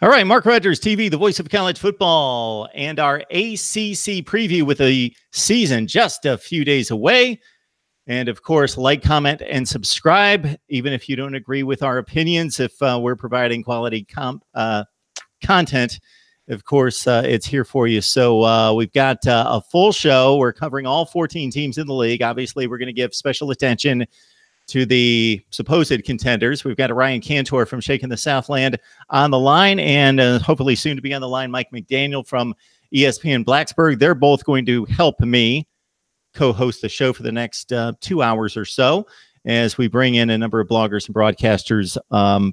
All right, Mark Rogers TV, the voice of college football, and our ACC preview with the season just a few days away. And of course, like, comment, and subscribe, even if you don't agree with our opinions. If we're providing quality content, of course, it's here for you. So we've got a full show. We're covering all 14 teams in the league. Obviously, we're going to give special attention to the supposed contenders. We've got Ryan Cantor from Shaking the Southland on the line, and hopefully soon to be on the line, Mike McDaniel from ESPN Blacksburg. They're both going to help me co-host the show for the next 2 hours or so as we bring in a number of bloggers and broadcasters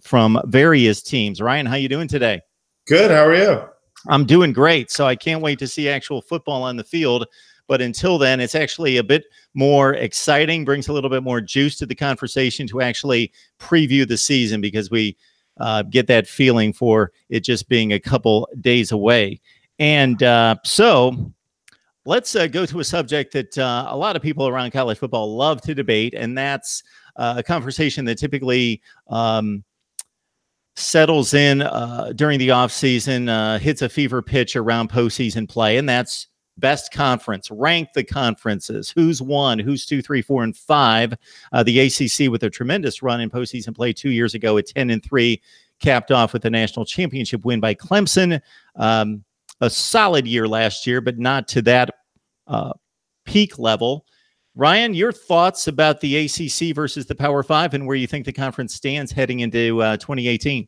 from various teams. Ryan, how you doing today? Good. How are you? I'm doing great. So I can't wait to see actual football on the field. But until then, it's actually a bit more exciting, brings a little bit more juice to the conversation to actually preview the season, because we get that feeling for it just being a couple days away. And so let's go to a subject that a lot of people around college football love to debate, and that's a conversation that typically settles in during the offseason, hits a fever pitch around postseason play, and that's best conference. Rank the conferences. Who's 1, who's 2, 3, 4, and 5. The ACC with a tremendous run in postseason play 2 years ago at 10-3, capped off with a national championship win by Clemson. A solid year last year, but not to that peak level. Ryan, your thoughts about the ACC versus the Power 5 and where you think the conference stands heading into 2018?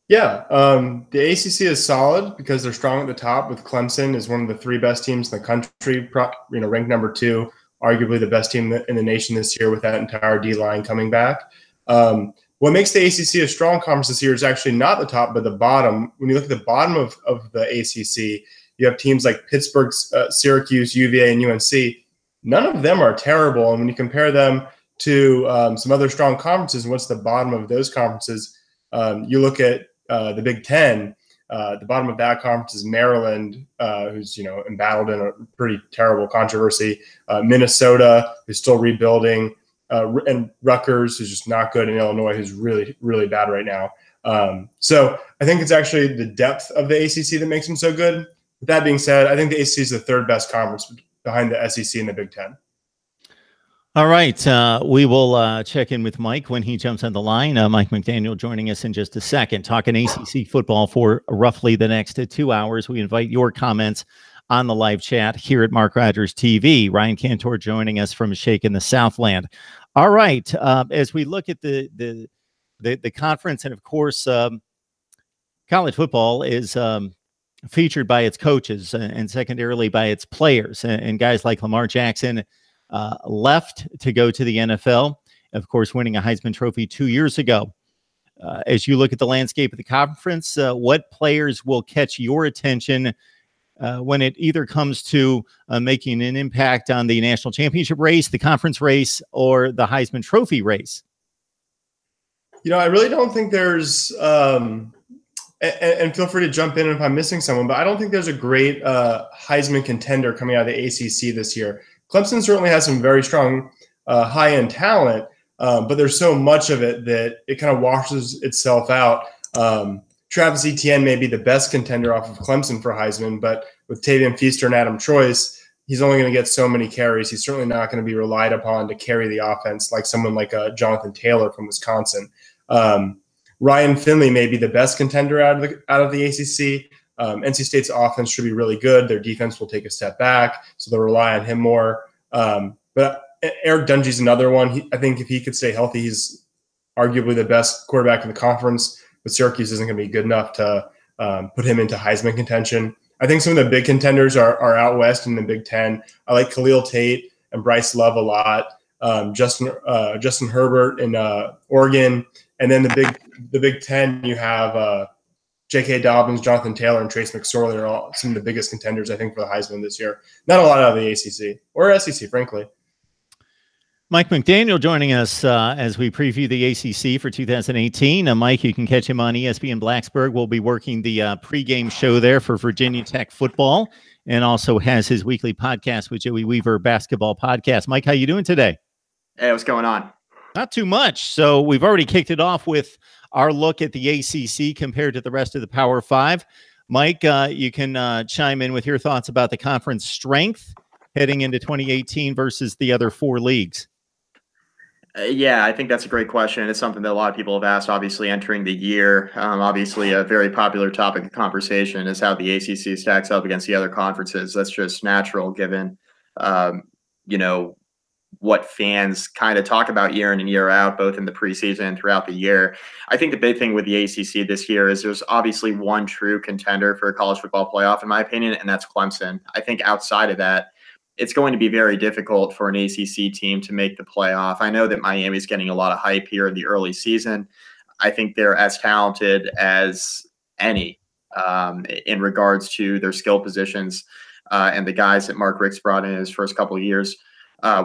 Yeah, the ACC is solid because they're strong at the top, with Clemson is one of the 3 best teams in the country, ranked number 2, arguably the best team in the nation this year with that entire D-line coming back. What makes the ACC a strong conference this year is actually not the top, but the bottom. When you look at the bottom of the ACC, you have teams like Pittsburgh, Syracuse, UVA, and UNC. None of them are terrible. And when you compare them to some other strong conferences and what's the bottom of those conferences, you look at the Big Ten. The bottom of that conference is Maryland, who's embattled in a pretty terrible controversy. Minnesota, who's still rebuilding, and Rutgers, who's just not good, and Illinois, who's really, really bad right now. So I think it's actually the depth of the ACC that makes them so good. With that being said, I think the ACC is the 3rd best conference behind the SEC and the Big Ten. All right. We will check in with Mike when he jumps on the line. Mike McDaniel joining us in just a second, talking ACC football for roughly the next 2 hours. We invite your comments on the live chat here at Mark Rogers TV. Ryan Cantor joining us from Shaking the Southland. All right. As we look at the conference, and of course, college football is featured by its coaches and secondarily by its players, and guys like Lamar Jackson left to go to the NFL, of course, winning a Heisman Trophy 2 years ago. As you look at the landscape of the conference, what players will catch your attention when it either comes to making an impact on the national championship race, the conference race, or the Heisman Trophy race? I really don't think there's and feel free to jump in if I'm missing someone, but I don't think there's a great Heisman contender coming out of the ACC this year. Clemson certainly has some very strong high-end talent, but there's so much of it that it kind of washes itself out. Travis Etienne may be the best contender off of Clemson for Heisman, but with Tavian Feaster and Adam Choice, he's only going to get so many carries. He's certainly not going to be relied upon to carry the offense like someone like Jonathan Taylor from Wisconsin. Ryan Finley may be the best contender out of the ACC. NC State's offense should be really good. Their defense will take a step back, so they'll rely on him more. But Eric Dungey's another one. I think if he could stay healthy, he's arguably the best quarterback in the conference, but Syracuse isn't going to be good enough to put him into Heisman contention. I think some of the big contenders are out west in the Big Ten. I like Khalil Tate and Bryce Love a lot. Justin Herbert in Oregon. And then the Big Ten, you have J.K. Dobbins, Jonathan Taylor, and Trace McSorley are all some of the biggest contenders, I think, for the Heisman this year. Not a lot out of the ACC or SEC, frankly. Mike McDaniel joining us as we preview the ACC for 2018. Mike, you can catch him on ESPN Blacksburg. We'll be working the pregame show there for Virginia Tech football, and also has his weekly podcast with Joey Weaver, basketball podcast. Mike, how you doing today? Hey, what's going on? Not too much. So we've already kicked it off with our look at the ACC compared to the rest of the Power Five. Mike, you can chime in with your thoughts about the conference strength heading into 2018 versus the other four leagues. Yeah, I think that's a great question. It's something that a lot of people have asked, obviously, entering the year. Obviously, a very popular topic of conversation is how the ACC stacks up against the other conferences. That's just natural given, you know, what fans kind of talk about year in and year out, both in the preseason and throughout the year. I think the big thing with the ACC this year is there's obviously one true contender for a college football playoff, in my opinion, and that's Clemson. I think outside of that, it's going to be very difficult for an ACC team to make the playoff. I know that Miami's getting a lot of hype here in the early season. I think they're as talented as any in regards to their skill positions and the guys that Mark Richt's brought in his first couple of years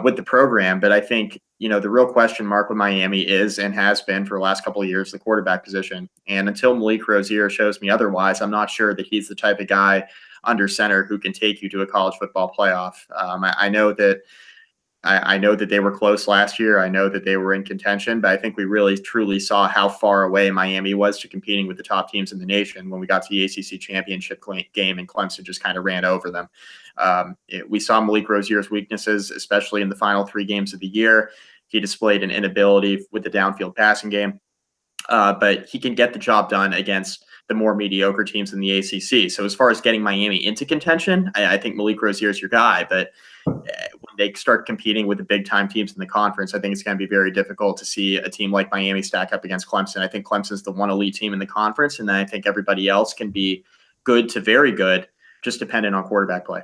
with the program. But I think, the real question mark with Miami is and has been for the last couple of years, the quarterback position. And until Malik Rozier shows me otherwise, I'm not sure that he's the type of guy under center who can take you to a college football playoff. I know that they were close last year. I know that they were in contention, but I think we really truly saw how far away Miami was to competing with the top teams in the nation when we got to the ACC championship game and Clemson just kind of ran over them. We saw Malik Rozier's weaknesses, especially in the final 3 games of the year. He displayed an inability with the downfield passing game, but he can get the job done against the more mediocre teams in the ACC. So as far as getting Miami into contention, I think Malik Rozier is your guy. But when they start competing with the big-time teams in the conference, I think it's going to be very difficult to see a team like Miami stack up against Clemson. I think Clemson's the one elite team in the conference, and then I think everybody else can be good to very good, just dependent on quarterback play.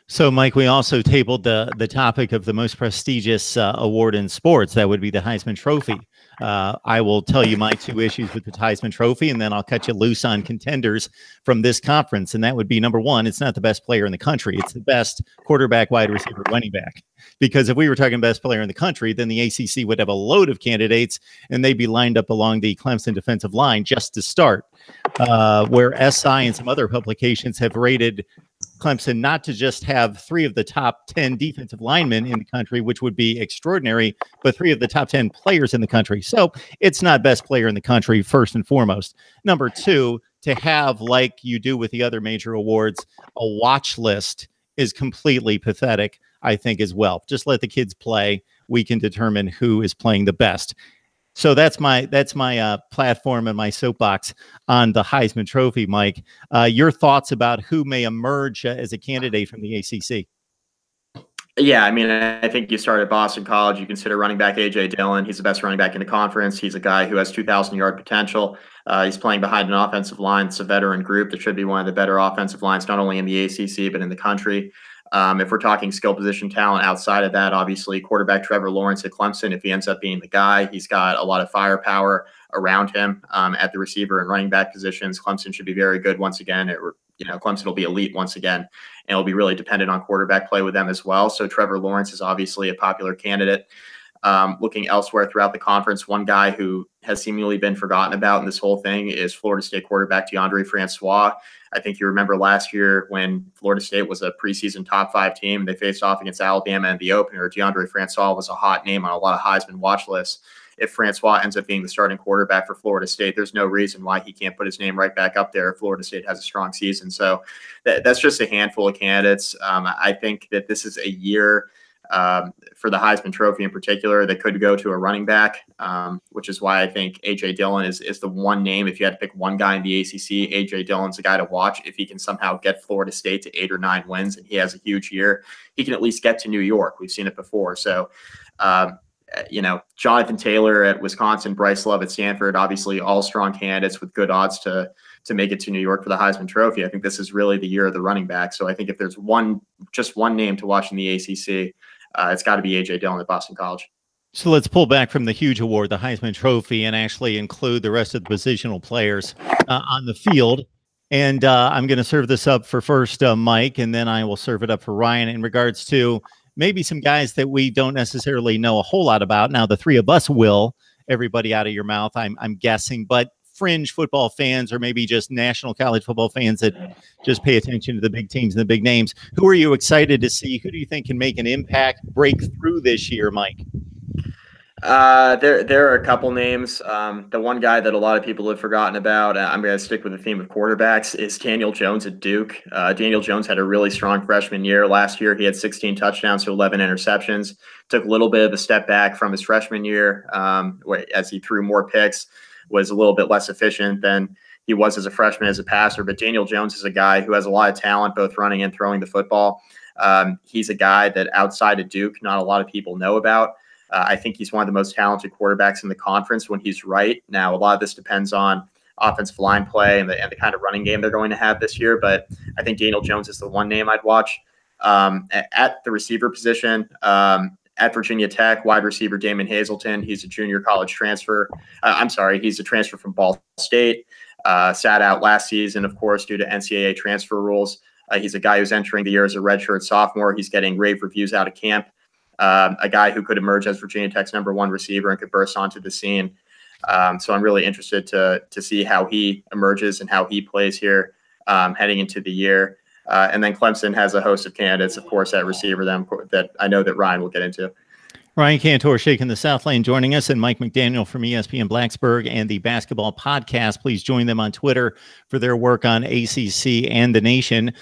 So, Mike, we also tabled the topic of the most prestigious award in sports. That would be the Heisman Trophy. I will tell you my 2 issues with the Heisman Trophy, and then I'll cut you loose on contenders from this conference. And that would be, number one, it's not the best player in the country. It's the best quarterback, wide receiver, running back. Because if we were talking best player in the country, then the ACC would have a load of candidates, and they'd be lined up along the Clemson defensive line just to start. Where SI and some other publications have rated Clemson not to just have 3 of the top 10 defensive linemen in the country, which would be extraordinary, but 3 of the top 10 players in the country. So it's not best player in the country, first and foremost. Number 2, to have, like you do with the other major awards, a watch list is completely pathetic, I think, as well. Just let the kids play. We can determine who is playing the best. So that's my platform and my soapbox on the Heisman Trophy, Mike. Your thoughts about who may emerge as a candidate from the ACC? Yeah, I mean, I think you start at Boston College. You consider running back A.J. Dillon. He's the best running back in the conference. He's a guy who has 2,000-yard potential. He's playing behind an offensive line. It's a veteran group that should be one of the better offensive lines, not only in the ACC, but in the country. If we're talking skill position talent outside of that, obviously quarterback Trevor Lawrence at Clemson, if he ends up being the guy, he's got a lot of firepower around him at the receiver and running back positions. Clemson should be very good once again. Clemson will be elite once again, and it'll be really dependent on quarterback play with them as well. So Trevor Lawrence is obviously a popular candidate. Looking elsewhere throughout the conference, one guy who has seemingly been forgotten about in this whole thing is Florida State quarterback DeAndre Francois. I think you remember last year when Florida State was a preseason top 5 team, they faced off against Alabama in the opener. DeAndre Francois was a hot name on a lot of Heisman watch lists. If Francois ends up being the starting quarterback for Florida State, there's no reason why he can't put his name right back up there if Florida State has a strong season. So that's just a handful of candidates. I think that this is a year for the Heisman Trophy in particular that could go to a running back, which is why I think A.J. Dillon is the one name. If you had to pick one guy in the ACC, A.J. Dillon's the guy to watch. If he can somehow get Florida State to 8 or 9 wins and he has a huge year, he can at least get to New York. We've seen it before. So, Jonathan Taylor at Wisconsin, Bryce Love at Stanford, obviously all strong candidates with good odds to make it to New York for the Heisman Trophy. I think this is really the year of the running back. So I think if there's just one name to watch in the ACC, it's got to be A.J. Dillon at Boston College. So let's pull back from the huge award, the Heisman Trophy, and actually include the rest of the positional players on the field. And I'm going to serve this up for first Mike, and then I will serve it up for Ryan in regards to maybe some guys that we don't necessarily know a whole lot about. Now, the 3 of us will, everybody out of your mouth, I'm guessing, but fringe football fans or maybe just national college football fans that just pay attention to the big teams and the big names. Who are you excited to see? Who do you think can make an impact, break through this year, Mike? There are a couple names. The one guy that a lot of people have forgotten about, I'm going to stick with the theme of quarterbacks, is Daniel Jones at Duke. Daniel Jones had a really strong freshman year. Last year, he had 16 touchdowns to 11 interceptions. Took a little bit of a step back from his freshman year as he threw more picks, was a little bit less efficient than he was as a freshman as a passer. But Daniel Jones is a guy who has a lot of talent, both running and throwing the football. He's a guy that outside of Duke, not a lot of people know about. I think he's one of the most talented quarterbacks in the conference when he's right. Now, a lot of this depends on offensive line play and the kind of running game they're going to have this year. But I think Daniel Jones is the one name I'd watch. At the receiver position, at Virginia Tech, wide receiver Damon Hazelton. He's a junior college transfer. He's a transfer from Ball State. Sat out last season, of course, due to NCAA transfer rules. He's a guy who's entering the year as a redshirt sophomore. He's getting rave reviews out of camp. A guy who could emerge as Virginia Tech's #1 receiver and could burst onto the scene. So I'm really interested to see how he emerges and how he plays here heading into the year. And then Clemson has a host of candidates, of course, at receiver that I know that Ryan will get into. Ryan Cantor shaking the South Lane joining us, and Mike McDaniel from ESPN Blacksburg and the Basketball Podcast. Please join them on Twitter for their work on ACC and the nation.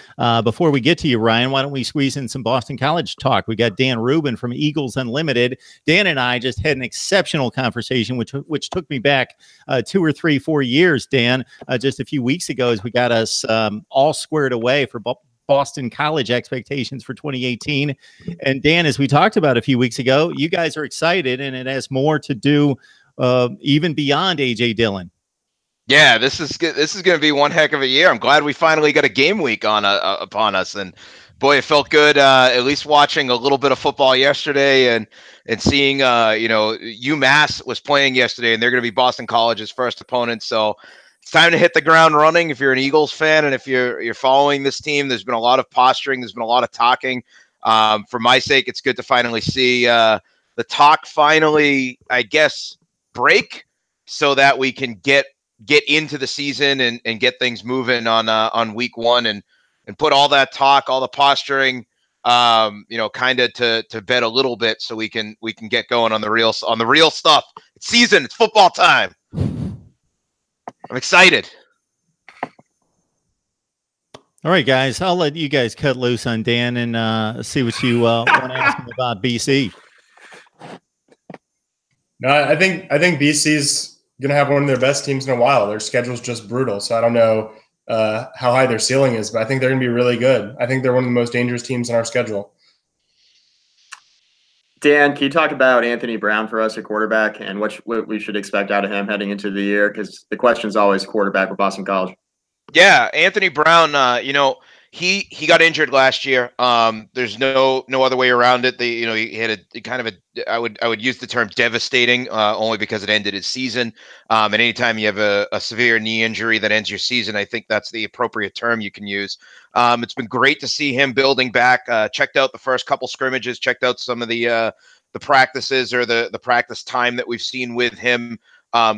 Before we get to you, Ryan, why don't we squeeze in some Boston College talk? We got Dan Rubin from Eagles Unlimited. Dan and I just had an exceptional conversation, which took me back 2 or 3, 4 years, Dan, just a few weeks ago, as we got us all squared away for Boston College expectations for 2018. And Dan, as we talked about a few weeks ago, you guys are excited, and it has more to do even beyond A.J. Dillon. Yeah, this is going to be one heck of a year. I'm glad we finally got a game week upon us, and boy, it felt good. At least watching a little bit of football yesterday, and seeing UMass was playing yesterday, and they're going to be Boston College's first opponent. So it's time to hit the ground running if you're an Eagles fan, and if you're following this team. There's been a lot of posturing. There's been a lot of talking. For my sake, it's good to finally see the talk finally, I guess, break, so that we can get into the season and get things moving on week 1 and put all that talk, all the posturing, kind of to bed a little bit, so we can get going on the real stuff. It's season. It's football time. I'm excited. All right, guys, I'll let you guys cut loose on Dan and see what you want to ask him about BC. No, I think BC's going to have one of their best teams in a while. Their schedule's just brutal, so I don't know how high their ceiling is, but I think they're going to be really good. I think they're one of the most dangerous teams in our schedule. Dan, can you talk about Anthony Brown for us at quarterback and what we should expect out of him heading into the year? Because the question is always quarterback with Boston College. Yeah, Anthony Brown, he got injured last year. There's no other way around it. He had a kind of I would use the term devastating, only because it ended his season. And anytime you have a severe knee injury that ends your season, I think that's the appropriate term you can use. It's been great to see him building back. Checked out the first couple scrimmages, checked out some of the practices, or the practice time that we've seen with him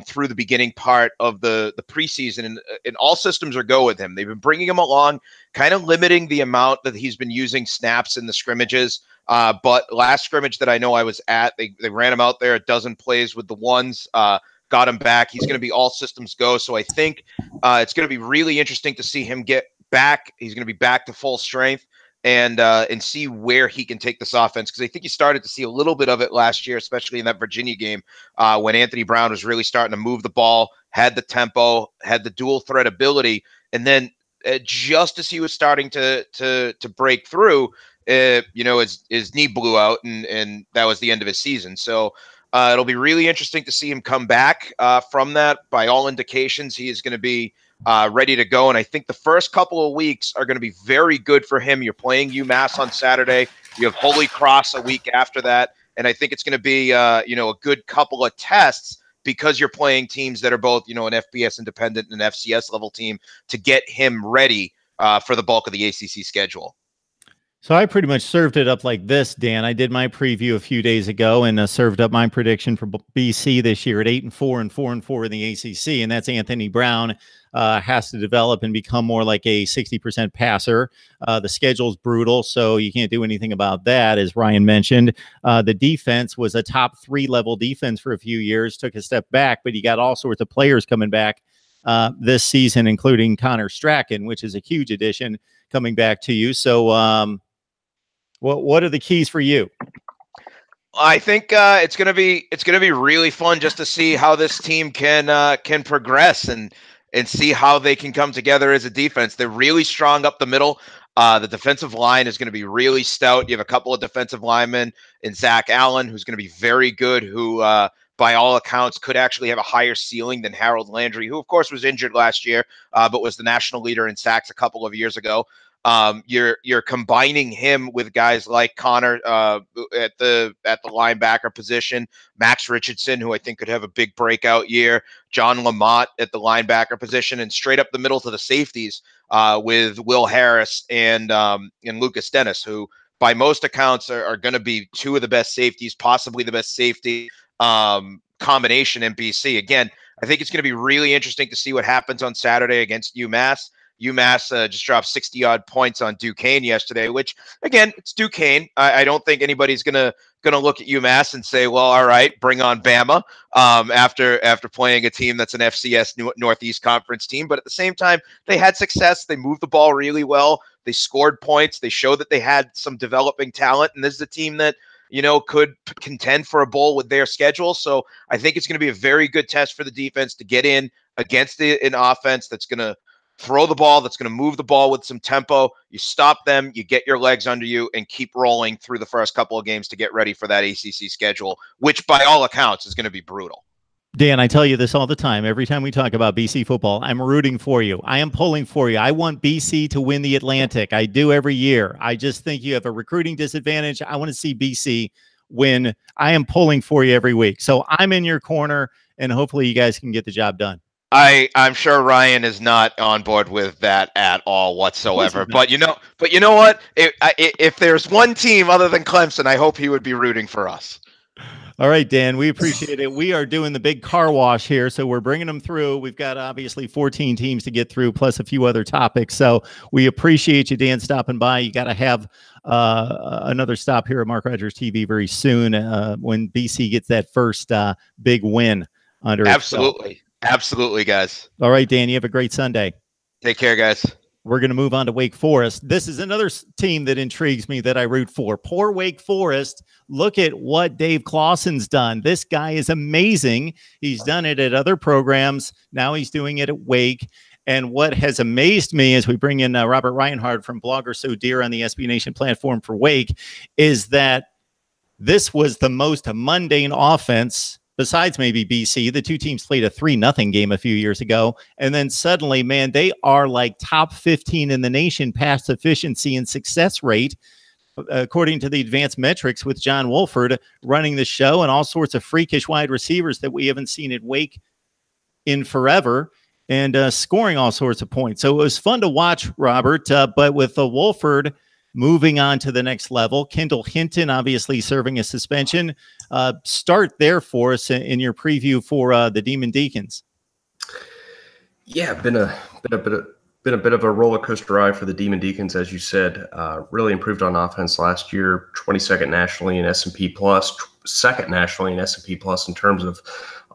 through the beginning part of the preseason, and all systems are go with him. They've been bringing him along, kind of limiting the amount that he's been using snaps in the scrimmages. But last scrimmage that I know I was at, they ran him out there a dozen plays with the ones, got him back. He's going to be all systems go. So I think it's going to be really interesting to see him get back. He's going to be back to full strength, and see where he can take this offense. Because I think you started to see a little bit of it last year, especially in that Virginia game, when Anthony Brown was really starting to move the ball, had the tempo, had the dual threat ability, and then just as he was starting to break through, his knee blew out, and that was the end of his season. So it'll be really interesting to see him come back from that. By all indications, he is going to be ready to go. And I think the first couple of weeks are going to be very good for him. You're playing UMass on Saturday. You have Holy Cross a week after that. And I think it's going to be, a good couple of tests, because you're playing teams that are both, an FBS independent and an FCS level team, to get him ready for the bulk of the ACC schedule. So I pretty much served it up like this, Dan. I did my preview a few days ago and served up my prediction for BC this year at 8-4 and 4-4 in the ACC, and that's Anthony Brown has to develop and become more like a 60% passer. The schedule's brutal, so you can't do anything about that, as Ryan mentioned. The defense was a top 3 level defense for a few years, took a step back, but you got all sorts of players coming back this season, including Connor Strachan, which is a huge addition coming back to you. So, what are the keys for you? I think it's gonna be really fun just to see how this team can progress and see how they can come together as a defense. They're really strong up the middle. The defensive line is going to be really stout. You have a couple of defensive linemen in Zach Allen, who's going to be very good, who by all accounts could actually have a higher ceiling than Harold Landry, who of course was injured last year, but was the national leader in sacks a couple of years ago. You're combining him with guys like Connor at the linebacker position, Max Richardson, who I think could have a big breakout year, John Lamont at the linebacker position, and straight up the middle to the safeties with Will Harris and Lucas Dennis, who by most accounts are going to be 2 of the best safeties, possibly the best safety combination in BC. Again, I think it's going to be really interesting to see what happens on Saturday against UMass. UMass just dropped 60-odd points on Duquesne yesterday, which, again, it's Duquesne. I don't think anybody's gonna look at UMass and say, well, all right, bring on Bama after playing a team that's an FCS Northeast Conference team. But at the same time, they had success. They moved the ball really well. They scored points. They showed that they had some developing talent. And this is a team that, could contend for a bowl with their schedule. So I think it's going to be a very good test for the defense to get in against an offense that's going to throw the ball, that's going to move the ball with some tempo. You stop them, you get your legs under you, and keep rolling through the first couple of games to get ready for that ACC schedule, which by all accounts is going to be brutal. Dan, I tell you this all the time. Every time we talk about BC football, I'm rooting for you. I am pulling for you. I want BC to win the Atlantic. I do every year. I just think you have a recruiting disadvantage. I want to see BC win. I am pulling for you every week. So I'm in your corner, and hopefully you guys can get the job done. I'm sure Ryan is not on board with that at all whatsoever. But you know what? If there's one team other than Clemson, I hope he would be rooting for us. All right, Dan, we appreciate it. We are doing the big car wash here, so we're bringing them through. We've got obviously 14 teams to get through, plus a few other topics. So we appreciate you, Dan, stopping by. You got to have another stop here at Mark Rogers TV very soon when BC gets that first big win under Absolutely. Absolutely, guys. All right, Dan, you have a great Sunday. Take care, guys. We're going to move on to Wake Forest. This is another team that intrigues me that I root for. Poor Wake Forest. Look at what Dave Clawson's done. This guy is amazing. He's done it at other programs. Now he's doing it at Wake. And what has amazed me as we bring in Robert Reinhardt from Blogger So Dear on the SB Nation platform for Wake is that this was the most mundane offense besides maybe BC. The two teams played a 3-0 game a few years ago. And then suddenly, man, they are like top 15 in the nation pass efficiency and success rate, according to the advanced metrics, with John Wolford running the show and all sorts of freakish wide receivers that we haven't seen at Wake in forever, and scoring all sorts of points. So it was fun to watch, Robert, but with Wolford moving on to the next level, Kendall Hinton obviously serving a suspension. Start there for us in your preview for the Demon Deacons. Yeah, been a bit of a roller coaster ride for the Demon Deacons, as you said. Really improved on offense last year, 22nd nationally in S&P Plus, second nationally in S&P Plus in terms of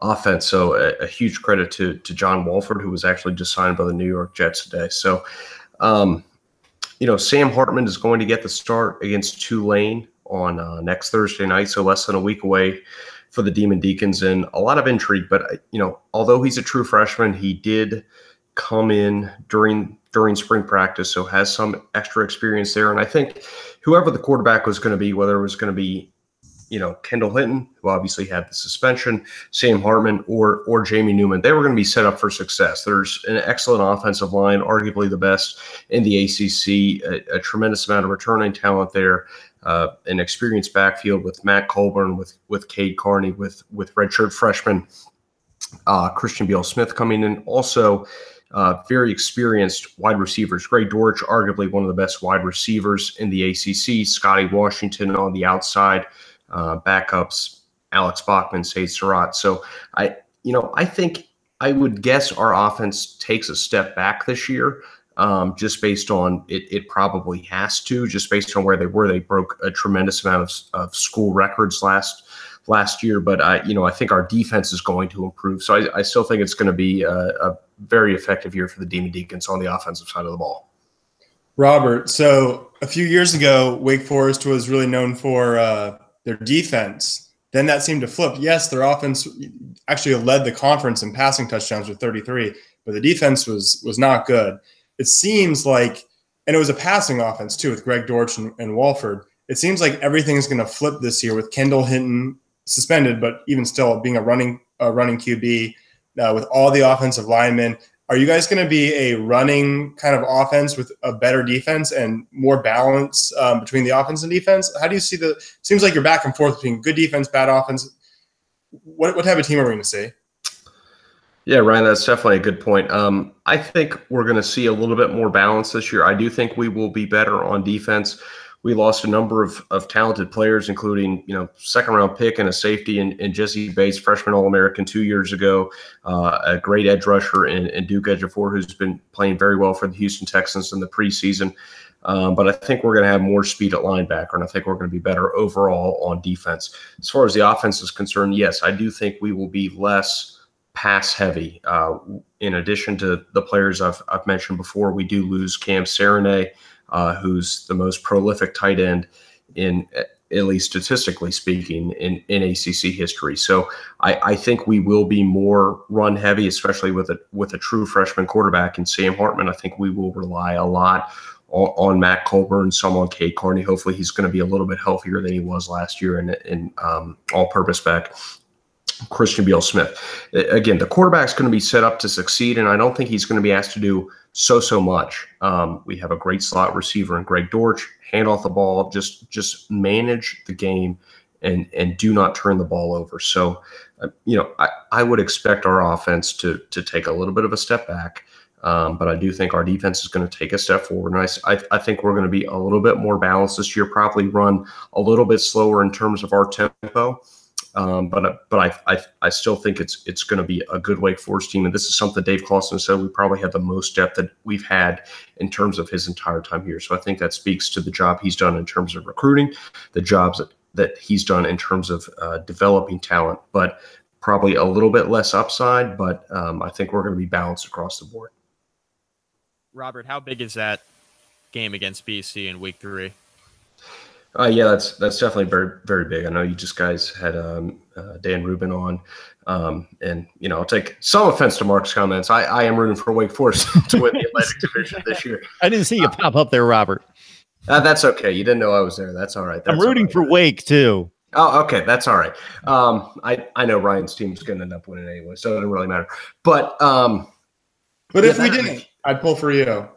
offense. So a huge credit to John Wolford, who was actually just signed by the New York Jets today. So, Sam Hartman is going to get the start against Tulane on next Thursday night, so less than a week away for the Demon Deacons, and a lot of intrigue. But, although he's a true freshman, he did come in during spring practice, so has some extra experience there. And I think whoever the quarterback was going to be, whether it was going to be, Kendall Hinton, who obviously had the suspension, Sam Hartman, or Jamie Newman, they were going to be set up for success. There's an excellent offensive line, arguably the best in the ACC, a tremendous amount of returning talent there, an experienced backfield with Matt Colburn, with Cade Carney, with redshirt freshman Christian Beal Smith coming in. Also, very experienced wide receivers. Greg Dortch, arguably one of the best wide receivers in the ACC. Scotty Washington on the outside, backups, Alex Bachman, Said Surratt. So I think I would guess our offense takes a step back this year, just based on it probably has to, just based on where they were. They broke a tremendous amount of school records last year, but I think our defense is going to improve. So I still think it's going to be a very effective year for the Demon Deacons on the offensive side of the ball. Robert, so a few years ago, Wake Forest was really known for their defense. Then that seemed to flip. Yes, their offense actually led the conference in passing touchdowns with 33, but the defense was not good. It seems like, and it was a passing offense too with Greg Dortch and Walford. It seems like everything's going to flip this year with Kendall Hinton suspended, but even still being a running QB with all the offensive linemen. Are you guys going to be a running kind of offense with a better defense and more balance between the offense and defense? How do you see seems like you're back and forth between good defense, bad offense. What type of team are we going to see? Yeah, Ryan, that's definitely a good point. I think we're going to see a little bit more balance this year. I do think we will be better on defense. We lost a number of talented players, including, second-round pick and a safety in Jesse Bates, freshman All-American 2 years ago, a great edge rusher in Duke Ejiofor, who's been playing very well for the Houston Texans in the preseason. But I think we're going to have more speed at linebacker, and I think we're going to be better overall on defense. As far as the offense is concerned, yes, I do think we will be less pass-heavy. In addition to the players I've mentioned before, we do lose Cam Serenay, who's the most prolific tight end in, at least statistically speaking, in ACC history. So I think we will be more run heavy, especially with a true freshman quarterback in Sam Hartman. I think we will rely a lot on Matt Colburn, some on Cade Carney. Hopefully he's going to be a little bit healthier than he was last year in all-purpose back Christian Beal-Smith. Again, the quarterback's going to be set up to succeed, and I don't think he's going to be asked to do so much. We have a great slot receiver in Greg Dortch. Hand off the ball, just manage the game, and do not turn the ball over. So, I would expect our offense to take a little bit of a step back, but I do think our defense is going to take a step forward. And I think we're going to be a little bit more balanced this year. Probably run a little bit slower in terms of our tempo. But I still think it's going to be a good Wake Forest team, and this is something Dave Clawson said we probably have the most depth that we've had in terms of his entire time here. So I think that speaks to the job he's done in terms of recruiting, the jobs that he's done in terms of developing talent, but probably a little bit less upside. But I think we're going to be balanced across the board. Robert, how big is that game against BC in week 3? Yeah, that's definitely very, very big. I know you just guys had Dan Rubin on, and I'll take some offense to Mark's comments. I am rooting for Wake Forest to win the Atlantic Division this year. I didn't see you pop up there, Robert. That's okay. You didn't know I was there. That's all right. I'm rooting for Wake too. Oh, okay, that's all right. I know Ryan's team's going to end up winning anyway, so it doesn't really matter. But if we didn't, I'd pull for you.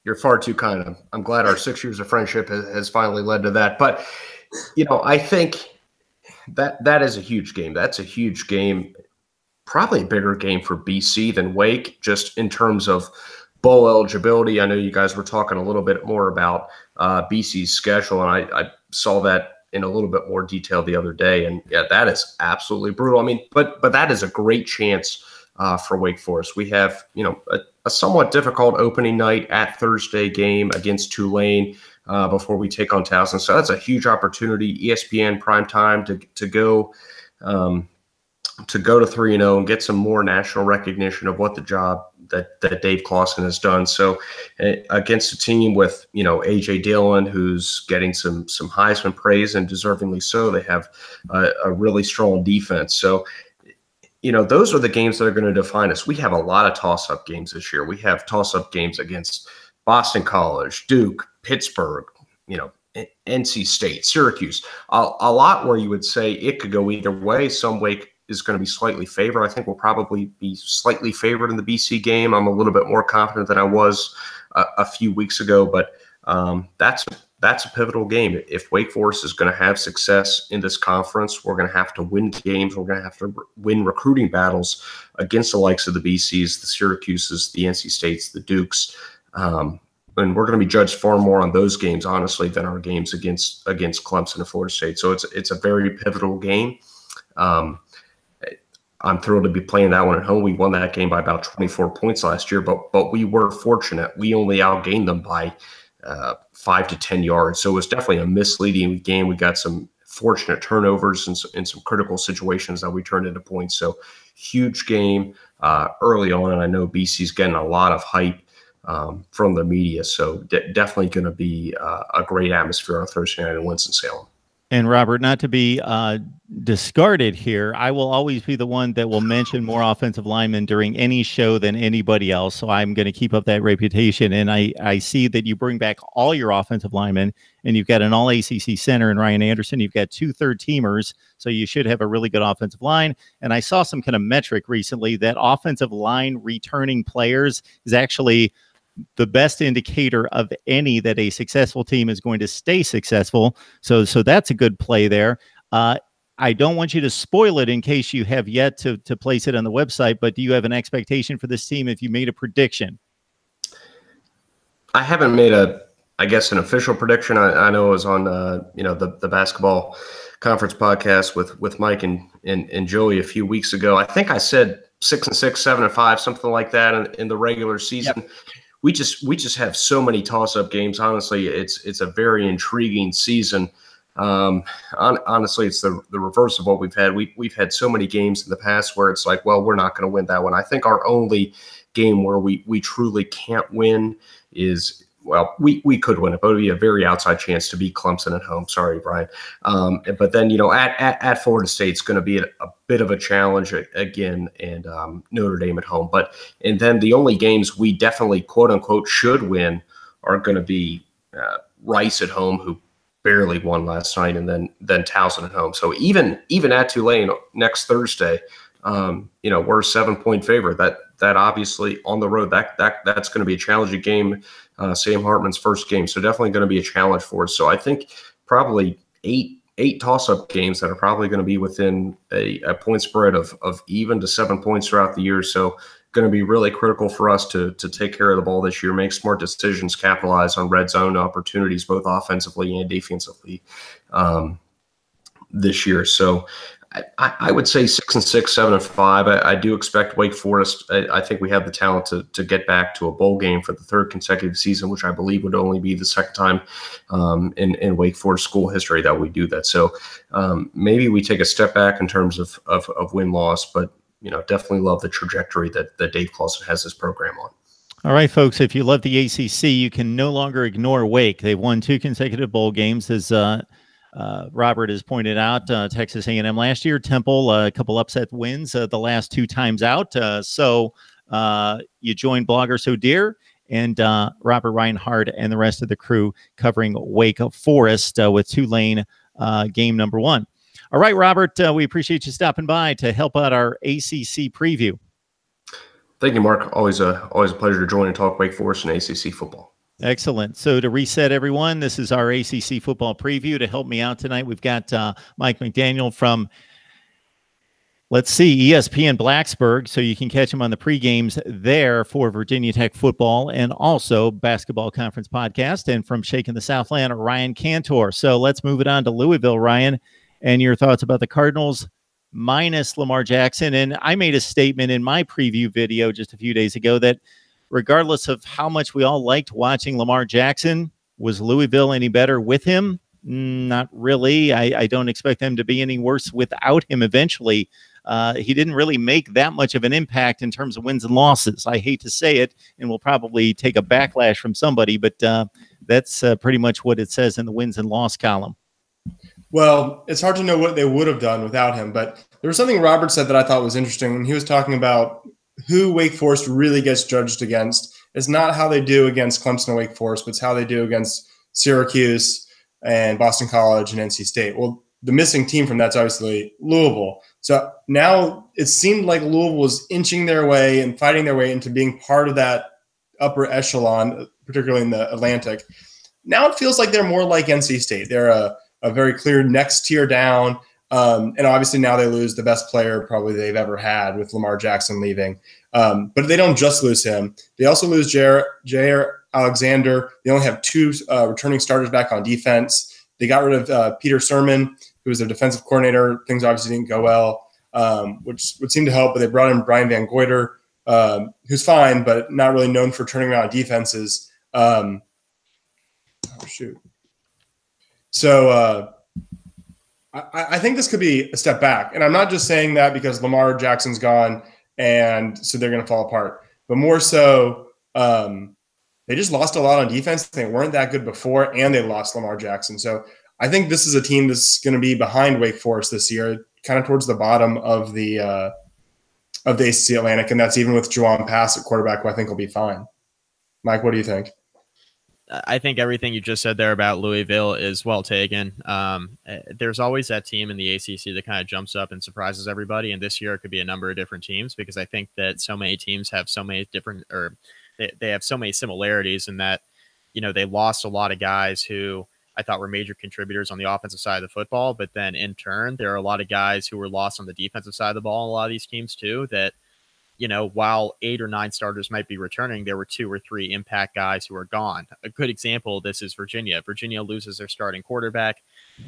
You're far too kind. I'm glad our 6 years of friendship has finally led to that. But, I think that is a huge game. That's a huge game, probably a bigger game for BC than Wake, just in terms of bowl eligibility. I know you guys were talking a little bit more about BC's schedule, and I saw that in a little bit more detail the other day. And, yeah, that is absolutely brutal. I mean, but that is a great chance for Wake Forest. We have, a somewhat difficult opening night at Thursday game against Tulane before we take on Towson. So that's a huge opportunity. ESPN primetime to go to 3-0 and get some more national recognition of what the job that Dave Clawson has done. So against a team with, A.J. Dillon, who's getting some Heisman praise, and deservingly so, they have a really strong defense. So those are the games that are going to define us. We have a lot of toss-up games this year. We have toss-up games against Boston College, Duke, Pittsburgh, NC State, Syracuse. A lot where you would say it could go either way. Some Wake is going to be slightly favored. I think we'll probably be slightly favored in the BC game. I'm a little bit more confident than I was a few weeks ago, but That's a pivotal game. If Wake Forest is going to have success in this conference, we're going to have to win games. We're going to have to win recruiting battles against the likes of the BCs, the Syracuses, the NC States, the Dukes. And we're going to be judged far more on those games, honestly, than our games against Clemson and Florida State. So it's a very pivotal game. I'm thrilled to be playing that one at home. We won that game by about 24 points last year, but we were fortunate. We only outgained them by 5 to 10 yards. So it was definitely a misleading game. We got some fortunate turnovers in some critical situations that we turned into points. So huge game early on, and I know BC's getting a lot of hype from the media. So definitely going to be a great atmosphere on Thursday night in Winston-Salem. And Robert, not to be discarded here, I will always be the one that will mention more offensive linemen during any show than anybody else. So I'm going to keep up that reputation. And I see that you bring back all your offensive linemen, and you've got an all ACC center in Ryan Anderson. You've got 2 third-teamers, so you should have a really good offensive line. And I saw some kind of metric recently that offensive line returning players is actually the best indicator of any that a successful team is going to stay successful. So that's a good play there. I don't want you to spoil it in case you have yet to place it on the website, but do you have an expectation for this team if you made a prediction? I haven't made an official prediction. I know it was on the basketball conference podcast with Mike and Joey a few weeks ago. I think I said 6-6, 7-5, something like that in the regular season. Yep. We just have so many toss-up games. Honestly, it's a very intriguing season. Honestly, it's the reverse of what we've had. We've had so many games in the past where it's like, well, we're not going to win that one. I think our only game where we truly can't win is, well, we could win it, but it would be a very outside chance to beat Clemson at home. Sorry, Brian. But then, at Florida State, it's going to be a bit of a challenge again, and Notre Dame at home. And then the only games we definitely, quote unquote, should win are going to be Rice at home, who barely won last night, and then Towson at home. So even at Tulane next Thursday, we're a 7-point favorite. That obviously on the road, that's going to be a challenging game. Sam Hartman's first game, so definitely going to be a challenge for us. So I think probably eight toss-up games that are probably going to be within a point spread of even to 7 points throughout the year. So going to be really critical for us to take care of the ball this year, make smart decisions, capitalize on red zone opportunities, both offensively and defensively this year. So I would say 6-6, 7-5. I do expect Wake Forest. I think we have the talent to get back to a bowl game for the 3rd consecutive season, which I believe would only be the 2nd time in Wake Forest school history that we do that. So maybe we take a step back in terms of win-loss, but definitely love the trajectory that Dave Clawson has this program on. All right, folks, if you love the ACC, you can no longer ignore Wake. They've won 2 consecutive bowl games, as Robert has pointed out. Texas A&M last year, Temple, a couple upset wins the last 2 times out. So you join Blogger So Dear and Robert Reinhardt and the rest of the crew covering Wake Forest with Tulane game number 1. All right, Robert, we appreciate you stopping by to help out our ACC preview. Thank you, Mark. Always a pleasure to join and talk Wake Forest and ACC football. Excellent. So to reset everyone, this is our ACC football preview. To help me out tonight, we've got Mike McDaniel from, ESPN Blacksburg. So you can catch him on the pregames there for Virginia Tech football and also Basketball Conference podcast. And from Shaking the Southland, Ryan Cantor. So let's move it on to Louisville, Ryan, and your thoughts about the Cardinals minus Lamar Jackson. And I made a statement in my preview video just a few days ago that regardless of how much we all liked watching Lamar Jackson, was Louisville any better with him? Not really. I don't expect them to be any worse without him eventually. He didn't really make that much of an impact in terms of wins and losses. I hate to say it, and we'll probably take a backlash from somebody, but that's pretty much what it says in the wins and loss column. Well, it's hard to know what they would have done without him, but there was something Robert said that I thought was interesting when he was talking about who Wake Forest really gets judged against. It's not how they do against Clemson and Wake Forest, but it's how they do against Syracuse and Boston College and NC State. Well, the missing team from that's obviously Louisville. So now it seemed like Louisville was inching their way and fighting their way into being part of that upper echelon, particularly in the Atlantic. Now it feels like they're more like NC State. They're a very clear next tier down. And obviously now they lose the best player probably they've ever had with Lamar Jackson leaving. But they don't just lose him. They also lose Jair Alexander. They only have 2 returning starters back on defense. They got rid of Peter Sermon, who was their defensive coordinator. Things obviously didn't go well, which would seem to help. But they brought in Brian Van Goyder, who's fine, but not really known for turning around defenses. Oh, shoot. So I think this could be a step back. And I'm not just saying that because Lamar Jackson's gone and so they're going to fall apart. But more so, they just lost a lot on defense. They weren't that good before, and they lost Lamar Jackson. So I think this is a team that's going to be behind Wake Forest this year, kind of towards the bottom of the ACC Atlantic, and that's even with Juwan Pass at quarterback, who I think will be fine. Mike, what do you think? I think everything you just said there about Louisville is well taken. There's always that team in the ACC that kind of jumps up and surprises everybody, and this year it could be a number of different teams because I think that so many teams have so many different – or they have so many similarities in that, you know, they lost a lot of guys who I thought were major contributors on the offensive side of the football, but then in turn, there are a lot of guys who were lost on the defensive side of the ball in a lot of these teams too that, you know, while 8 or 9 starters might be returning, there were 2 or 3 impact guys who are gone. A good example of this is Virginia. Virginia loses their starting quarterback,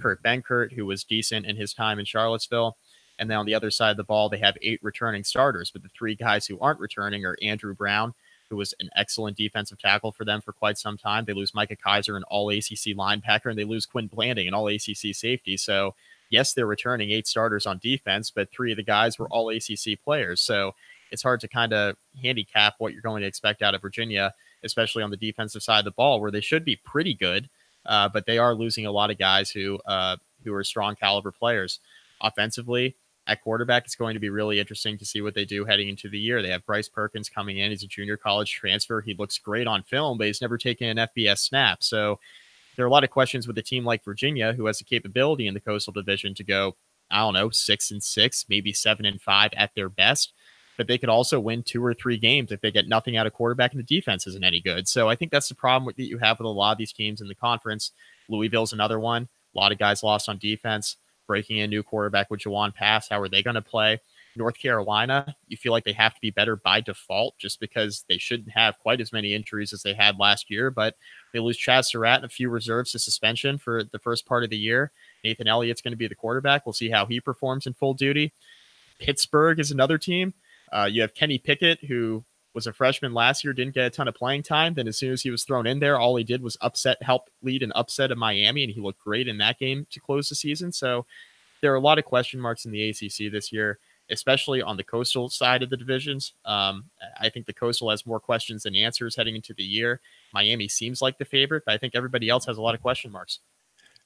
Kurt Benkert, who was decent in his time in Charlottesville. And then on the other side of the ball, they have 8 returning starters, but the 3 guys who aren't returning are Andrew Brown, who was an excellent defensive tackle for them for quite some time. They lose Micah Kaiser, an all-ACC linebacker, and they lose Quinn Blanding, an all-ACC safety. So, yes, they're returning 8 starters on defense, but 3 of the guys were all-ACC players. So it's hard to kind of handicap what you're going to expect out of Virginia, especially on the defensive side of the ball, where they should be pretty good, but they are losing a lot of guys who are strong caliber players. Offensively, at quarterback, it's going to be really interesting to see what they do heading into the year. They have Bryce Perkins coming in. He's a junior college transfer. He looks great on film, but he's never taken an FBS snap. So there are a lot of questions with a team like Virginia, who has the capability in the Coastal Division to go, I don't know, 6-6, maybe 7-5 at their best. But they could also win 2 or 3 games if they get nothing out of quarterback and the defense isn't any good. So I think that's the problem that you have with a lot of these teams in the conference. Louisville's another one. A lot of guys lost on defense. Breaking in a new quarterback with Juwan Pass, how are they going to play? North Carolina, you feel like they have to be better by default just because they shouldn't have quite as many injuries as they had last year, but they lose Chaz Surratt and a few reserves to suspension for the first part of the year. Nathan Elliott's going to be the quarterback. We'll see how he performs in full duty. Pittsburgh is another team. You have Kenny Pickett, who was a freshman last year, didn't get a ton of playing time. Then as soon as he was thrown in there, all he did was help lead an upset of Miami, and he looked great in that game to close the season. So there are a lot of question marks in the ACC this year, especially on the Coastal side of the divisions. I think the Coastal has more questions than answers heading into the year. Miami seems like the favorite, but I think everybody else has a lot of question marks.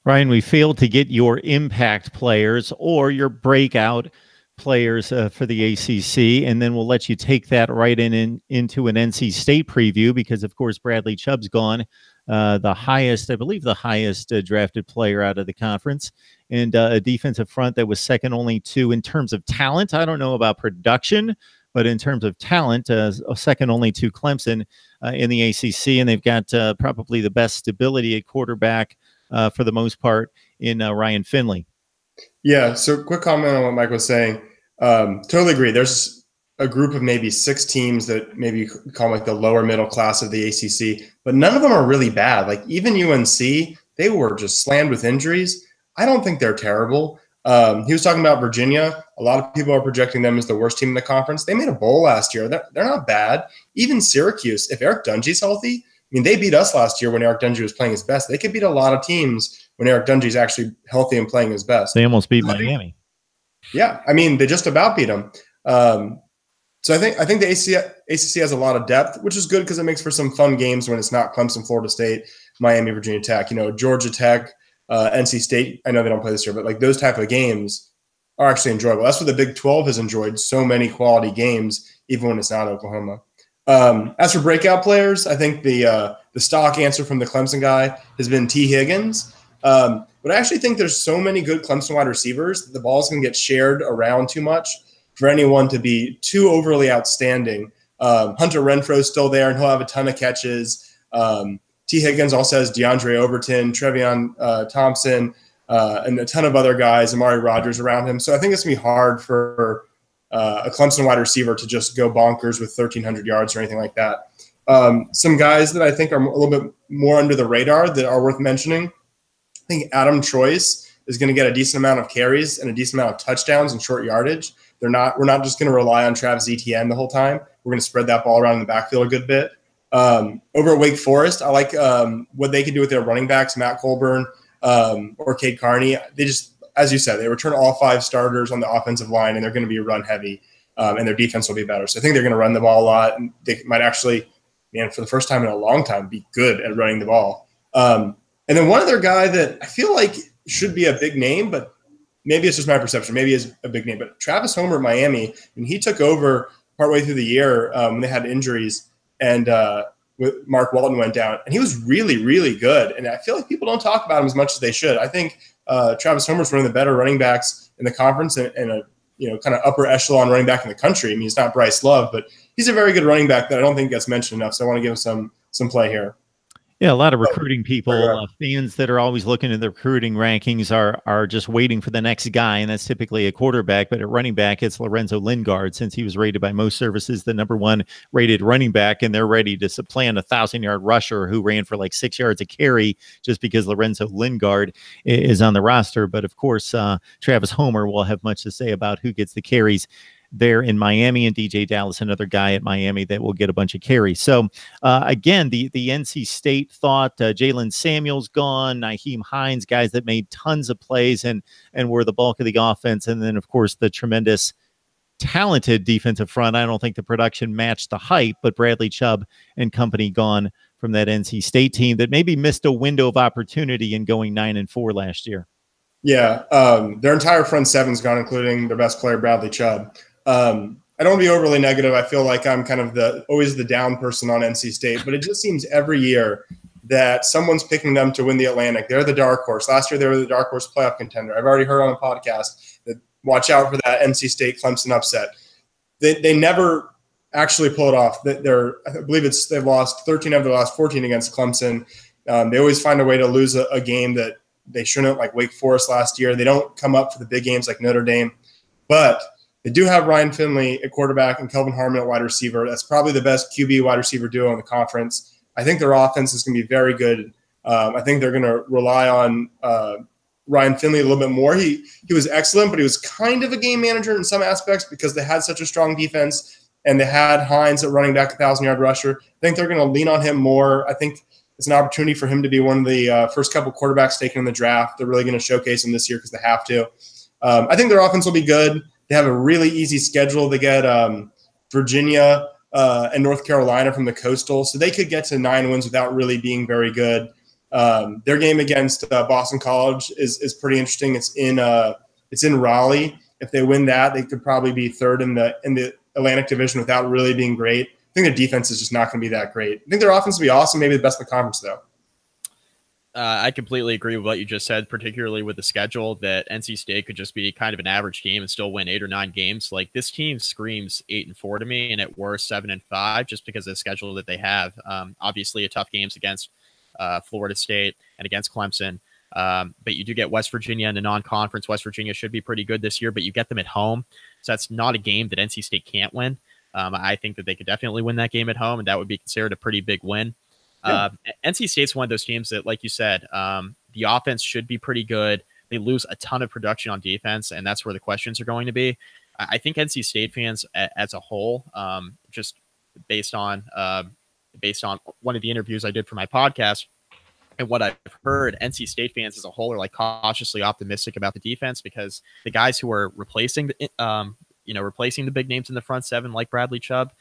Ryan, we failed to get your impact players or your breakout players for the ACC, and then we'll let you take that right into an NC State preview because, of course, Bradley Chubb's gone, the highest drafted player out of the conference, and a defensive front that was second only to, in terms of talent, I don't know about production, but in terms of talent, second only to Clemson in the ACC, and they've got probably the best stability at quarterback for the most part in Ryan Finley. Yeah, so quick comment on what Mike was saying. Totally agree. There's a group of maybe 6 teams that maybe you call like the lower middle class of the ACC, but none of them are really bad. Like even UNC, they were just slammed with injuries. I don't think they're terrible. He was talking about Virginia. A lot of people are projecting them as the worst team in the conference. They made a bowl last year. They're not bad. Even Syracuse, if Eric Dungey's healthy, I mean, they beat us last year when Eric Dungey was playing his best. They could beat a lot of teams when Eric Dungey's actually healthy and playing his best. They almost beat Miami. Yeah, I mean, they just about beat them. So I think the ACC has a lot of depth, which is good because it makes for some fun games when it's not Clemson, Florida State, Miami, Virginia Tech. You know, Georgia Tech, NC State. I know they don't play this year, but like those type of games are actually enjoyable. That's what the Big 12 has enjoyed, so many quality games, even when it's not Oklahoma. As for breakout players, I think the stock answer from the Clemson guy has been T. Higgins. But I actually think there's so many good Clemson wide receivers that the ball's going to get shared around too much for anyone to be too overly outstanding. Hunter Renfro's still there, and he'll have a ton of catches. T. Higgins also has DeAndre Overton, Trevion Thompson, and a ton of other guys, Amari Rogers around him. So I think it's going to be hard for a Clemson wide receiver to just go bonkers with 1,300 yards or anything like that. Some guys that I think are a little bit more under the radar that are worth mentioning. I think Adam Choice is going to get a decent amount of carries and a decent amount of touchdowns and short yardage. We're not just going to rely on Travis Etienne the whole time. We're going to spread that ball around in the backfield a good bit. Over at Wake Forest, I like what they can do with their running backs, Matt Colburn or Cade Carney. They just, as you said, they return all 5 starters on the offensive line, and they're going to be run heavy, and their defense will be better. So I think they're going to run the ball a lot, and they might actually, for the first time in a long time, be good at running the ball. And then one other guy that I feel like should be a big name, but maybe it's just my perception. Maybe he's a big name, but Travis Homer at Miami, and he took over partway through the year when they had injuries, and Mark Walton went down, and he was really, really good. And I feel like people don't talk about him as much as they should. I think Travis Homer is one of the better running backs in the conference and a kind of upper echelon running back in the country. I mean, he's not Bryce Love, but he's a very good running back that I don't think gets mentioned enough. So I want to give him some play here. Yeah, a lot of recruiting people, fans that are always looking at the recruiting rankings are just waiting for the next guy, and that's typically a quarterback. But at running back, it's Lorenzo Lingard, since he was rated by most services the #1 rated running back, and they're ready to supplant a 1,000-yard rusher who ran for like 6 yards a carry just because Lorenzo Lingard is on the roster. But of course, Travis Homer will have much to say about who gets the carries there in Miami, and DJ Dallas, another guy at Miami that will get a bunch of carries. So again, the NC State thought Jalen Samuels gone, Nyheim Hines, guys that made tons of plays and were the bulk of the offense. And then, of course, the tremendous talented defensive front. I don't think the production matched the hype, but Bradley Chubb and company gone from that NC State team that maybe missed a window of opportunity in going 9-4 last year. Yeah, their entire front seven's gone, including their best player, Bradley Chubb. I don't want to be overly negative. I feel like I'm kind of always the down person on NC State, but it just seems every year that someone's picking them to win the Atlantic. They're the dark horse. Last year, they were the dark horse playoff contender. I've already heard on a podcast that watch out for that NC State Clemson upset. They never actually pull it off. I believe they've lost 13 of their last 14 against Clemson. They always find a way to lose a game that they shouldn't, like Wake Forest last year. They don't come up for the big games like Notre Dame, but they do have Ryan Finley at quarterback and Kelvin Harmon at wide receiver. That's probably the best QB wide receiver duo in the conference. I think their offense is going to be very good. I think they're going to rely on Ryan Finley a little bit more. He was excellent, but he was kind of a game manager in some aspects because they had such a strong defense and they had Hines at running back, 1,000-yard rusher. I think they're going to lean on him more. I think it's an opportunity for him to be one of the first couple quarterbacks taken in the draft. They're really going to showcase him this year because they have to. I think their offense will be good. They have a really easy schedule. They get Virginia and North Carolina from the Coastal, so they could get to 9 wins without really being very good. Their game against Boston College is pretty interesting. It's in Raleigh. If they win that, they could probably be third in the Atlantic Division without really being great. I think their defense is just not going to be that great. I think their offense will be awesome, maybe the best in the conference, though. I completely agree with what you just said, particularly with the schedule, that NC State could just be kind of an average team and still win 8 or 9 games. Like, this team screams 8-4 to me, and at worst 7-5, just because of the schedule that they have. Obviously, a tough games against Florida State and against Clemson. But you do get West Virginia in the non-conference. West Virginia should be pretty good this year, but you get them at home. So that's not a game that NC State can't win. I think that they could definitely win that game at home, and that would be considered a pretty big win. Yeah. NC State's one of those teams that, like you said, the offense should be pretty good. They lose a ton of production on defense, and that's where the questions are going to be. I think NC State fans as a whole, just based on one of the interviews I did for my podcast and what I've heard, NC State fans as a whole are like cautiously optimistic about the defense because the guys who are replacing the big names in the front seven, like Bradley Chubb,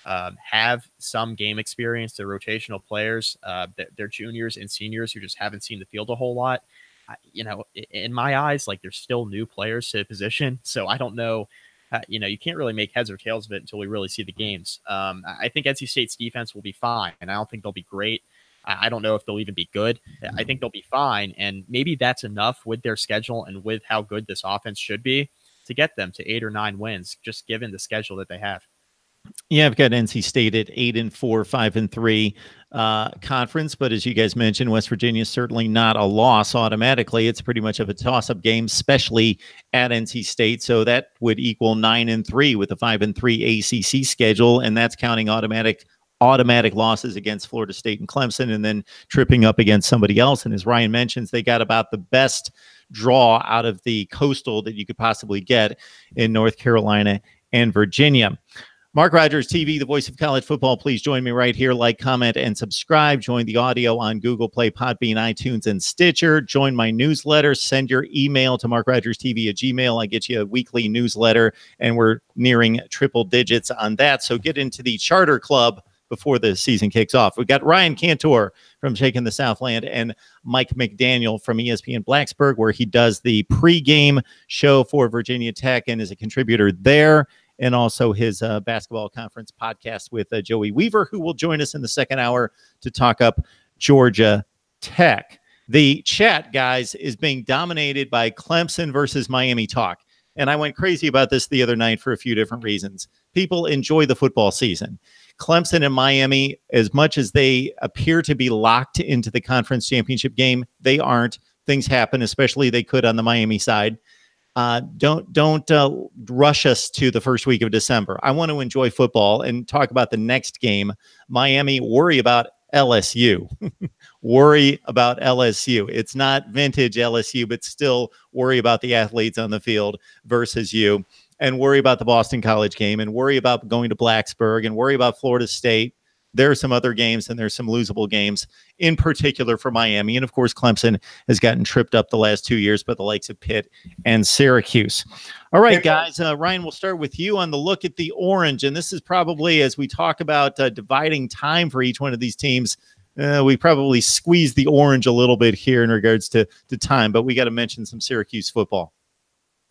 have some game experience. They're rotational players. They're juniors and seniors who just haven't seen the field a whole lot. In my eyes, like, they're still new players to the position. So I don't know, you can't really make heads or tails of it until we really see the games. I think NC State's defense will be fine, and I don't think they'll be great. I don't know if they'll even be good. I think they'll be fine, and maybe that's enough with their schedule and with how good this offense should be to get them to 8 or 9 wins, just given the schedule that they have. Yeah, I've got NC State at 8-4, 5-3 conference. But as you guys mentioned, West Virginia is certainly not a loss automatically. It's pretty much of a toss-up game, especially at NC State. So that would equal 9-3 with a 5-3 ACC schedule, and that's counting automatic losses against Florida State and Clemson, and then tripping up against somebody else. And as Ryan mentions, they got about the best draw out of the coastal that you could possibly get in North Carolina and Virginia. Mark Rogers TV, the voice of college football. Please join me right here. Like, comment, and subscribe. Join the audio on Google Play, Podbean, iTunes, and Stitcher. Join my newsletter. Send your email to MarkRogersTV at Gmail. I get you a weekly newsletter, and we're nearing triple digits on that. So get into the charter club before the season kicks off. We've got Ryan Cantor from Shaking the Southland and Mike McDaniel from ESPN Blacksburg, where he does the pregame show for Virginia Tech and is a contributor there, and also his basketball conference podcast with Joey Weaver, who will join us in the second hour to talk up Georgia Tech. The chat, guys, is being dominated by Clemson versus Miami talk. And I went crazy about this the other night for a few different reasons. People enjoy the football season. Clemson and Miami, as much as they appear to be locked into the conference championship game, they aren't. Things happen, especially they could on the Miami side. Don't rush us to the first week of December. I want to enjoy football and talk about the next game. Miami, worry about LSU. Worry about LSU. It's not vintage LSU, but still worry about the athletes on the field versus you, and worry about the Boston College game, and worry about going to Blacksburg, and worry about Florida State. There are some other games, and there's some losable games, in particular for Miami. And, of course, Clemson has gotten tripped up the last 2 years by the likes of Pitt and Syracuse. All right, guys. Ryan, we'll start with you on the look at the orange. And this is probably, as we talk about dividing time for each one of these teams, we probably squeeze the orange a little bit here in regards to time. But we got to mention some Syracuse football.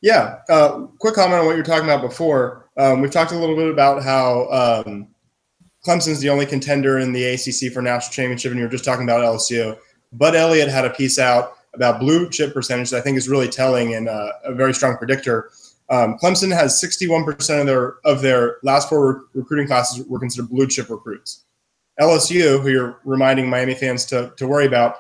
Yeah. Quick comment on what you were talking about before. We've talked a little bit about how Clemson's the only contender in the ACC for national championship, and you were just talking about LSU. Bud Elliott had a piece out about blue chip percentage that I think is really telling and a very strong predictor. Clemson has 61% of their last four recruiting classes were considered blue chip recruits. LSU, who you're reminding Miami fans to worry about,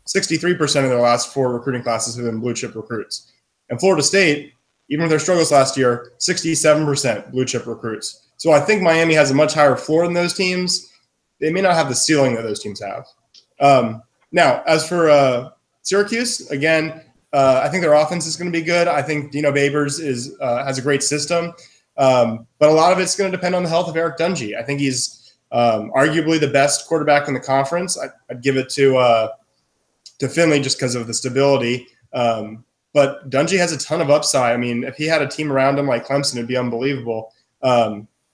63% of their last four recruiting classes have been blue chip recruits. And Florida State, even with their struggles last year, 67% blue chip recruits. So I think Miami has a much higher floor than those teams. They may not have the ceiling that those teams have. Now, as for Syracuse, again, I think their offense is going to be good. I think Dino Babers has a great system. But a lot of it's going to depend on the health of Eric Dungey. I think he's arguably the best quarterback in the conference. I'd give it to Finley just because of the stability. But Dungey has a ton of upside. I mean, if he had a team around him like Clemson, it'd be unbelievable.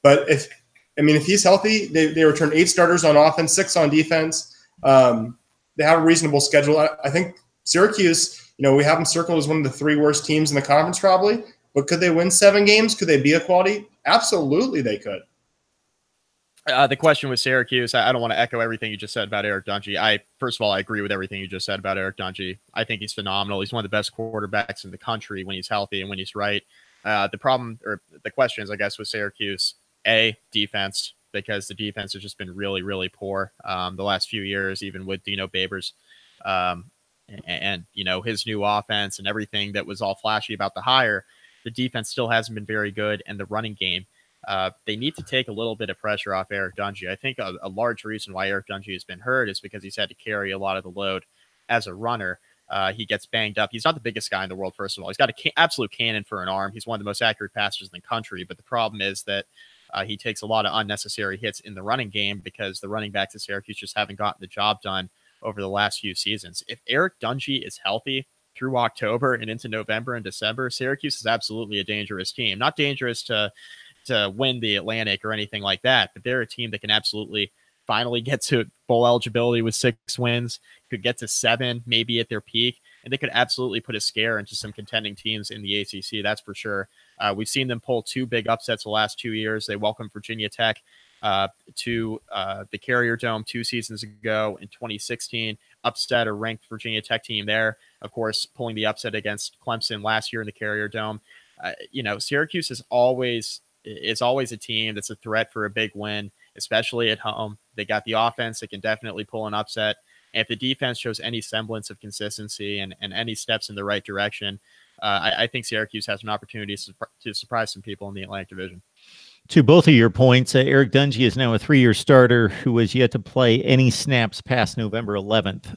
But if he's healthy, they return 8 starters on offense, 6 on defense. They have a reasonable schedule. I think Syracuse, we have them circled as one of the 3 worst teams in the conference probably. But could they win 7 games? Could they be a quality? Absolutely they could. The question with Syracuse, I don't want to echo everything you just said about Eric Dungey. First of all, I agree with everything you just said about Eric Dungey. I think he's phenomenal. He's one of the best quarterbacks in the country when he's healthy and when he's right. The question is, I guess, with Syracuse, defense, because the defense has just been really, really poor the last few years, even with Dino Babers and his new offense and everything that was all flashy about the hire. The defense still hasn't been very good, and the running game. They need to take a little bit of pressure off Eric Dungey. I think a large reason why Eric Dungey has been hurt is because he's had to carry a lot of the load as a runner. He gets banged up. He's not the biggest guy in the world, first of all. He's got an absolute cannon for an arm. He's one of the most accurate passers in the country. But the problem is that he takes a lot of unnecessary hits in the running game because the running backs at Syracuse just haven't gotten the job done over the last few seasons. If Eric Dungey is healthy through October and into November and December, Syracuse is absolutely a dangerous team. Not dangerous to win the Atlantic or anything like that, but they're a team that can absolutely finally get to bowl eligibility with 6 wins, could get to 7 maybe at their peak, and they could absolutely put a scare into some contending teams in the ACC, that's for sure. We've seen them pull 2 big upsets the last 2 years. They welcomed Virginia Tech to the Carrier Dome 2 seasons ago in 2016, upset a ranked Virginia Tech team there, of course, pulling the upset against Clemson last year in the Carrier Dome. Syracuse is always it's always a team that's a threat for a big win, especially at home. They got the offense that can definitely pull an upset. And if the defense shows any semblance of consistency and any steps in the right direction, I think Syracuse has an opportunity to surprise some people in the Atlantic Division. To both of your points, Eric Dungy is now a 3-year starter who has yet to play any snaps past November 11th.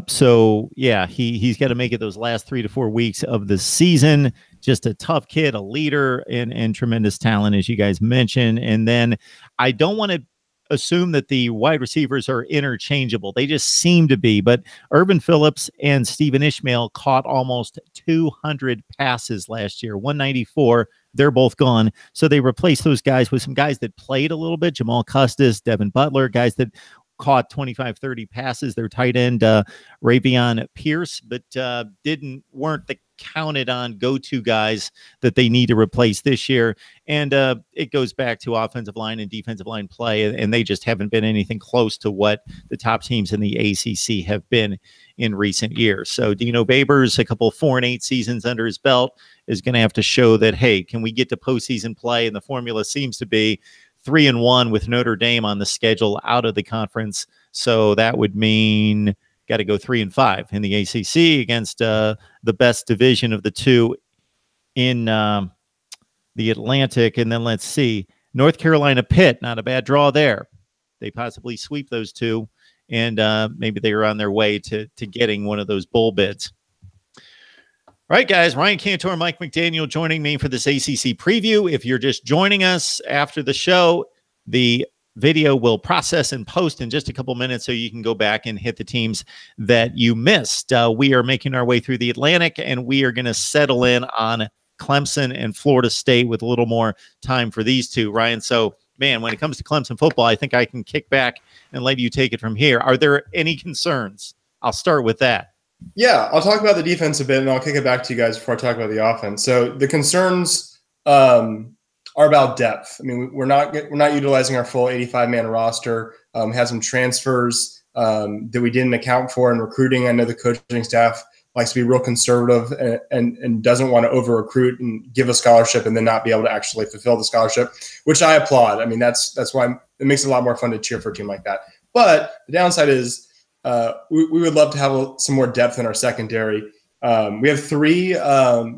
So, yeah, he's got to make it those last 3 to 4 weeks of the season. Just a tough kid, a leader, and tremendous talent, as you guys mentioned. And then I don't want to assume that the wide receivers are interchangeable. They just seem to be. But Urban Phillips and Stephen Ishmael caught almost 200 passes last year, 194. They're both gone. So they replaced those guys with some guys that played a little bit. Jamal Custis, Devin Butler, guys that caught 25, 30 passes. Their tight end, Ravion Pierce, but weren't the counted on go-to guys that they need to replace this year. And it goes back to offensive line and defensive line play, and they just haven't been anything close to what the top teams in the ACC have been in recent years. So Dino Babers, a couple 4-8 seasons under his belt, is going to have to show that, hey, can we get to postseason play? And the formula seems to be 3-1 with Notre Dame on the schedule out of the conference. So that would mean got to go 3-5 in the ACC against the best division of the two in the Atlantic. And then let's see, North Carolina Pitt, not a bad draw there. They possibly sweep those two, and maybe they are on their way to getting one of those bowl bids. All right, guys, Ryan Cantor, Mike McDaniel joining me for this ACC preview. If you're just joining us after the show, the video will process and post in just a couple minutes so you can go back and hit the teams that you missed. We are making our way through the Atlantic, and we are going to settle in on Clemson and Florida State with a little more time for these two, Ryan. So, man, when it comes to Clemson football, I think I can kick back and let you take it from here. Are there any concerns? I'll start with that. Yeah, I'll talk about the defense a bit, and I'll kick it back to you guys before I talk about the offense. So the concerns are about depth. I mean, we're not utilizing our full 85-man roster. We have some transfers that we didn't account for in recruiting. I know the coaching staff likes to be real conservative and doesn't want to over-recruit and give a scholarship and then not be able to actually fulfill the scholarship, which I applaud. I mean, that's why it makes it a lot more fun to cheer for a team like that. But the downside is we would love to have some more depth in our secondary. We have 3,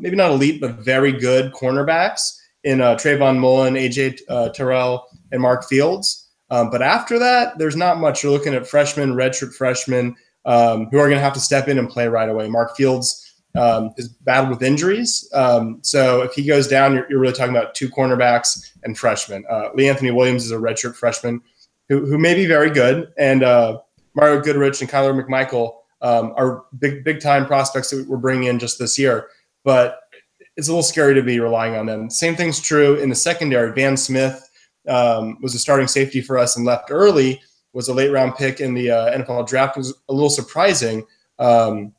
maybe not elite, but very good cornerbacks in Trayvon Mullen, AJ Terrell, and Mark Fields. But after that, there's not much. You're looking at freshmen, redshirt freshmen, who are going to have to step in and play right away. Mark Fields is battled with injuries. So if he goes down, you're really talking about 2 cornerbacks and freshmen. Lee Anthony Williams is a redshirt freshman who may be very good. And Mario Goodrich and Kyler McMichael are big time prospects that we're bringing in just this year. But it's a little scary to be relying on them. Same thing's true in the secondary. Van Smith was a starting safety for us and left early, was a late-round pick in the NFL draft. It was a little surprising. So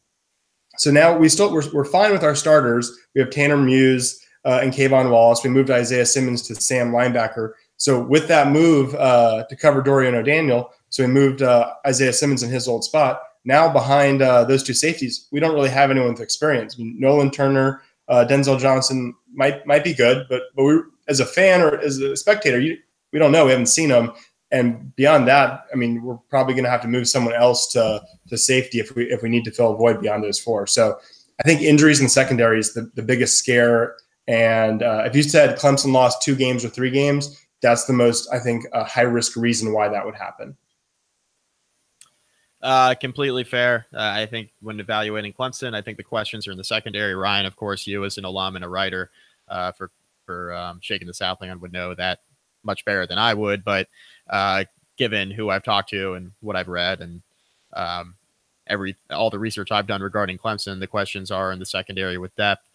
now we're fine with our starters. We have Tanner Muse and Kayvon Wallace. We moved Isaiah Simmons to Sam linebacker. So with that move to cover Dorian O'Daniel, so we moved Isaiah Simmons in his old spot. Now behind those 2 safeties, we don't really have anyone with experience. I mean, Nolan Turner, Denzel Johnson might be good, but we, as a fan or as a spectator, we don't know. We haven't seen them. And beyond that, I mean, we're probably going to have to move someone else to safety if we need to fill a void beyond those 4. So I think injuries in the secondary is the biggest scare. And if you said Clemson lost 2 games or 3 games, that's the most, I think, high-risk reason why that would happen. Completely fair. I think when evaluating Clemson, I think the questions are in the secondary. Ryan, of course, you as an alum and a writer for Shaking the Southland would know that much better than I would. But given who I've talked to and what I've read and all the research I've done regarding Clemson, the questions are in the secondary with depth.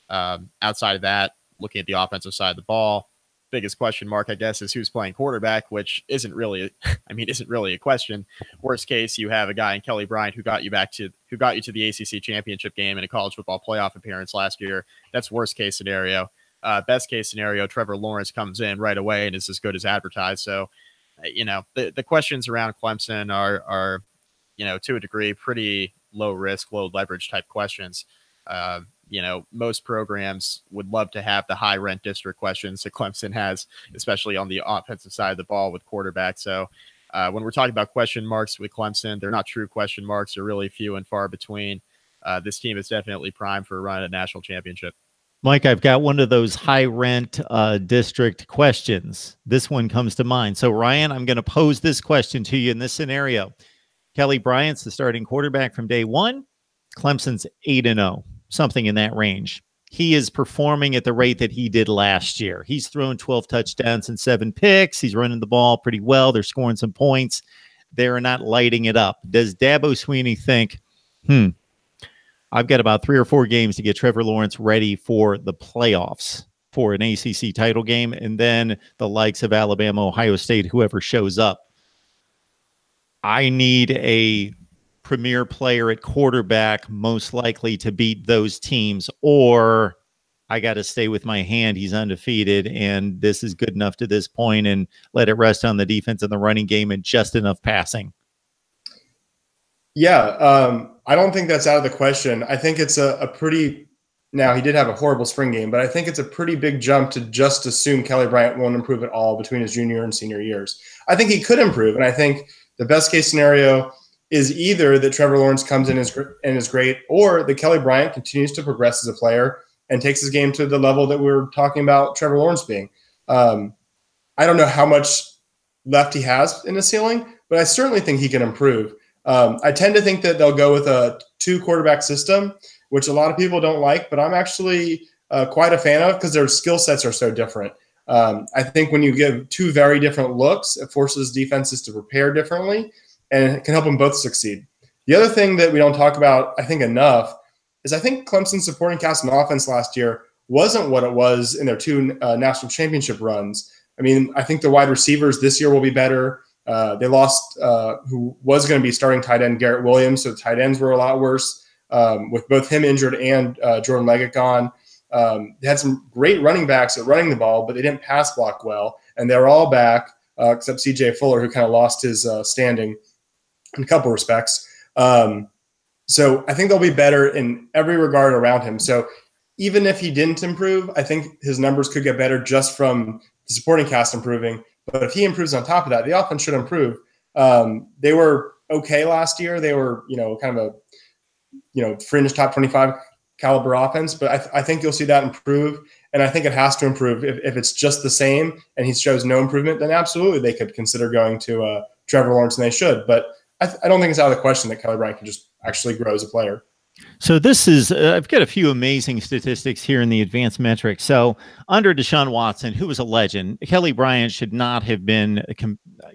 Outside of that, looking at the offensive side of the ball, biggest question mark, I guess, is who's playing quarterback, which isn't really a question. Worst case, you have a guy in Kelly Bryant who got you to the ACC championship game and a college football playoff appearance last year. That's worst case scenario. Best case scenario, Trevor Lawrence comes in right away and is as good as advertised. So, the questions around Clemson are to a degree, pretty low risk, low leverage type questions. most programs would love to have the high rent district questions that Clemson has, especially on the offensive side of the ball with quarterback. So when we're talking about question marks with Clemson, they're not true question marks. They're really few and far between. This team is definitely primed for a run at a national championship. Mike, I've got one of those high rent district questions. This one comes to mind. So, Ryan, I'm going to pose this question to you in this scenario. Kelly Bryant's the starting quarterback from day one. Clemson's 8-0, something in that range. He is performing at the rate that he did last year. He's thrown 12 touchdowns and 7 picks. He's running the ball pretty well. They're scoring some points. They're not lighting it up. Does Dabo Swinney think, I've got about 3 or 4 games to get Trevor Lawrence ready for the playoffs for an ACC title game, and then the likes of Alabama, Ohio State, whoever shows up? I need a premier player at quarterback, most likely to beat those teams, or I got to stay with my hand. He's undefeated, and this is good enough to this point, and let it rest on the defense and the running game and just enough passing. Yeah, I don't think that's out of the question. I think it's a pretty – now, he did have a horrible spring game, but I think it's a pretty big jump to just assume Kelly Bryant won't improve at all between his junior and senior years. I think he could improve, and I think the best-case scenario is either that Trevor Lawrence comes in and is great, or that Kelly Bryant continues to progress as a player and takes his game to the level that we were talking about Trevor Lawrence being. I don't know how much left he has in the ceiling, but I certainly think he can improve. I tend to think that they'll go with a 2-quarterback system, which a lot of people don't like, but I'm actually quite a fan of because their skill sets are so different. I think when you give 2 very different looks, it forces defenses to prepare differently, and it can help them both succeed. The other thing that we don't talk about, I think, enough is I think Clemson's supporting cast and offense last year wasn't what it was in their 2 national championship runs. I mean, I think the wide receivers this year will be better. They lost who was going to be starting tight end Garrett Williams, so the tight ends were a lot worse with both him injured and Jordan Leggett gone. They had some great running backs at running the ball, but they didn't pass block well, and they're all back except C.J. Fuller, who kind of lost his standing in a couple respects. So I think they'll be better in every regard around him. So even if he didn't improve, I think his numbers could get better just from the supporting cast improving. But if he improves on top of that, the offense should improve. They were okay last year. They were, kind of a, fringe top 25 caliber offense. But I think you'll see that improve. And I think it has to improve. If it's just the same and he shows no improvement, then absolutely they could consider going to Trevor Lawrence, and they should. But I don't think it's out of the question that Kelly Bryant can just actually grow as a player. So this is, I've got a few amazing statistics here in the advanced metrics. So under Deshaun Watson, who was a legend, Kelly Bryant should not have been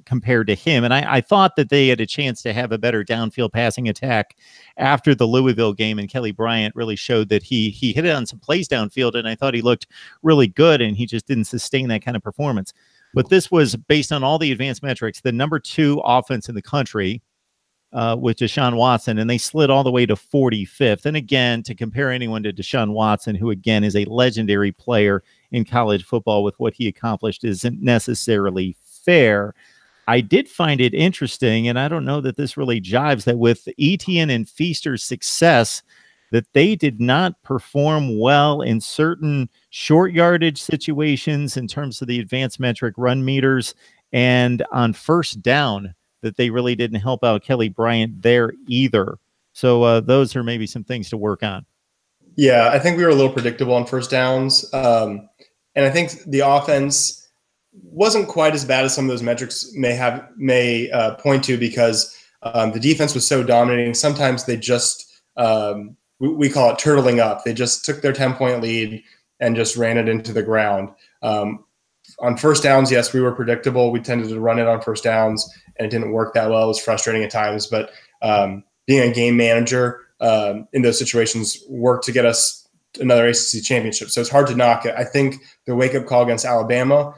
compared to him. And I thought that they had a chance to have a better downfield passing attack after the Louisville game. And Kelly Bryant really showed that he hit it on some plays downfield. And I thought he looked really good, and he just didn't sustain that kind of performance. But this was based on all the advanced metrics, the number 2 offense in the country, with Deshaun Watson, and they slid all the way to 45th. And again, to compare anyone to Deshaun Watson, who again is a legendary player in college football, with what he accomplished isn't necessarily fair. I did find it interesting, and I don't know that this really jives, that with Etienne and Feaster's success, that they did not perform well in certain short yardage situations in terms of the advanced metric run meters, and on first down, that they really didn't help out Kelly Bryant there either. So those are maybe some things to work on. Yeah, I think we were a little predictable on first downs. And I think the offense wasn't quite as bad as some of those metrics may point to, because the defense was so dominating. Sometimes they just, we call it turtling up. They just took their 10-point lead and just ran it into the ground. On first downs, yes, we were predictable. We tended to run it on first downs, and it didn't work that well. It was frustrating at times, but being a game manager in those situations worked to get us another ACC championship. So it's hard to knock it. I think the wake-up call against Alabama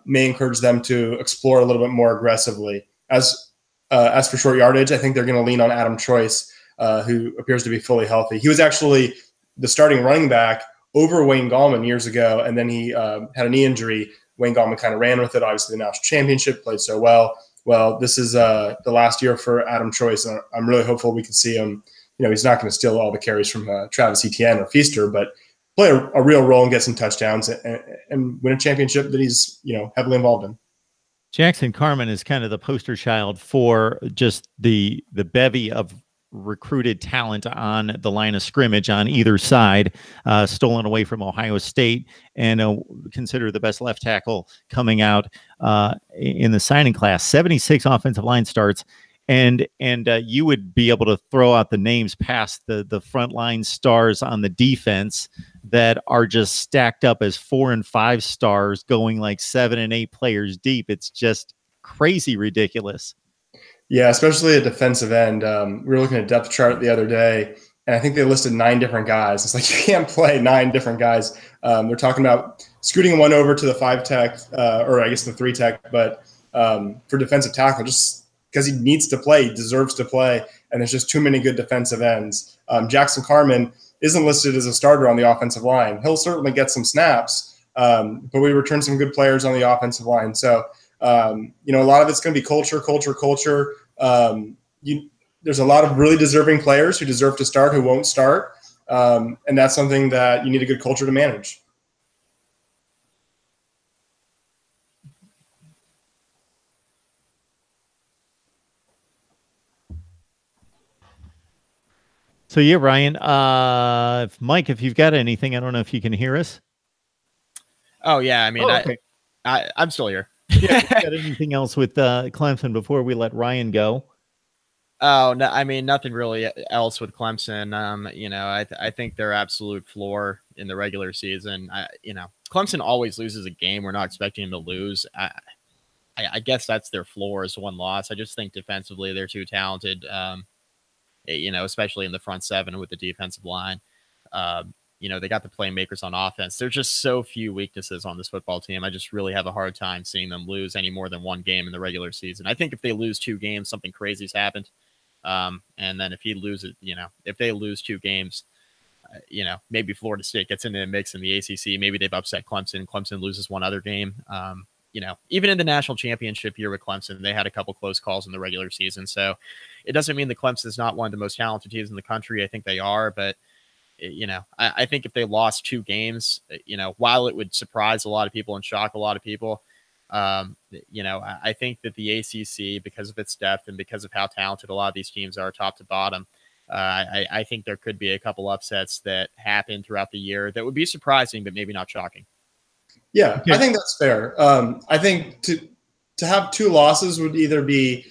may encourage them to explore a little bit more aggressively. As for short yardage, I think they're going to lean on Adam Choice, who appears to be fully healthy. He was actually the starting running back over Wayne Gallman years ago, and then he had a knee injury. Wayne Gallman kind of ran with it. Obviously, the national championship, played so well. Well, this is the last year for Adam Choice, and I'm really hopeful we can see him he's not going to steal all the carries from Travis Etienne or Feaster, but play a real role and get some touchdowns and win a championship that he's, heavily involved in. Jackson Carman is kind of the poster child for just the bevy of recruited talent on the line of scrimmage on either side, stolen away from Ohio State, and considered the best left tackle coming out in the signing class. 76 offensive line starts, and you would be able to throw out the names past the frontline stars on the defense that are just stacked up as 4 and 5 stars, going like 7 and 8 players deep. It's just crazy ridiculous. Yeah, especially a defensive end. We were looking at depth chart the other day, and I think they listed 9 different guys. It's like you can't play 9 different guys. They're talking about scooting one over to the 5 tech, or I guess the 3 tech, but for defensive tackle, just because he needs to play, he deserves to play, and there's just too many good defensive ends. Jackson Carman isn't listed as a starter on the offensive line. He'll certainly get some snaps, but we return some good players on the offensive line. So, a lot of it's going to be culture. There's a lot of really deserving players who deserve to start who won't start, and that's something that you need a good culture to manage. So yeah, Ryan, Mike, if you've got anything, I don't know if you can hear us. Oh yeah. I mean, okay. I'm still here. Yeah, got anything else with Clemson before we let Ryan go? Oh no, I mean nothing really else with Clemson. I think their absolute floor in the regular season. Clemson always loses a game. We're not expecting them to lose. I guess that's their floor is 1 loss. I just think defensively they're too talented. Especially in the front 7 with the defensive line. They got the playmakers on offense. There's just so few weaknesses on this football team. I just really have a hard time seeing them lose any more than 1 game in the regular season. I think if they lose 2 games, something crazy's happened. And then if if they lose 2 games, maybe Florida State gets into the mix in the ACC. Maybe they've upset Clemson. Clemson loses 1 other game. Even in the national championship year with Clemson, they had a couple close calls in the regular season. So it doesn't mean that Clemson is not one of the most talented teams in the country. I think they are, but I think if they lost 2 games, while it would surprise a lot of people and shock a lot of people, I think that the ACC, because of its depth and because of how talented a lot of these teams are top to bottom, I think there could be a couple upsets that happen throughout the year that would be surprising, but maybe not shocking. Yeah, I think that's fair. I think to have 2 losses would either be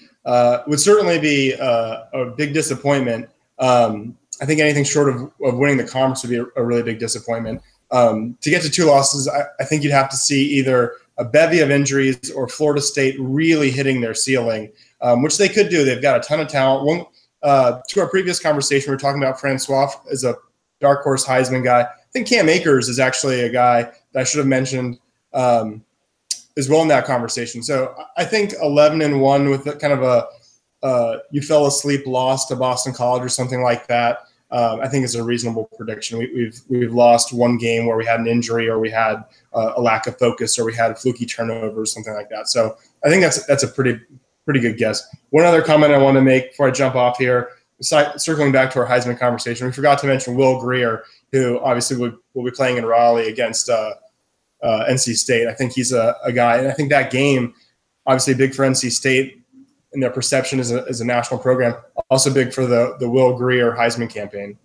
would certainly be a big disappointment. I think anything short of winning the conference would be a really big disappointment. To get to 2 losses, I think you'd have to see either a bevy of injuries or Florida State really hitting their ceiling, which they could do. They've got a ton of talent. To our previous conversation, we were talking about Francois as a dark horse Heisman guy. I think Cam Akers is actually a guy that I should have mentioned as well in that conversation. So I think 11-1 with kind of a you fell asleep loss to Boston College or something like that, I think is a reasonable prediction. We've lost 1 game where we had an injury or we had a lack of focus or we had a fluky turnover or something like that. So I think that's a pretty good guess. One other comment I want to make before I jump off here, circling back to our Heisman conversation, we forgot to mention Will Grier, who obviously will be playing in Raleigh against NC State. I think he's a guy, and I think that game, obviously big for NC State and their perception as a national program, also big for the Will Grier Heisman campaign.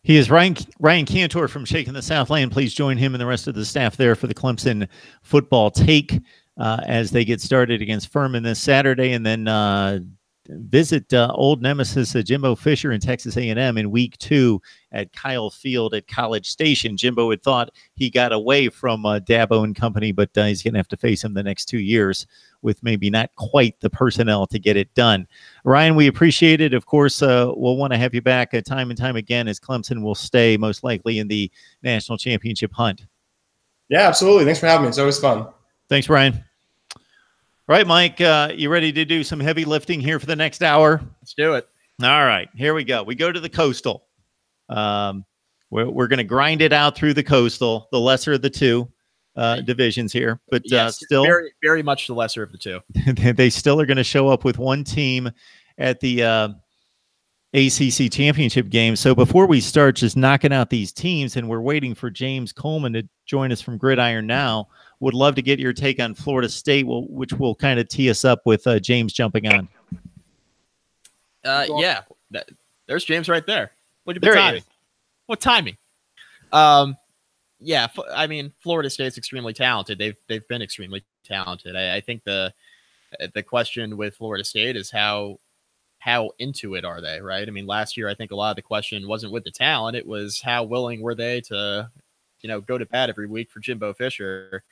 He is Ryan Cantor from Shaking the Southland. Please join him and the rest of the staff there for the Clemson football take as they get started against Furman this Saturday, and then visit old nemesis Jimbo Fisher in Texas A&M in week 2 at Kyle Field at College Station. Jimbo had thought he got away from Dabo and company, but he's going to have to face him the next 2 years with maybe not quite the personnel to get it done. Ryan, we appreciate it. Of course, we'll want to have you back time and time again as Clemson will stay most likely in the national championship hunt. Yeah, absolutely. Thanks for having me. It's always fun. Thanks, Ryan. All right, Mike, you ready to do some heavy lifting here for the next hour? Let's do it. All right, here we go. We go to the Coastal. We're going to grind it out through the Coastal, the lesser of the 2 divisions here. But yes, still, very, very much the lesser of the 2. They still are going to show up with 1 team at the ACC championship game. So before we start just knocking out these teams, and we're waiting for James Coleman to join us from Gridiron Now, would love to get your take on Florida State, which will kind of tee us up with James jumping on. Yeah, there's James right there. Look at the There he timing. is. What timing? Yeah, I mean, Florida State's extremely talented. They've been extremely talented. I think the question with Florida State is how into it are they, right? I mean, last year I think a lot of the question wasn't with the talent; it was how willing were they to, go to bat every week for Jimbo Fisher.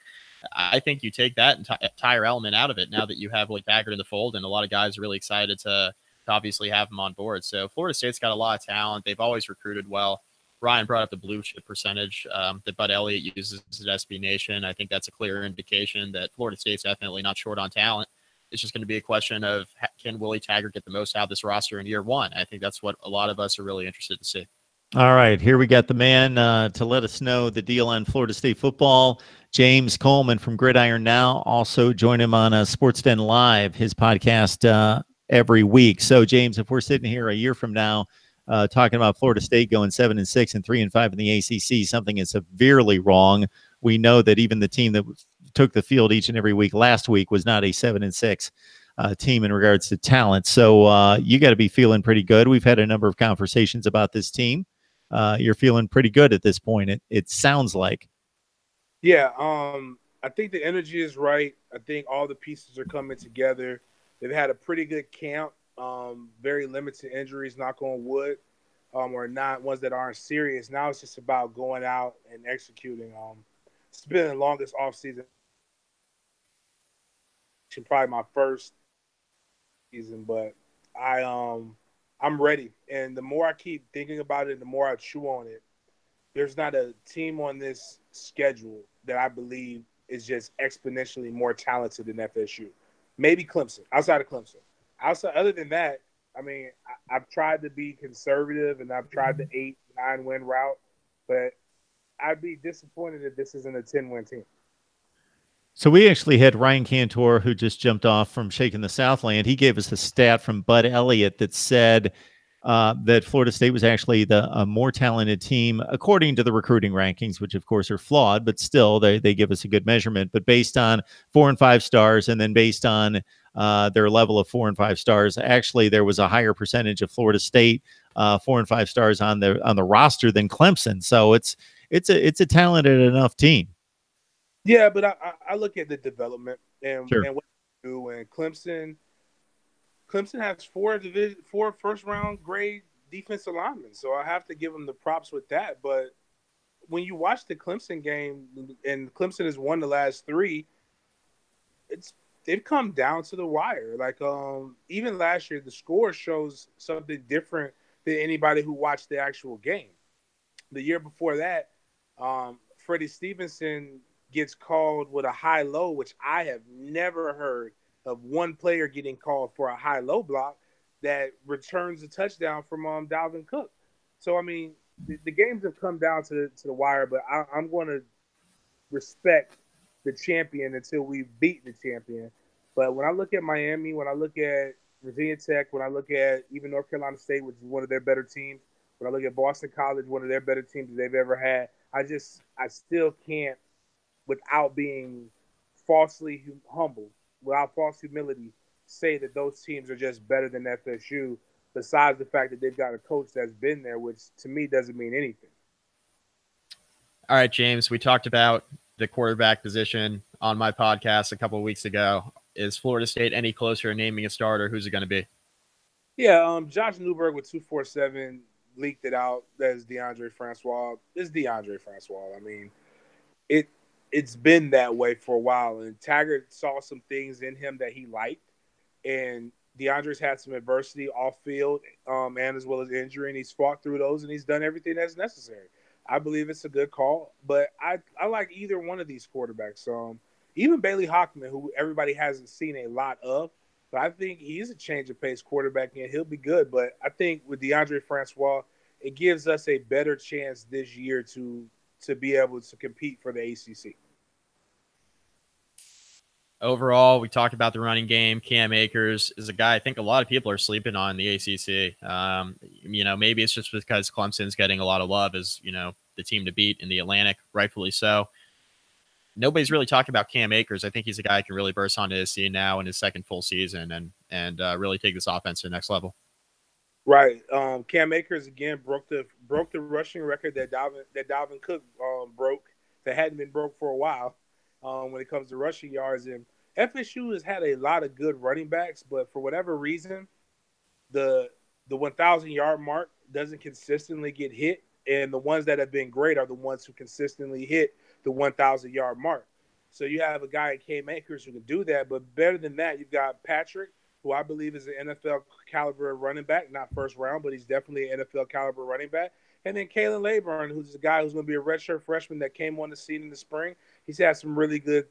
I think you take that entire element out of it now that you have Willie Taggart in the fold, and a lot of guys are really excited to obviously have him on board. So Florida State's got a lot of talent. They've always recruited well. Ryan brought up the blue chip percentage that Bud Elliott uses at SB Nation. I think that's a clear indication that Florida State's definitely not short on talent. It's just going to be a question of, can Willie Taggart get the most out of this roster in year one? I think that's what a lot of us are really interested to see. All right, here we got the man to let us know the deal on Florida State football, James Coleman from Gridiron Now. Also join him on Sports Den Live, his podcast every week. So, James, if we're sitting here a year from now talking about Florida State going 7-6 and 3-5 in the ACC, something is severely wrong. We know that even the team that took the field each and every week last week was not a 7-6 team in regards to talent. So you got to be feeling pretty good. We've had a number of conversations about this team. You're feeling pretty good at this point. It sounds like. Yeah, I think the energy is right. I think all the pieces are coming together. They've had a pretty good camp. Very limited injuries, knock on wood, or not ones that aren't serious. Now it's just about going out and executing. It's been the longest offseason. Probably my first season, but I'm ready. And the more I keep thinking about it, the more I chew on it. There's not a team on this schedule that I believe is just exponentially more talented than FSU. Maybe Clemson, outside of Clemson. Other than that, I mean, I've tried to be conservative and I've tried the 8-9 win route, but I'd be disappointed if this isn't a 10-win team. So we actually had Ryan Cantor, who just jumped off from Shaking the Southland. He gave us a stat from Bud Elliott that said that Florida State was actually the more talented team, according to the recruiting rankings, which of course are flawed, but still they give us a good measurement. But based on 4 and 5 stars, and then based on their level of 4 and 5 stars, actually there was a higher percentage of Florida State 4 and 5 stars on the roster than Clemson. So it's a talented enough team. Yeah, but I look at the development and Sure. and what they do. And Clemson has four first round grade defensive linemen, so I have to give them the props with that. But when you watch the Clemson game, and Clemson has won the last 3, they've come down to the wire. Like even last year, the score shows something different than anybody who watched the actual game. The year before that, Freddie Stevenson gets called with a high-low, which I have never heard of one player getting called for a high-low block that returns a touchdown from Dalvin Cook. So, I mean, the games have come down to the wire, but I'm going to respect the champion until we beat the champion. But when I look at Miami, when I look at Virginia Tech, when I look at even North Carolina State, which is one of their better teams, when I look at Boston College, one of their better teams that they've ever had, I still can't, without being falsely humble, without false humility, say that those teams are just better than FSU, besides the fact that they've got a coach that's been there, which to me doesn't mean anything. All right, James, we talked about the quarterback position on my podcast a couple of weeks ago. Is Florida State any closer to naming a starter? Who's it going to be? Yeah, Josh Newberg with 247 leaked it out. That's DeAndre Francois. It's DeAndre Francois. I mean, it's been that way for a while. And Taggart saw some things in him that he liked. And DeAndre's had some adversity off field and as well as injury. And he's fought through those and he's done everything that's necessary. I believe it's a good call. But I like either one of these quarterbacks. Even Bailey Hockman, who everybody hasn't seen a lot of. But I think he's a change of pace quarterback and he'll be good. But I think with DeAndre Francois, it gives us a better chance this year to be able to compete for the ACC. Overall, we talked about the running game. Cam Akers is a guy I think a lot of people are sleeping on in the ACC. maybe it's just because Clemson's getting a lot of love as, the team to beat in the Atlantic, rightfully so. Nobody's really talking about Cam Akers. I think he's a guy who can really burst onto his scene now in his second full season and really take this offense to the next level. Right. Cam Akers again broke the rushing record that Dalvin Cook broke, that hadn't been broke for a while when it comes to rushing yards. And FSU has had a lot of good running backs, but for whatever reason, the 1,000-yard mark doesn't consistently get hit, and the ones that have been great are the ones who consistently hit the 1,000-yard mark. So you have a guy at Cam Akers who can do that, but better than that, you've got Patrick, who I believe is an NFL caliber running back, not first round, but he's definitely an NFL caliber running back. And then Kalen Laburn, who's a guy who's going to be a redshirt freshman that came on the scene in the spring. He's had some really good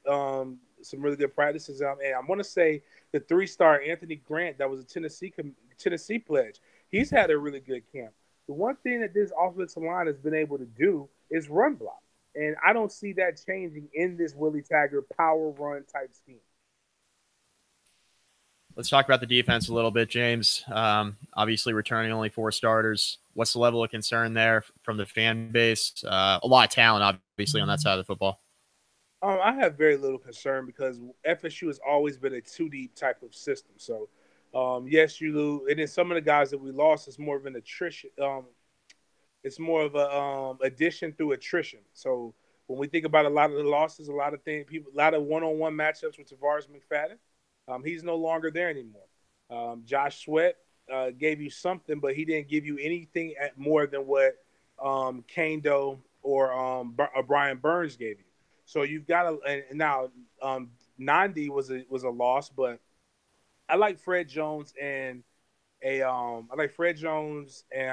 practices. And I want to say the 3-star Anthony Grant, that was a Tennessee pledge. He's had a really good camp. The one thing that this offensive line has been able to do is run block. And I don't see that changing in this Willie Taggart power run type scheme. Let's talk about the defense a little bit, James. Obviously, returning only 4 starters. What's the level of concern there from the fan base? A lot of talent, obviously, on that side of the football. I have very little concern because FSU has always been a 2-deep type of system. So, yes, you lose. And then some of the guys that we lost is more of an attrition. It's more of a addition through attrition. So when we think about a lot of the losses, a lot of one-on-one matchups with Tavares McFadden, he's no longer there anymore. Josh Sweat gave you something, but he didn't give you anything more than what Kane Doe or Brian Burns gave you. So you've got now Nandi was a loss, but I like Fred Jones and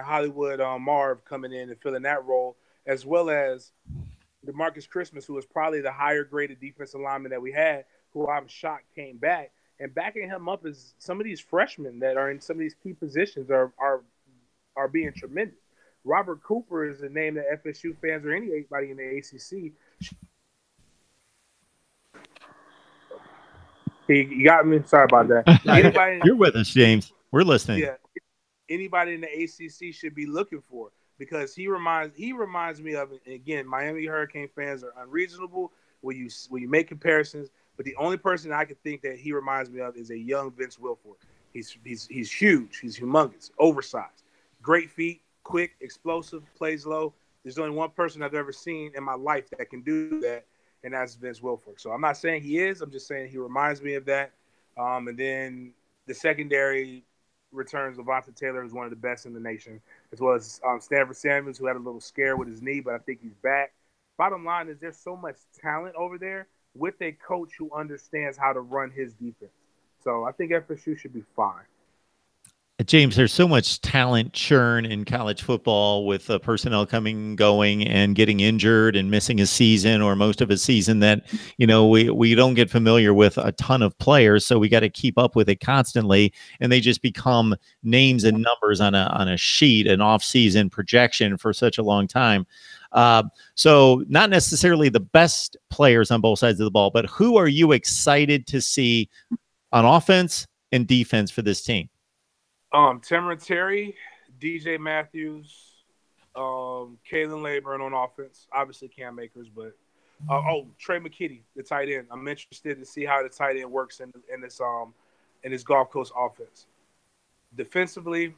Hollywood Marv coming in and filling that role, as well as DeMarcus Christmas, who was probably the higher graded defensive lineman that we had, who I'm shocked came back. And backing him up is some of these freshmen that are in some of these key positions are being tremendous. Robert Cooper is a name that FSU fans or anybody in the ACC. You got me. Sorry about that. You're with us, James. We're listening. Yeah, anybody in the ACC should be looking for, because he reminds me of, again, Miami Hurricane fans are unreasonable when you make comparisons. But the only person I could think that he reminds me of is a young Vince Wilfork. He's huge. He's humongous, oversized, great feet, quick, explosive, plays low. There's only one person I've ever seen in my life that can do that, and that's Vince Wilfork. So I'm not saying he is. I'm just saying he reminds me of that. And then the secondary returns Levante Taylor, who's one of the best in the nation, as well as Stanford Samuels, who had a little scare with his knee, but I think he's back. Bottom line is there's so much talent over there with a coach who understands how to run his defense. So I think FSU should be fine. James, there's so much talent churn in college football with personnel coming and going and getting injured and missing a season or most of a season that, we don't get familiar with a ton of players. So we got to keep up with it constantly. And they just become names and numbers on a sheet, an off-season projection for such a long time. So not necessarily the best players on both sides of the ball, but who are you excited to see on offense and defense for this team? Tamara Terry, DJ Matthews, Kalen Laburn on offense, obviously Cam Akers, but Trey McKitty, the tight end. I'm interested to see how the tight end works in this Gulf Coast offense. Defensively,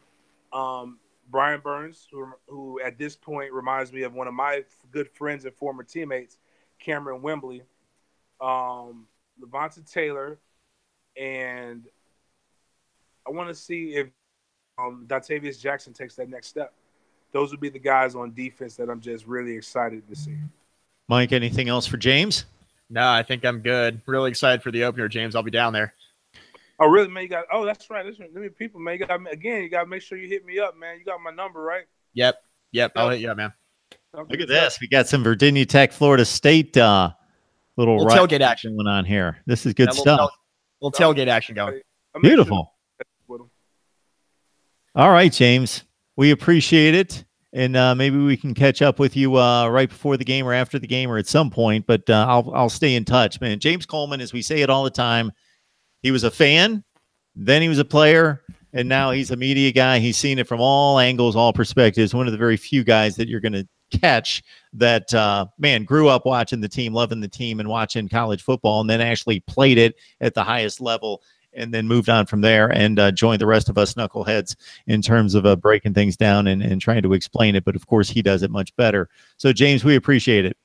Brian Burns, who at this point reminds me of one of my good friends and former teammates, Cameron Wembley, Levante Taylor, and I want to see if Dontavius Jackson takes that next step. Those would be the guys on defense that I'm just really excited to see. Mike, anything else for James? No, I think I'm good. Really excited for the opener, James. I'll be down there. Oh, really, man? That's right. Listen, people, man. You got to make sure you hit me up, man. You got my number, right? Yep. I'll hit you up, man. Look at this. We got some Virginia Tech, Florida State little tailgate action going on here. This is good stuff. Little tailgate action going. Beautiful. All right, James. We appreciate it. And maybe we can catch up with you right before the game or after the game or at some point. But I'll stay in touch, man. James Coleman, as we say it all the time, he was a fan, then he was a player, and now he's a media guy. He's seen it from all angles, all perspectives. One of the very few guys that you're going to catch that, man, grew up watching the team, loving the team, and watching college football, and then actually played it at the highest level, and then moved on from there and joined the rest of us knuckleheads in terms of breaking things down and trying to explain it. But, of course, he does it much better. So, James, we appreciate it.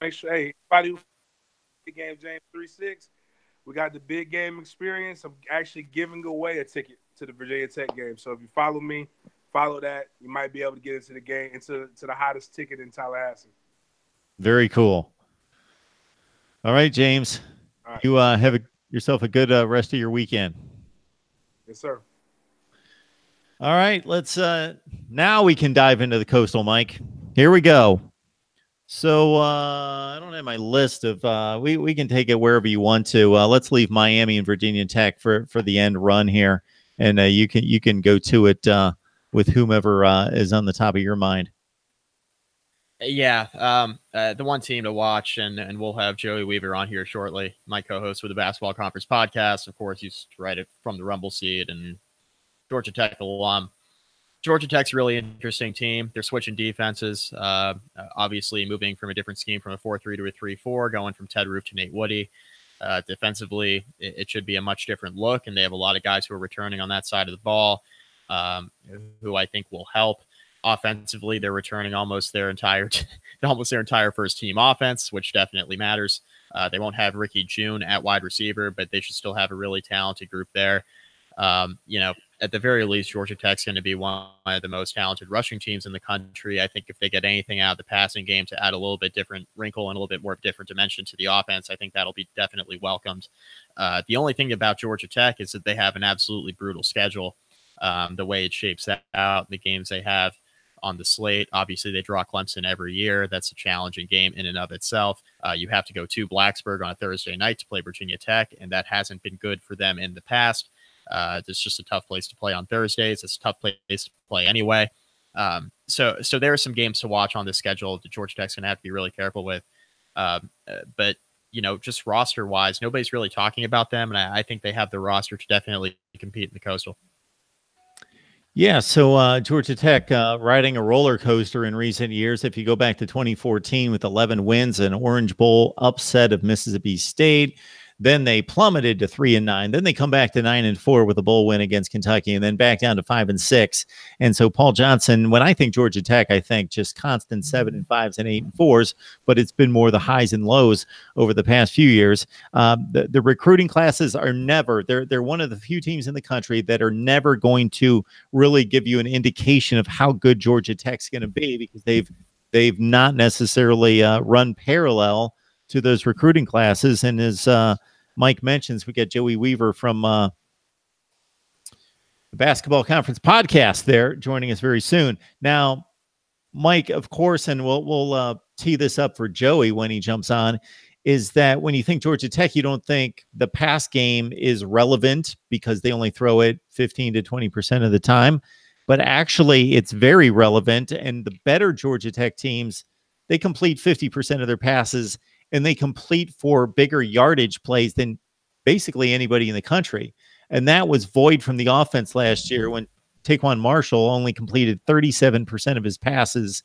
Make sure, hey, everybody who big game James 3-6, we got the big game experience. I'm actually giving away a ticket to the Virginia Tech game. So if you follow me, follow that. You might be able to get into the game, into the hottest ticket in Tallahassee. Very cool. All right, James. All right. You have yourself a good rest of your weekend. Yes, sir. All right, let's now we can dive into the Coastal, Mike. Here we go. So I don't have my list of we can take it wherever you want to. Let's leave Miami and Virginia Tech for the end run here, and you can go to it with whomever is on the top of your mind. Yeah, the one team to watch, and we'll have Joey Weaver on here shortly, my co-host with the Basketball Conference podcast. Of course, he's right from the Rumble seed and Georgia Tech alum. Georgia Tech's a really interesting team. They're switching defenses, obviously moving from a different scheme from a 4-3 to a 3-4, going from Ted Roof to Nate Woody. Defensively, it should be a much different look, and they have a lot of guys who are returning on that side of the ball, who I think will help. Offensively, they're returning almost their entire first team offense, which definitely matters. They won't have Ricky June at wide receiver, but they should still have a really talented group there. At the very least, Georgia Tech's going to be one of the most talented rushing teams in the country. I think if they get anything out of the passing game to add a little bit different wrinkle and a little bit more different dimension to the offense, I think that'll be definitely welcomed. The only thing about Georgia Tech is that they have an absolutely brutal schedule. The way it shapes out, the games they have on the slate. Obviously, they draw Clemson every year. That's a challenging game in and of itself. You have to go to Blacksburg on a Thursday night to play Virginia Tech, and that hasn't been good for them in the past. It's just a tough place to play on Thursdays. It's a tough place to play anyway. So there are some games to watch on the schedule that Georgia Tech's going to have to be really careful with. But, just roster-wise, nobody's really talking about them, and I think they have the roster to definitely compete in the Coastal. Yeah, so Georgia Tech riding a roller coaster in recent years. If you go back to 2014 with 11 wins, an Orange Bowl upset of Mississippi State, then they plummeted to 3-9. Then they come back to 9-4 with a bowl win against Kentucky, and then back down to 5-6. And so Paul Johnson, when I think Georgia Tech, I think just constant 7-5s and 8-4s, but it's been more the highs and lows over the past few years. The recruiting classes are never, they're one of the few teams in the country that are never going to really give you an indication of how good Georgia Tech's going to be, because they've not necessarily run parallel to those recruiting classes. And as Mike mentions, we get Joey Weaver from the Basketball Conference podcast there joining us very soon. Now, Mike, of course, and we'll tee this up for Joey when he jumps on, is that when you think Georgia Tech, you don't think the pass game is relevant because they only throw it 15 to 20% of the time. But actually, it's very relevant. And the better Georgia Tech teams, they complete 50% of their passes, and they complete for bigger yardage plays than basically anybody in the country. And that was void from the offense last year when Taquan Marshall only completed 37% of his passes,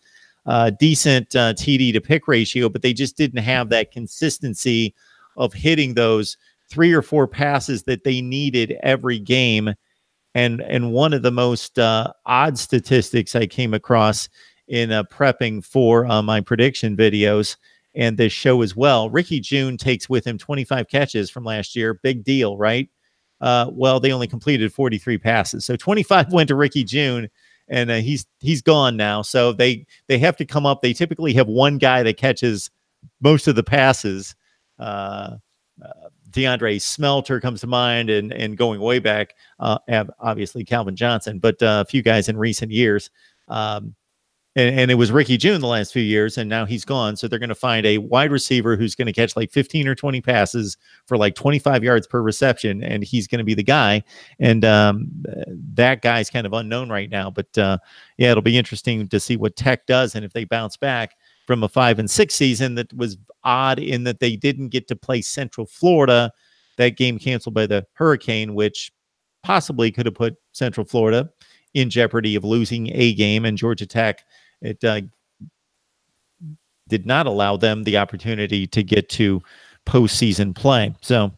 decent TD to pick ratio, but they just didn't have that consistency of hitting those 3 or 4 passes that they needed every game. And one of the most odd statistics I came across in prepping for my prediction videos and this show as well, Ricky June takes with him 25 catches from last year. Big deal, right? Well, they only completed 43 passes. So 25 went to Ricky June, and he's gone now. So they have to come up. They typically have one guy that catches most of the passes. DeAndre Smelter comes to mind, and going way back, obviously Calvin Johnson, but a few guys in recent years. And it was Ricky June the last few years, and now he's gone. So they're going to find a wide receiver who's going to catch like 15 or 20 passes for like 25 yards per reception, and he's going to be the guy. And that guy's kind of unknown right now. But, yeah, it'll be interesting to see what Tech does and if they bounce back from a 5-6 season that was odd in that they didn't get to play Central Florida that game canceled by the hurricane, which possibly could have put Central Florida in jeopardy of losing a game, and Georgia Tech, it did not allow them the opportunity to get to postseason play. So,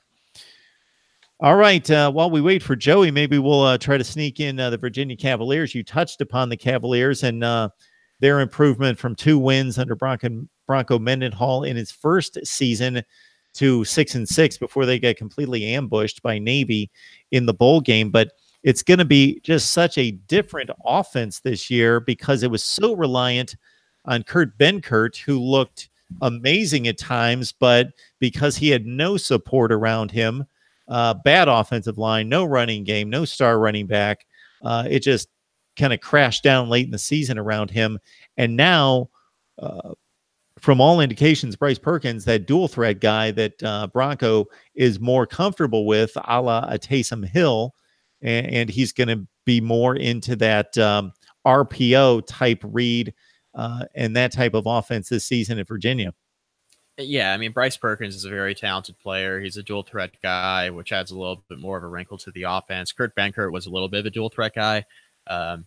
all right, while we wait for Joey, maybe we'll try to sneak in the Virginia Cavaliers. You touched upon the Cavaliers and their improvement from 2 wins under Bronco Mendenhall in his first season to 6-6 before they get completely ambushed by Navy in the bowl game. But it's going to be just such a different offense this year because it was so reliant on Kurt Benkert, who looked amazing at times, but because he had no support around him, bad offensive line, no running game, no star running back, it just kind of crashed down late in the season around him. And now, from all indications, Bryce Perkins, that dual threat guy that Bronco is more comfortable with, a la a Taysom Hill, and he's going to be more into that RPO type read and that type of offense this season at Virginia. Yeah, I mean, Bryce Perkins is a very talented player. He's a dual threat guy, which adds a little bit more of a wrinkle to the offense. Kurt Benkert was a little bit of a dual threat guy, at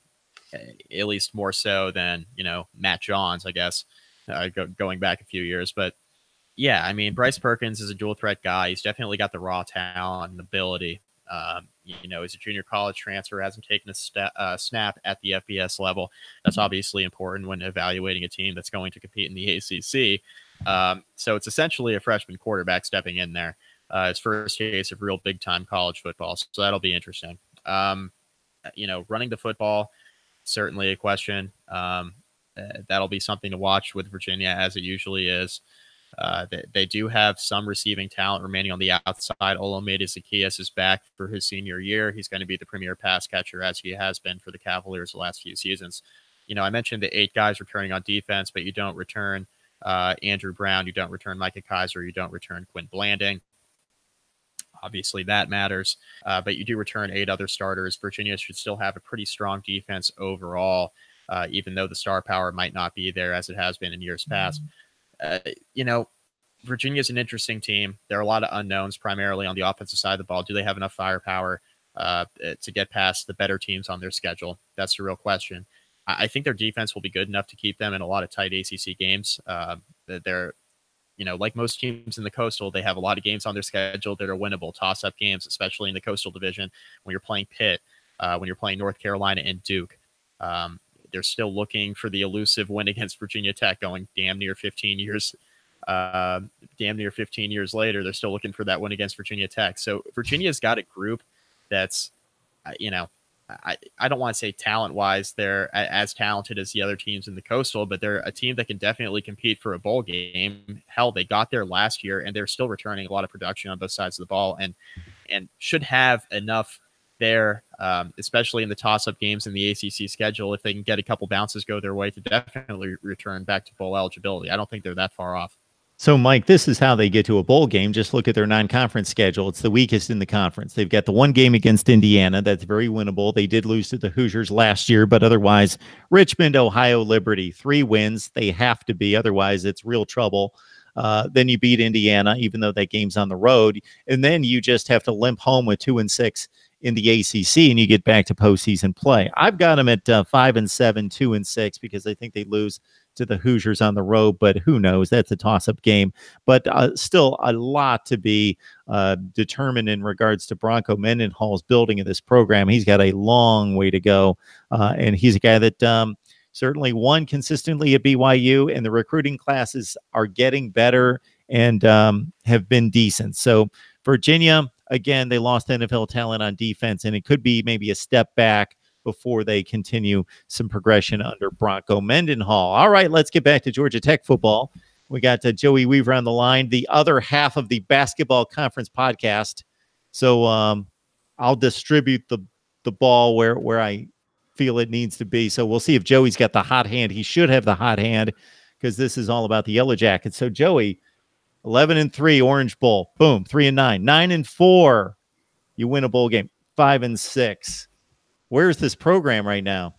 least more so than, Matt Johns, I guess, going back a few years. But yeah, I mean, Bryce Perkins is a dual threat guy. He's definitely got the raw talent and ability. He's a junior college transfer, hasn't taken a snap at the FBS level. That's obviously important when evaluating a team that's going to compete in the ACC. So it's essentially a freshman quarterback stepping in there. His first case of real big time college football. So that'll be interesting. Running the football, certainly a question. That'll be something to watch with Virginia, as it usually is. They do have some receiving talent remaining on the outside. Olamide Zaccheaus is back for his senior year. He's going to be the premier pass catcher, as he has been for the Cavaliers the last few seasons. I mentioned the 8 guys returning on defense, but you don't return Andrew Brown, you don't return Micah Kaiser, you don't return Quinn Blanding. Obviously, that matters, but you do return 8 other starters. Virginia should still have a pretty strong defense overall, even though the star power might not be there as it has been in years past. Virginia is an interesting team. There are a lot of unknowns, primarily on the offensive side of the ball. Do they have enough firepower to get past the better teams on their schedule? That's the real question. I think their defense will be good enough to keep them in a lot of tight ACC games. They're, like most teams in the Coastal, they have a lot of games on their schedule that are winnable, toss-up games, especially in the Coastal Division when you're playing Pitt, when you're playing North Carolina and Duke. They're still looking for the elusive win against Virginia Tech, going damn near 15 years later. They're still looking for that win against Virginia Tech. So Virginia's got a group that's, I don't want to say talent-wise they're as talented as the other teams in the Coastal, but they're a team that can definitely compete for a bowl game. Hell, they got there last year, and they're still returning a lot of production on both sides of the ball, and should have enough there, especially in the toss-up games in the ACC schedule, if they can get a couple bounces go their way, to definitely return back to bowl eligibility. I don't think they're that far off. So, Mike, this is how they get to a bowl game. Just look at their non-conference schedule. It's the weakest in the conference. They've got the one game against Indiana. That's very winnable. They did lose to the Hoosiers last year, but otherwise, Richmond, Ohio, Liberty, 3 wins. They have to be. Otherwise, it's real trouble. Then you beat Indiana, even though that game's on the road. And then you just have to limp home with 2-6 in the ACC, and you get back to postseason play. I've got them at 5-7, 2-6, because I think they lose to the Hoosiers on the road, but who knows? That's a toss-up game. But still a lot to be determined in regards to Bronco Mendenhall's building of this program. He's got a long way to go, and he's a guy that certainly won consistently at BYU, and the recruiting classes are getting better and have been decent. So Virginia, again, they lost NFL talent on defense, and it could be maybe a step back before they continue some progression under Bronco Mendenhall. All right, let's get back to Georgia Tech football. We got Joey Weaver on the line, the other half of the basketball conference podcast. So I'll distribute the ball where I feel it needs to be. So we'll see if Joey's got the hot hand. He should have the hot hand, because this is all about the Yellow Jackets. So Joey, 11-3 Orange Bowl, boom, 3-9, 9-4. You win a bowl game, 5-6. Where's this program right now?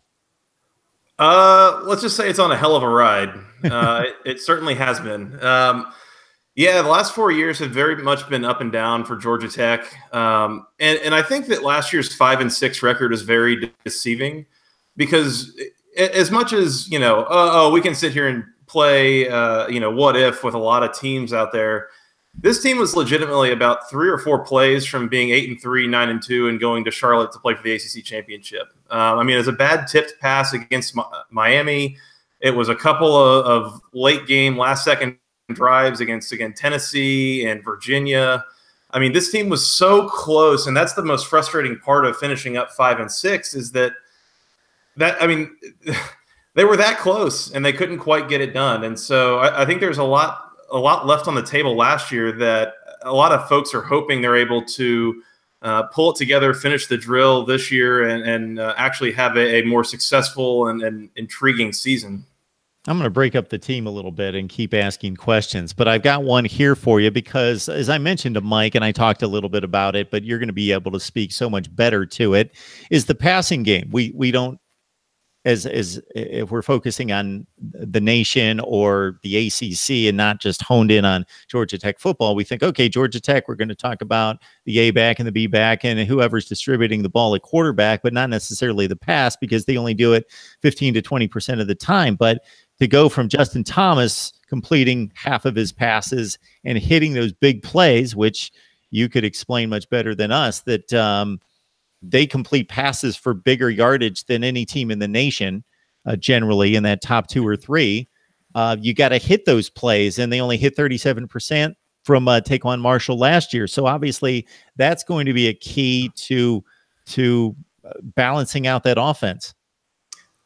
Let's just say it's on a hell of a ride. It certainly has been. Yeah, the last 4 years have very much been up and down for Georgia Tech, and I think that last year's 5-6 record is very deceiving because as much as we can sit here and play what if with a lot of teams out there. This team was legitimately about 3 or 4 plays from being 8-3, 9-2, and going to Charlotte to play for the ACC championship. I mean, it was a bad tipped pass against Miami. It was a couple of late game, last second drives against Tennessee and Virginia. I mean, this team was so close, and that's the most frustrating part of finishing up 5-6 is that I mean, they were that close and they couldn't quite get it done. And so I think there's a lot left on the table last year that a lot of folks are hoping they're able to pull it together, finish the drill this year, and actually have a more successful and intriguing season. I'm going to break up the team a little bit and keep asking questions, but I've got one here for you because, as I mentioned to Mike, and I talked a little bit about it, but you're going to be able to speak so much better to it, is the passing game. We don't, as if we're focusing on the nation or the ACC and not just honed in on Georgia Tech football, we think, okay, Georgia Tech, we're going to talk about the A back and the B back and whoever's distributing the ball at quarterback, but not necessarily the pass because they only do it 15 to 20% of the time. But to go from Justin Thomas completing half of his passes and hitting those big plays, which you could explain much better than us, that they complete passes for bigger yardage than any team in the nation, generally in that top 2 or 3. You got to hit those plays, and they only hit 37% from Taquan Marshall last year. So obviously that's going to be a key to balancing out that offense.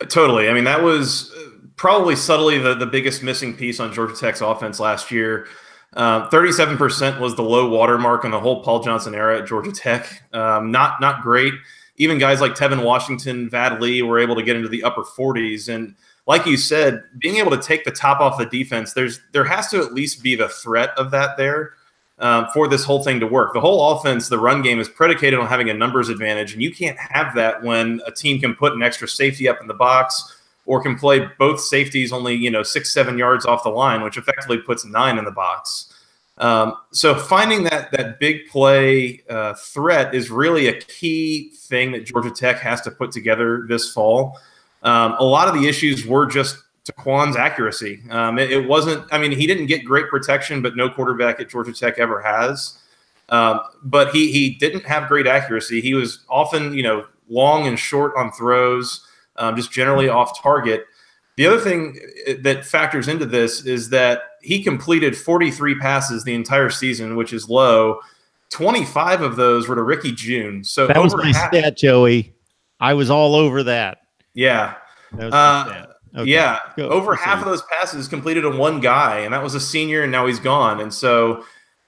Totally. I mean, that was probably subtly the biggest missing piece on Georgia Tech's offense last year. 37% was the low water mark in the whole Paul Johnson era at Georgia Tech. Not great. Even guys like Tevin Washington, Vad Lee were able to get into the upper 40s. And like you said, being able to take the top off the defense, there has to at least be the threat of that there for this whole thing to work. The whole offense, the run game, is predicated on having a numbers advantage, and you can't have that when a team can put an extra safety up in the box or can play both safeties only 6-7 yards off the line, which effectively puts 9 in the box. So finding that big play threat is really a key thing that Georgia Tech has to put together this fall. A lot of the issues were just Taquan's accuracy. It wasn't – I mean, he didn't get great protection, but no quarterback at Georgia Tech ever has. But he didn't have great accuracy. He was often, long and short on throws, just generally off target. The other thing that factors into this is that he completed 43 passes the entire season, which is low. 25 of those were to Ricky June. So that was my stat, Joey. I was all over that. Yeah. That was my stat. Okay. Yeah. Over half of those passes completed on one guy, and that was a senior, and now he's gone. And so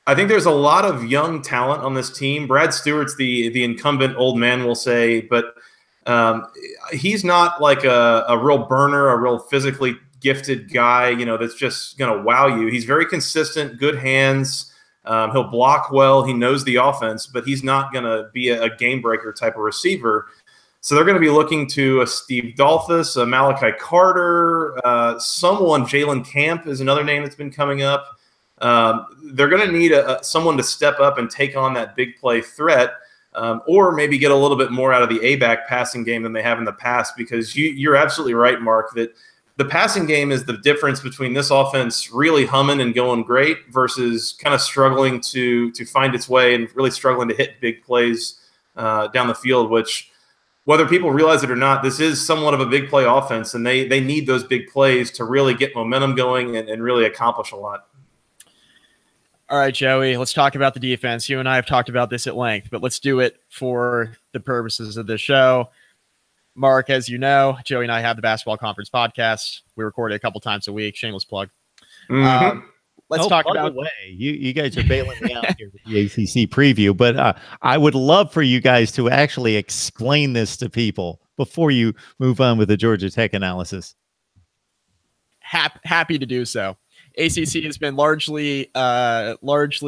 I think there's a lot of young talent on this team. Brad Stewart's the incumbent old man, we'll say, but he's not like a real burner, a real physically gifted guy, that's just going to wow you. He's very consistent, good hands. He'll block well. He knows the offense, but he's not going to be a game breaker type of receiver. So they're going to be looking to a Steve Dolphus, a Malachi Carter, someone. Jalen Camp is another name that's been coming up. They're going to need someone to step up and take on that big play threat. Or maybe get a little bit more out of the A-back passing game than they have in the past, because you're absolutely right, Mark, that the passing game is the difference between this offense really humming and going great versus kind of struggling to find its way and really struggling to hit big plays down the field, which, whether people realize it or not, this is somewhat of a big play offense, and they need those big plays to really get momentum going and really accomplish a lot. All right, Joey, let's talk about the defense. You and I have talked about this at length, but let's do it for the purposes of the show. Mark, as you know, Joey and I have the Basketball Conference podcast. We record it a couple times a week. Shameless plug. Mm-hmm. Let's talk about the way. You guys are bailing me out here with the ACC preview, but I would love for you guys to actually explain this to people before you move on with the Georgia Tech analysis. Happy to do so. ACC has been largely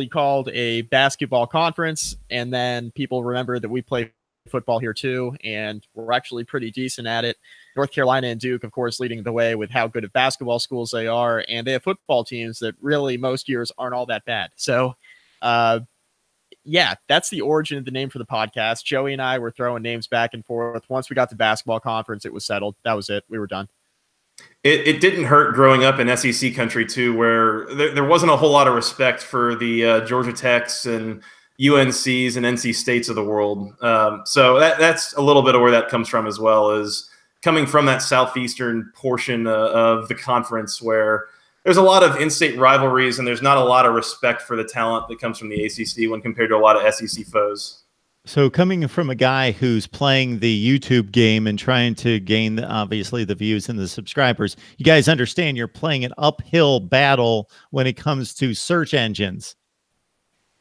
called a basketball conference, and then people remember that we play football here too, and we're actually pretty decent at it. North Carolina and Duke, of course, leading the way with how good of basketball schools they are, and they have football teams that really most years aren't all that bad. So, yeah, that's the origin of the name for the podcast. Joey and I were throwing names back and forth. Once we got to basketball conference, it was settled. That was it. We were done. It didn't hurt growing up in SEC country too, where there wasn't a whole lot of respect for the Georgia Techs and UNCs and NC States of the world. So that's a little bit of where that comes from as well, is coming from that southeastern portion of the conference where there's a lot of in-state rivalries and there's not a lot of respect for the talent that comes from the ACC when compared to a lot of SEC foes. So coming from a guy who's playing the YouTube game and trying to gain, obviously, the views and the subscribers, you guys understand you're playing an uphill battle when it comes to search engines.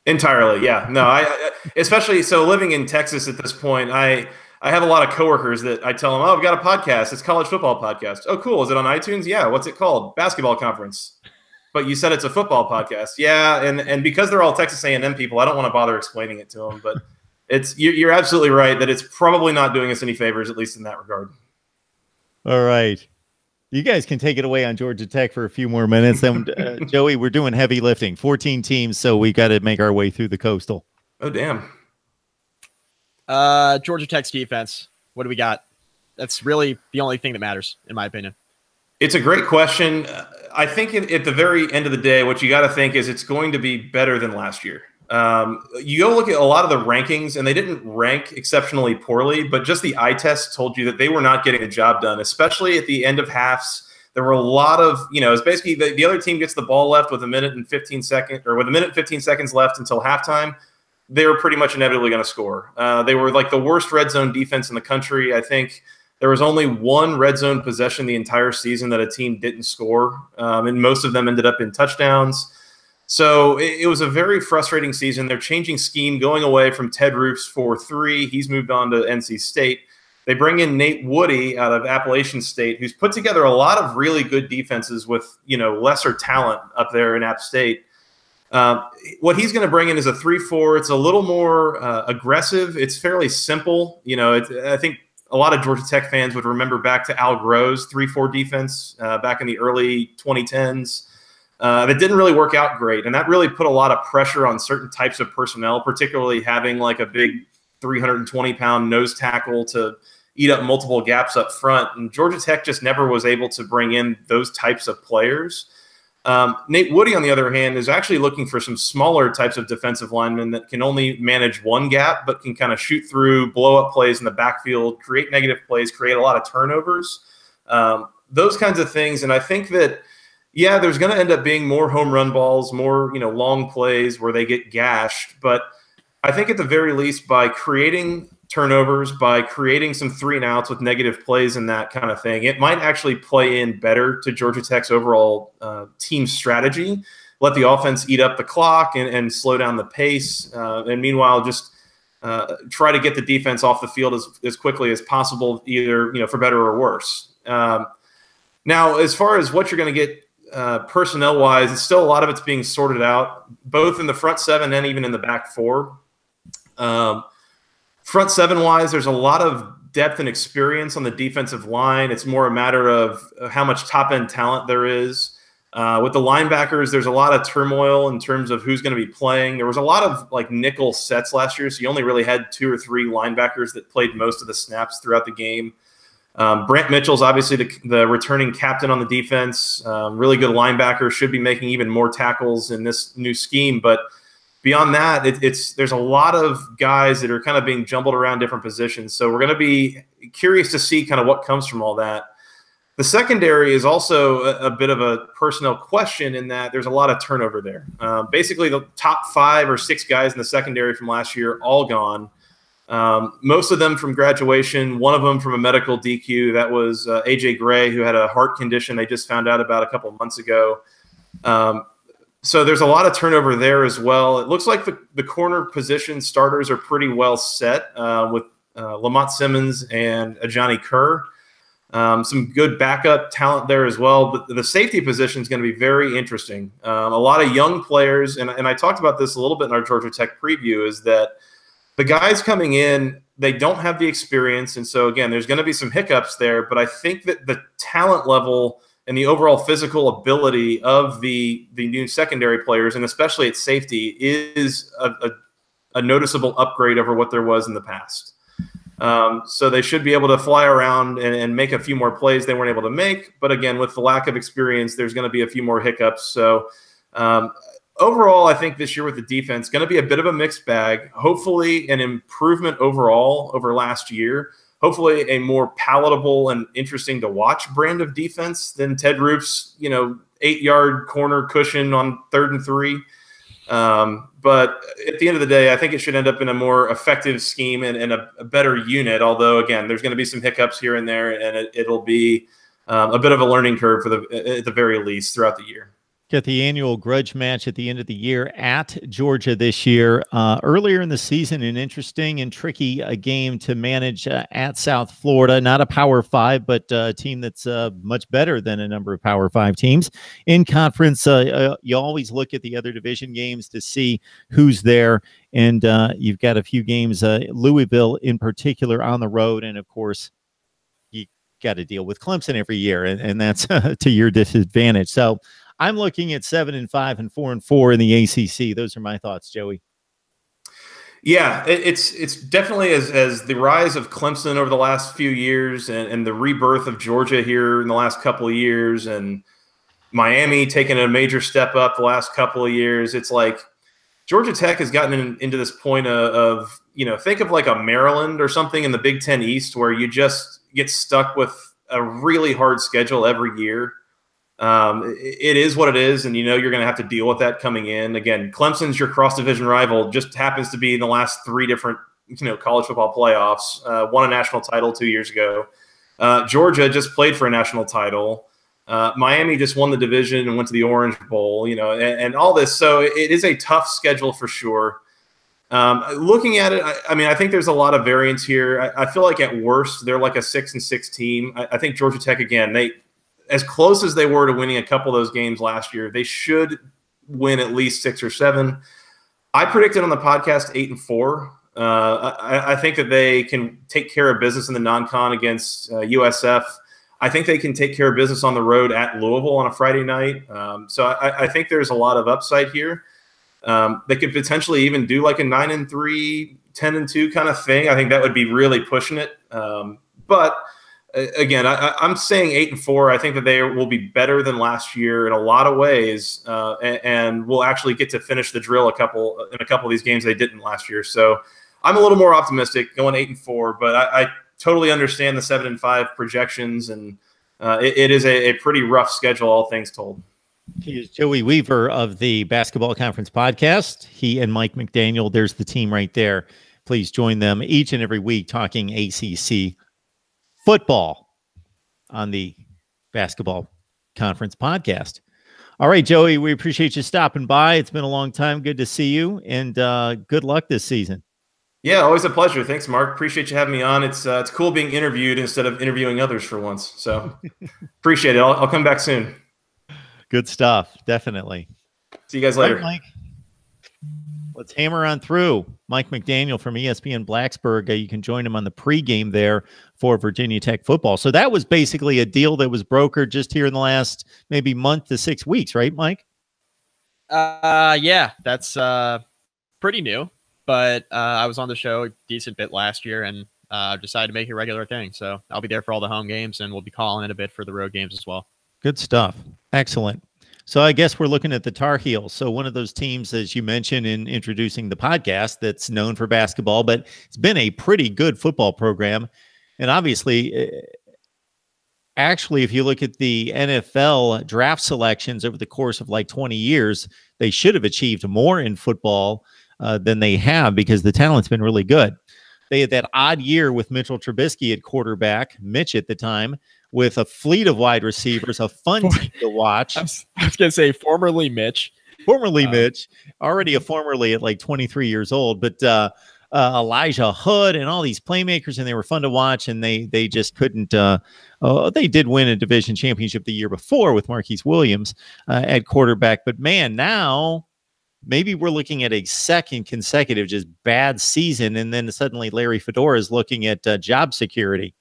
Entirely, yeah. No, I especially so living in Texas at this point, I have a lot of coworkers that I tell them, oh, I've got a podcast. It's a college football podcast. Oh, cool. Is it on iTunes? Yeah. What's it called? Basketball Conference. But you said it's a football podcast. Yeah. And because they're all Texas A&M people, I don't want to bother explaining it to them, but you're absolutely right that it's probably not doing us any favors, at least in that regard. All right. You guys can take it away on Georgia Tech for a few more minutes. Then, Joey, we're doing heavy lifting. 14 teams, so we got to make our way through the Coastal. Oh, damn. Georgia Tech's defense. What do we got? That's really the only thing that matters, in my opinion. It's a great question. I think at the very end of the day, what you got to think is it's going to be better than last year. You go look at a lot of the rankings, and they didn't rank exceptionally poorly, but just the eye test told you that they were not getting the job done, especially at the end of halves. There were a lot of, it's basically the other team gets the ball left with a minute and 15 seconds, or with a minute and 15 seconds left until halftime. They were pretty much inevitably going to score. They were like the worst red zone defense in the country. I think there was only one red zone possession the entire season that a team didn't score, and most of them ended up in touchdowns. So it was a very frustrating season. They're changing scheme, going away from Ted Roof's 4-3. He's moved on to NC State. They bring in Nate Woody out of Appalachian State, who's put together a lot of really good defenses with, lesser talent up there in App State. What he's going to bring in is a 3-4. It's a little more aggressive. It's fairly simple. I think a lot of Georgia Tech fans would remember back to Al Groh's 3-4 defense back in the early 2010s. That didn't really work out great, and that really put a lot of pressure on certain types of personnel, particularly having like a big 320-pound nose tackle to eat up multiple gaps up front. And Georgia Tech just never was able to bring in those types of players. Nate Woody, on the other hand, is actually looking for some smaller types of defensive linemen that can only manage one gap, but can kind of shoot through, blow up plays in the backfield, create negative plays, create a lot of turnovers, those kinds of things. And I think that, yeah, there's going to end up being more home run balls, more, long plays where they get gashed. But I think at the very least, by creating turnovers, by creating some 3-and-outs with negative plays and that kind of thing, it might actually play in better to Georgia Tech's overall team strategy. Let the offense eat up the clock and slow down the pace. And meanwhile, just try to get the defense off the field as quickly as possible, either, for better or worse. Now, as far as what you're going to get personnel-wise, it's still a lot of it's being sorted out, both in the front seven and even in the back four. Front seven-wise, there's a lot of depth and experience on the defensive line. It's more a matter of how much top-end talent there is. With the linebackers, there's a lot of turmoil in terms of who's going to be playing. There was a lot of nickel sets last year, so you only really had 2 or 3 linebackers that played most of the snaps throughout the game. Brant Mitchell's obviously the returning captain on the defense. Really good linebacker, should be making even more tackles in this new scheme. But beyond that, there's a lot of guys that are kind of being jumbled around different positions. So we're going to be curious to see kind of what comes from all that. The secondary is also a bit of a personnel question in that there's a lot of turnover there. Basically, the top 5 or 6 guys in the secondary from last year, all gone. Most of them from graduation, one of them from a medical DQ. That was AJ Gray, who had a heart condition they just found out about a couple of months ago. So there's a lot of turnover there as well. It looks like the corner position starters are pretty well set with Lamont Simmons and Ajani Kerr. Some good backup talent there as well. But the safety position is going to be very interesting. A lot of young players, and I talked about this a little bit in our Georgia Tech preview, is that the guys coming in, they don't have the experience. And so, again, there's going to be some hiccups there. But I think that the talent level and the overall physical ability of the new secondary players, and especially at safety, is a noticeable upgrade over what there was in the past. So they should be able to fly around and make a few more plays they weren't able to make. But again, with the lack of experience, there's going to be a few more hiccups. So overall, I think this year with the defense, going to be a bit of a mixed bag. Hopefully an improvement overall over last year. Hopefully a more palatable and interesting to watch brand of defense than Ted Roof's, 8-yard corner cushion on 3rd and 3. But at the end of the day, I think it should end up in a more effective scheme and a better unit. Although, again, there's going to be some hiccups here and there, and it'll be a bit of a learning curve at the very least throughout the year. Got the annual grudge match at the end of the year at Georgia this year. Earlier in the season, an interesting and tricky game to manage at South Florida. Not a Power 5, but a team that's much better than a number of Power 5 teams. In conference, you always look at the other division games to see who's there. And you've got a few games, Louisville in particular, on the road. And, of course, you got to deal with Clemson every year, and that's to your disadvantage. So I'm looking at 7-5 and 4-4 in the ACC. Those are my thoughts, Joey. Yeah, it's definitely as the rise of Clemson over the last few years and the rebirth of Georgia here in the last couple of years, and Miami taking a major step up the last couple of years. It's like Georgia Tech has gotten into this point of think of like a Maryland or something in the Big Ten East, where you just get stuck with a really hard schedule every year. It is what it is, and you're going to have to deal with that coming in. Again, Clemson's your cross-division rival, just happens to be in the last 3 different college football playoffs. Won a national title 2 years ago. Georgia just played for a national title. Miami just won the division and went to the Orange Bowl. And all this. So it is a tough schedule for sure. Looking at it, I think there's a lot of variance here. I feel like at worst they're like a 6-6 team. I think Georgia Tech, again, as close as they were to winning a couple of those games last year, they should win at least 6 or 7. I predicted on the podcast 8-4. I think that they can take care of business in the non-con against USF. I think they can take care of business on the road at Louisville on a Friday night. So I think there's a lot of upside here. They could potentially even do like a 9-3, 10-2 kind of thing. I think that would be really pushing it. But again, I'm saying 8-4. I think that they will be better than last year in a lot of ways, and we'll actually get to finish the drill in a couple of these games they didn't last year. So I'm a little more optimistic going 8-4, but I totally understand the 7-5 projections, and it is a pretty rough schedule, all things told. He is Joey Weaver of the Basketball Conference podcast. He and Mike McDaniel, there's the team right there. Please join them each and every week talking ACC football on the Basketball Conference podcast. All right, Joey, we appreciate you stopping by. It's been a long time. Good to see you, and good luck this season. Yeah, always a pleasure. Thanks, Mark. Appreciate you having me on. It's cool being interviewed instead of interviewing others for once. So appreciate it. I'll come back soon. Good stuff. Definitely. See you guys later. Right, Mike. Let's hammer on through. Mike McDaniel from ESPN Blacksburg. You can join him on the pregame there for Virginia Tech football. So that was basically a deal that was brokered just here in the last maybe month to 6 weeks, right, Mike? Yeah, that's pretty new. But I was on the show a decent bit last year and decided to make it a regular thing. So I'll be there for all the home games, and we'll be calling it a bit for the road games as well. Good stuff. Excellent. So I guess we're looking at the Tar Heels. So one of those teams, as you mentioned in introducing the podcast, that's known for basketball, but it's been a pretty good football program. And obviously, actually, if you look at the NFL draft selections over the course of like 20 years, they should have achieved more in football than they have, because the talent's been really good. They had that odd year with Mitchell Trubisky at quarterback, Mitch at the time, with a fleet of wide receivers, a fun team to watch. I was going to say formerly Mitch. Formerly Mitch, already a formerly at like 23 years old, but Elijah Hood and all these playmakers, and they were fun to watch, and they just couldn't. They did win a division championship the year before with Marquise Williams at quarterback, but man, now maybe we're looking at a second consecutive just bad season, and then suddenly Larry Fedora is looking at job security.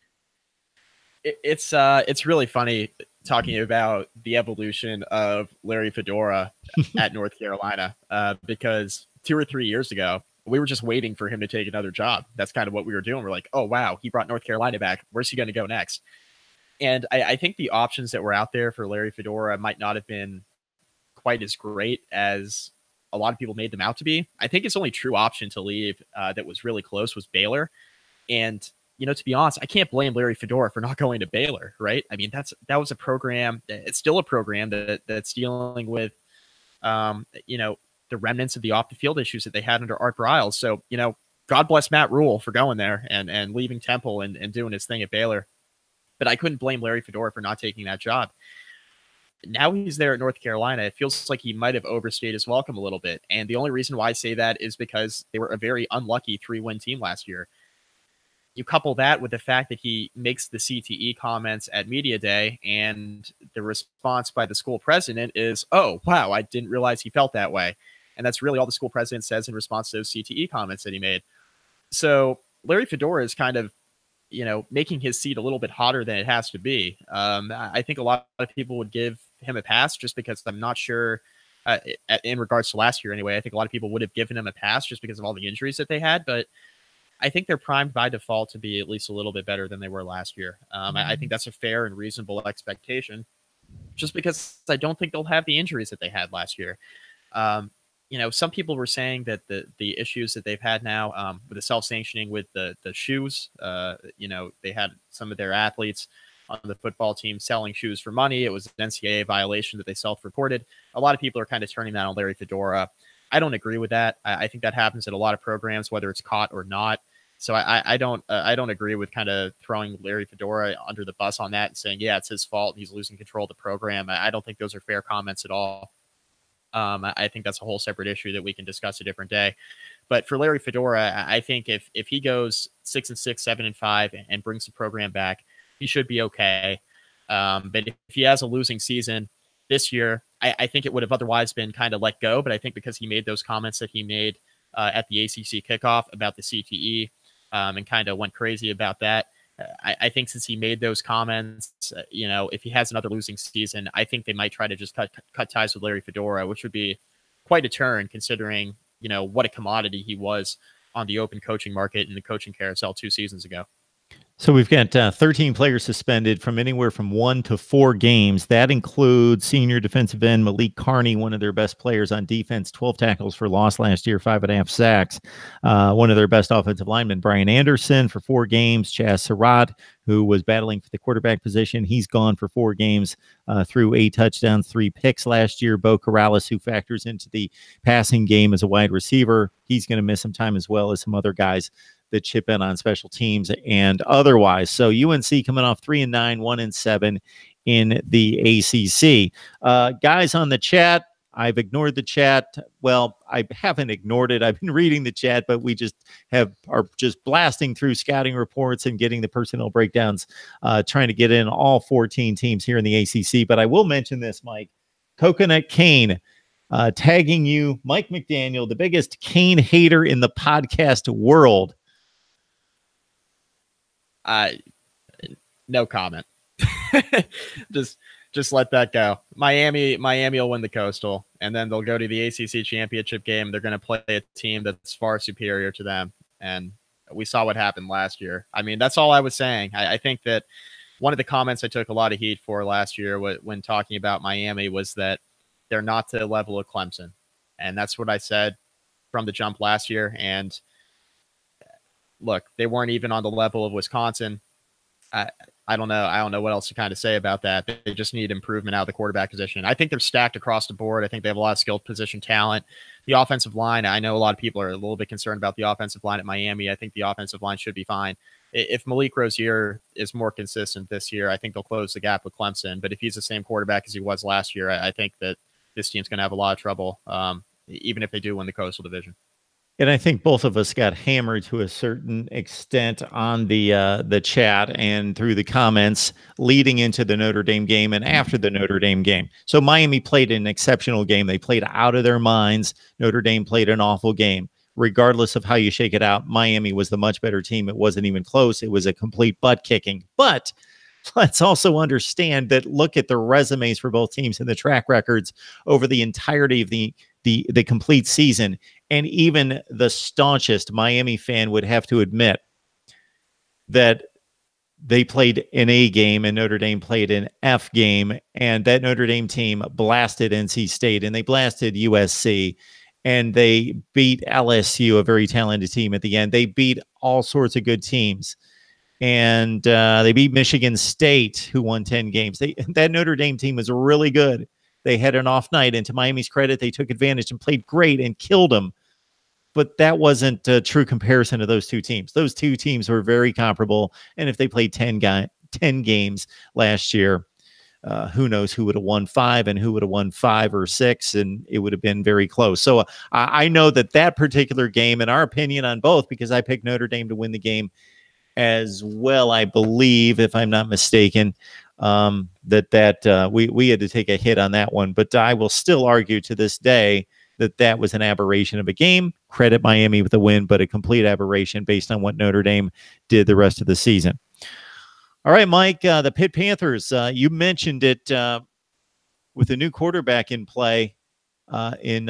It's really funny talking about the evolution of Larry Fedora at North Carolina, because 2 or 3 years ago, we were just waiting for him to take another job. That's kind of what we were doing. We're like, oh, wow, he brought North Carolina back. Where's he going to go next? And I think the options that were out there for Larry Fedora might not have been quite as great as a lot of people made them out to be. I think his only true option to leave that was really close was Baylor. And to be honest, I can't blame Larry Fedora for not going to Baylor, right? I mean, that was a program. It's still a program that's dealing with, the remnants of the off the field issues that they had under Art Briles. So, God bless Matt Rule for going there and leaving Temple and doing his thing at Baylor. But I couldn't blame Larry Fedora for not taking that job. Now he's there at North Carolina. It feels like he might have overstayed his welcome a little bit. And the only reason why I say that is because they were a very unlucky 3-win team last year. You couple that with the fact that he makes the CTE comments at Media Day, and the response by the school president is, oh, wow, I didn't realize he felt that way. And that's really all the school president says in response to those CTE comments that he made. So Larry Fedora is kind of, making his seat a little bit hotter than it has to be. I think a lot of people would give him a pass just because I'm not sure, in regards to last year anyway, I think a lot of people would have given him a pass just because of all the injuries that they had. But I think they're primed by default to be at least a little bit better than they were last year. I think that's a fair and reasonable expectation, just because I don't think they'll have the injuries that they had last year. Some people were saying that the issues that they've had now with the self-sanctioning with the shoes, they had some of their athletes on the football team selling shoes for money. It was an NCAA violation that they self-reported. A lot of people are kind of turning that on Larry Fedora. I don't agree with that. I think that happens at a lot of programs, whether it's caught or not. So I don't agree with kind of throwing Larry Fedora under the bus on that and saying, yeah, it's his fault. He's losing control of the program. I don't think those are fair comments at all. I think that's a whole separate issue that we can discuss a different day. But for Larry Fedora, I think if he goes 6-6, 7-5, and brings the program back, he should be okay. But if he has a losing season this year, I think it would have otherwise been kind of let go. But I think because he made those comments that he made at the ACC kickoff about the CTE and kind of went crazy about that, I think since he made those comments, if he has another losing season, I think they might try to just cut ties with Larry Fedora, which would be quite a turn considering, what a commodity he was on the open coaching market and the coaching carousel 2 seasons ago. So we've got 13 players suspended from anywhere from 1 to 4 games. That includes senior defensive end Malik Carney, one of their best players on defense, 12 tackles for loss last year, 5.5 sacks. One of their best offensive linemen, Brian Anderson, for 4 games. Chaz Surratt, who was battling for the quarterback position, he's gone for 4 games, threw 8 touchdowns, 3 picks last year. Bo Corrales, who factors into the passing game as a wide receiver, he's going to miss some time as well as some other guys that chip in on special teams and otherwise. So UNC coming off 3-9, 1-7 in the ACC. Guys on the chat, I've ignored the chat. Well, I haven't ignored it. I've been reading the chat, but we just are just blasting through scouting reports and getting the personnel breakdowns, trying to get in all 14 teams here in the ACC. But I will mention this, Mike. Coconut Kane tagging you, Mike McDaniel, the biggest Kane hater in the podcast world. No comment. just let that go. Miami will win the Coastal, and then they'll go to the ACC championship game. They're going to play a team that's far superior to them, and we saw what happened last year. I mean, that's all I was saying. I think that one of the comments I took a lot of heat for last year when talking about Miami was that they're not to the level of Clemson, and that's what I said from the jump last year. And look, they weren't even on the level of Wisconsin. I don't know. I don't know what else to kind of say about that. They just need improvement out of the quarterback position. I think they're stacked across the board. I think they have a lot of skilled position talent. The offensive line, I know a lot of people are a little bit concerned about the offensive line at Miami. I think the offensive line should be fine. If Malik Rozier is more consistent this year, I think they'll close the gap with Clemson. But if he's the same quarterback as he was last year, I think that this team's going to have a lot of trouble, even if they do win the Coastal Division. And I think both of us got hammered to a certain extent on the chat and through the comments leading into the Notre Dame game and after the Notre Dame game. So Miami played an exceptional game. They played out of their minds. Notre Dame played an awful game. Regardless of how you shake it out, Miami was the much better team. It wasn't even close. It was a complete butt kicking. But let's also understand that look at the resumes for both teams and the track records over the entirety of the complete season. And even the staunchest Miami fan would have to admit that they played an A game and Notre Dame played an F game, and that Notre Dame team blasted NC State and they blasted USC and they beat LSU, a very talented team at the end. They beat all sorts of good teams. And they beat Michigan State, who won 10 games. That Notre Dame team was really good. They had an off night, and to Miami's credit, they took advantage and played great and killed them. But that wasn't a true comparison to those two teams. Those two teams were very comparable, and if they played 10 games last year, who knows who would have won 5 and who would have won 5 or 6, and it would have been very close. So I know that particular game, in our opinion on both, because I picked Notre Dame to win the game as well, I believe, if I'm not mistaken, we had to take a hit on that one. But I will still argue to this day that was an aberration of a game. Credit Miami with the win, but a complete aberration based on what Notre Dame did the rest of the season. All right, Mike, the Pitt Panthers, you mentioned it with a new quarterback in play in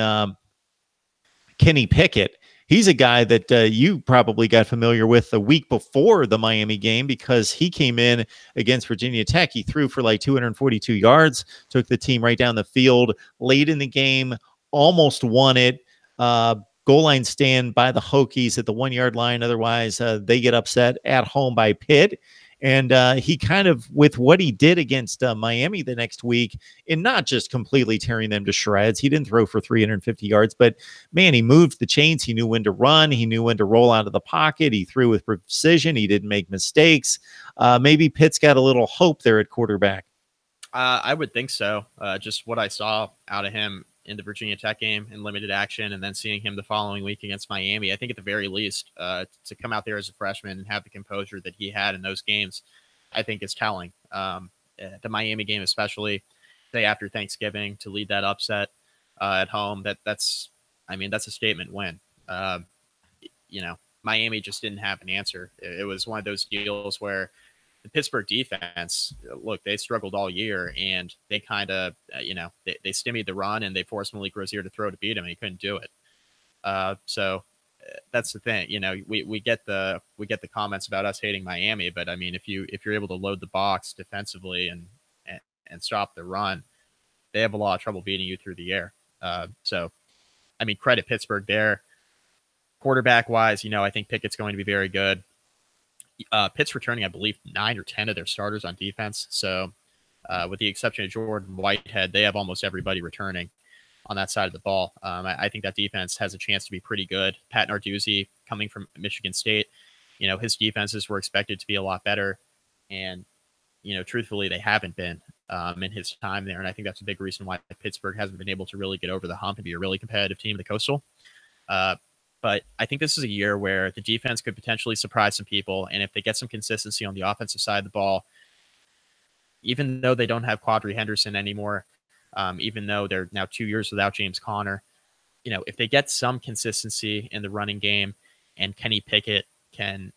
Kenny Pickett. He's a guy that you probably got familiar with the week before the Miami game because he came in against Virginia Tech. He threw for like 242 yards, took the team right down the field late in the game, almost won it. Goal line stand by the Hokies at the 1 yard line. Otherwise, they get upset at home by Pitt. And he kind of, with what he did against Miami the next week, and not just completely tearing them to shreds, he didn't throw for 350 yards, but man, he moved the chains. He knew when to run. He knew when to roll out of the pocket. He threw with precision. He didn't make mistakes. Maybe Pitt's got a little hope there at quarterback. I would think so. Just what I saw out of him in the Virginia Tech game in limited action, and then seeing him the following week against Miami, I think at the very least, to come out there as a freshman and have the composure that he had in those games, I think is telling. The Miami game, especially day after Thanksgiving, to lead that upset at home, that's a statement win. Miami just didn't have an answer. It was one of those deals where the Pittsburgh defense, look, they struggled all year, and they kind of, they stymied the run, and they forced Malik Rozier to throw to beat him, and he couldn't do it. So that's the thing. We get the comments about us hating Miami, but I mean, if you're able to load the box defensively and stop the run, they have a lot of trouble beating you through the air. So, I mean, credit Pittsburgh there. Quarterback wise, I think Pickett's going to be very good. Pitt's returning, I believe, 9 or 10 of their starters on defense. So with the exception of Jordan Whitehead, they have almost everybody returning on that side of the ball. I think that defense has a chance to be pretty good. Pat Narduzzi, coming from Michigan State, his defenses were expected to be a lot better. And, truthfully, they haven't been in his time there. And I think that's a big reason why Pittsburgh hasn't been able to really get over the hump and be a really competitive team in the Coastal. But I think this is a year where the defense could potentially surprise some people. And if they get some consistency on the offensive side of the ball, even though they don't have Quadri Henderson anymore, even though they're now 2 years without James Conner, if they get some consistency in the running game and Kenny Pickett can,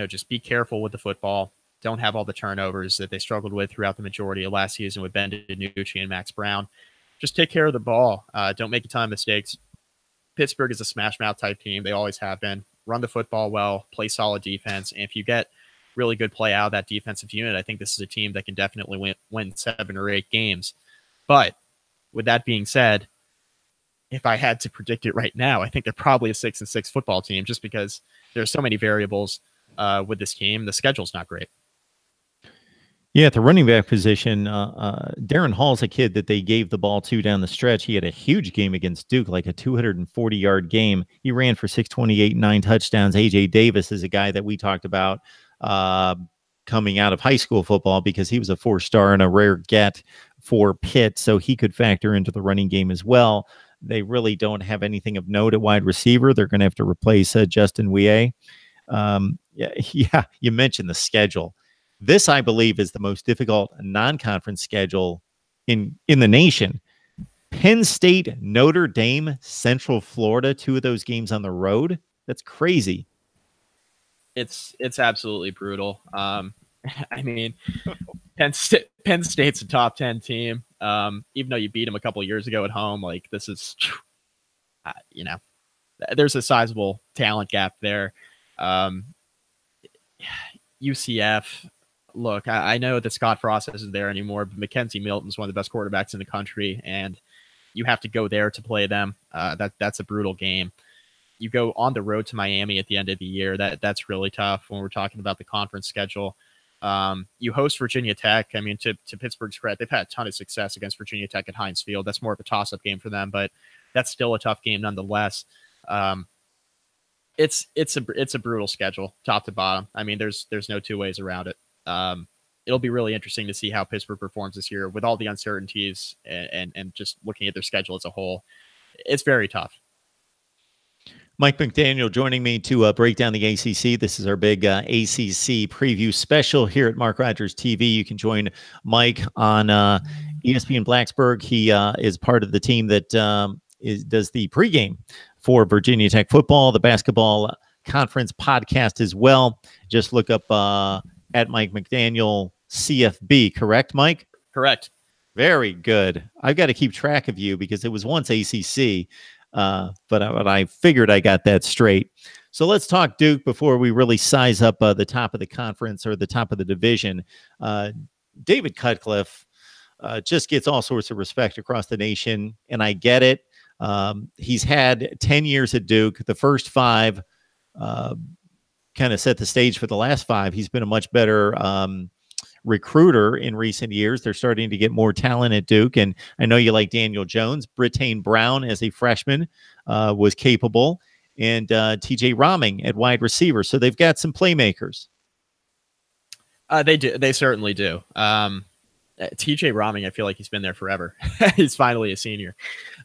just be careful with the football, don't have all the turnovers that they struggled with throughout the majority of last season with Ben DiNucci and Max Brown, just take care of the ball. Don't make a ton of mistakes. Pittsburgh is a smash mouth type team. They always have been. Run the football well, play solid defense. And if you get really good play out of that defensive unit, I think this is a team that can definitely win 7 or 8 games. But with that being said, if I had to predict it right now, I think they're probably a 6-6 football team just because there's so many variables with this team. The schedule's not great. Yeah, at the running back position, Darren Hall's a kid that they gave the ball to down the stretch. He had a huge game against Duke, like a 240-yard game. He ran for 628, 9 touchdowns. A.J. Davis is a guy that we talked about coming out of high school football because he was a 4-star and a rare get for Pitt, so he could factor into the running game as well. They really don't have anything of note at wide receiver. They're going to have to replace Justin Weah. Yeah, you mentioned the schedule. This, I believe, is the most difficult non-conference schedule in the nation. Penn State, Notre Dame, Central Florida, 2 of those games on the road. That's crazy. It's absolutely brutal. I mean, Penn State's a top 10 team. Even though you beat them a couple years ago at home, like this is, there's a sizable talent gap there. UCF, look, I know that Scott Frost isn't there anymore, but Mackenzie Milton's one of the best quarterbacks in the country, and you have to go there to play them. That's a brutal game. You go on the road to Miami at the end of the year. That's really tough when we're talking about the conference schedule. You host Virginia Tech. I mean, to Pittsburgh's credit, they've had a ton of success against Virginia Tech at Heinz Field. That's more of a toss-up game for them, but that's still a tough game nonetheless. It's a brutal schedule, top to bottom. I mean, there's no two ways around it. It'll be really interesting to see how Pittsburgh performs this year with all the uncertainties and just looking at their schedule as a whole. It's very tough. Mike McDaniel joining me to break down the ACC. This is our big ACC preview special here at Mark Rogers TV. You can join Mike on ESPN Blacksburg. He is part of the team that does the pregame for Virginia Tech football, the basketball conference podcast as well. Just look up at Mike McDaniel CFB, correct, Mike? Correct. Very good. I've got to keep track of you because it was once ACC. But I figured I got that straight. So let's talk Duke before we really size up the top of the conference or the top of the division. David Cutcliffe just gets all sorts of respect across the nation, and I get it. He's had 10 years at Duke. The first 5 kind of set the stage for the last 5. He's been a much better recruiter in recent years. They're starting to get more talent at Duke, and I know you like Daniel Jones. Brittane Brown as a freshman was capable, and TJ Roming at wide receiver. So they've got some playmakers. They do. They certainly do. TJ Roming, I feel like he's been there forever. He's finally a senior.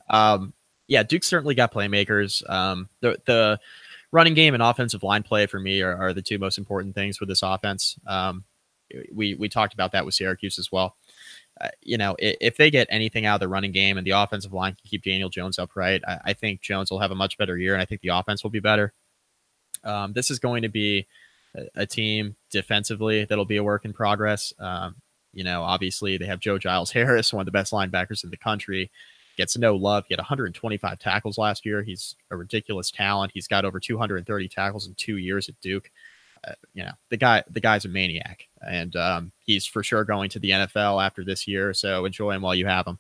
Yeah, Duke's certainly got playmakers. The running game and offensive line play for me are the 2 most important things with this offense. We talked about that with Syracuse as well. If they get anything out of the running game and the offensive line can keep Daniel Jones upright, I think Jones will have a much better year, and I think the offense will be better. This is going to be a team defensively that'll be a work in progress. Obviously they have Joe Giles Harris, one of the best linebackers in the country, gets no love. He had 125 tackles last year. He's a ridiculous talent. He's got over 230 tackles in 2 years at Duke. The guy's a maniac, and he's for sure going to the NFL after this year. So enjoy him while you have him.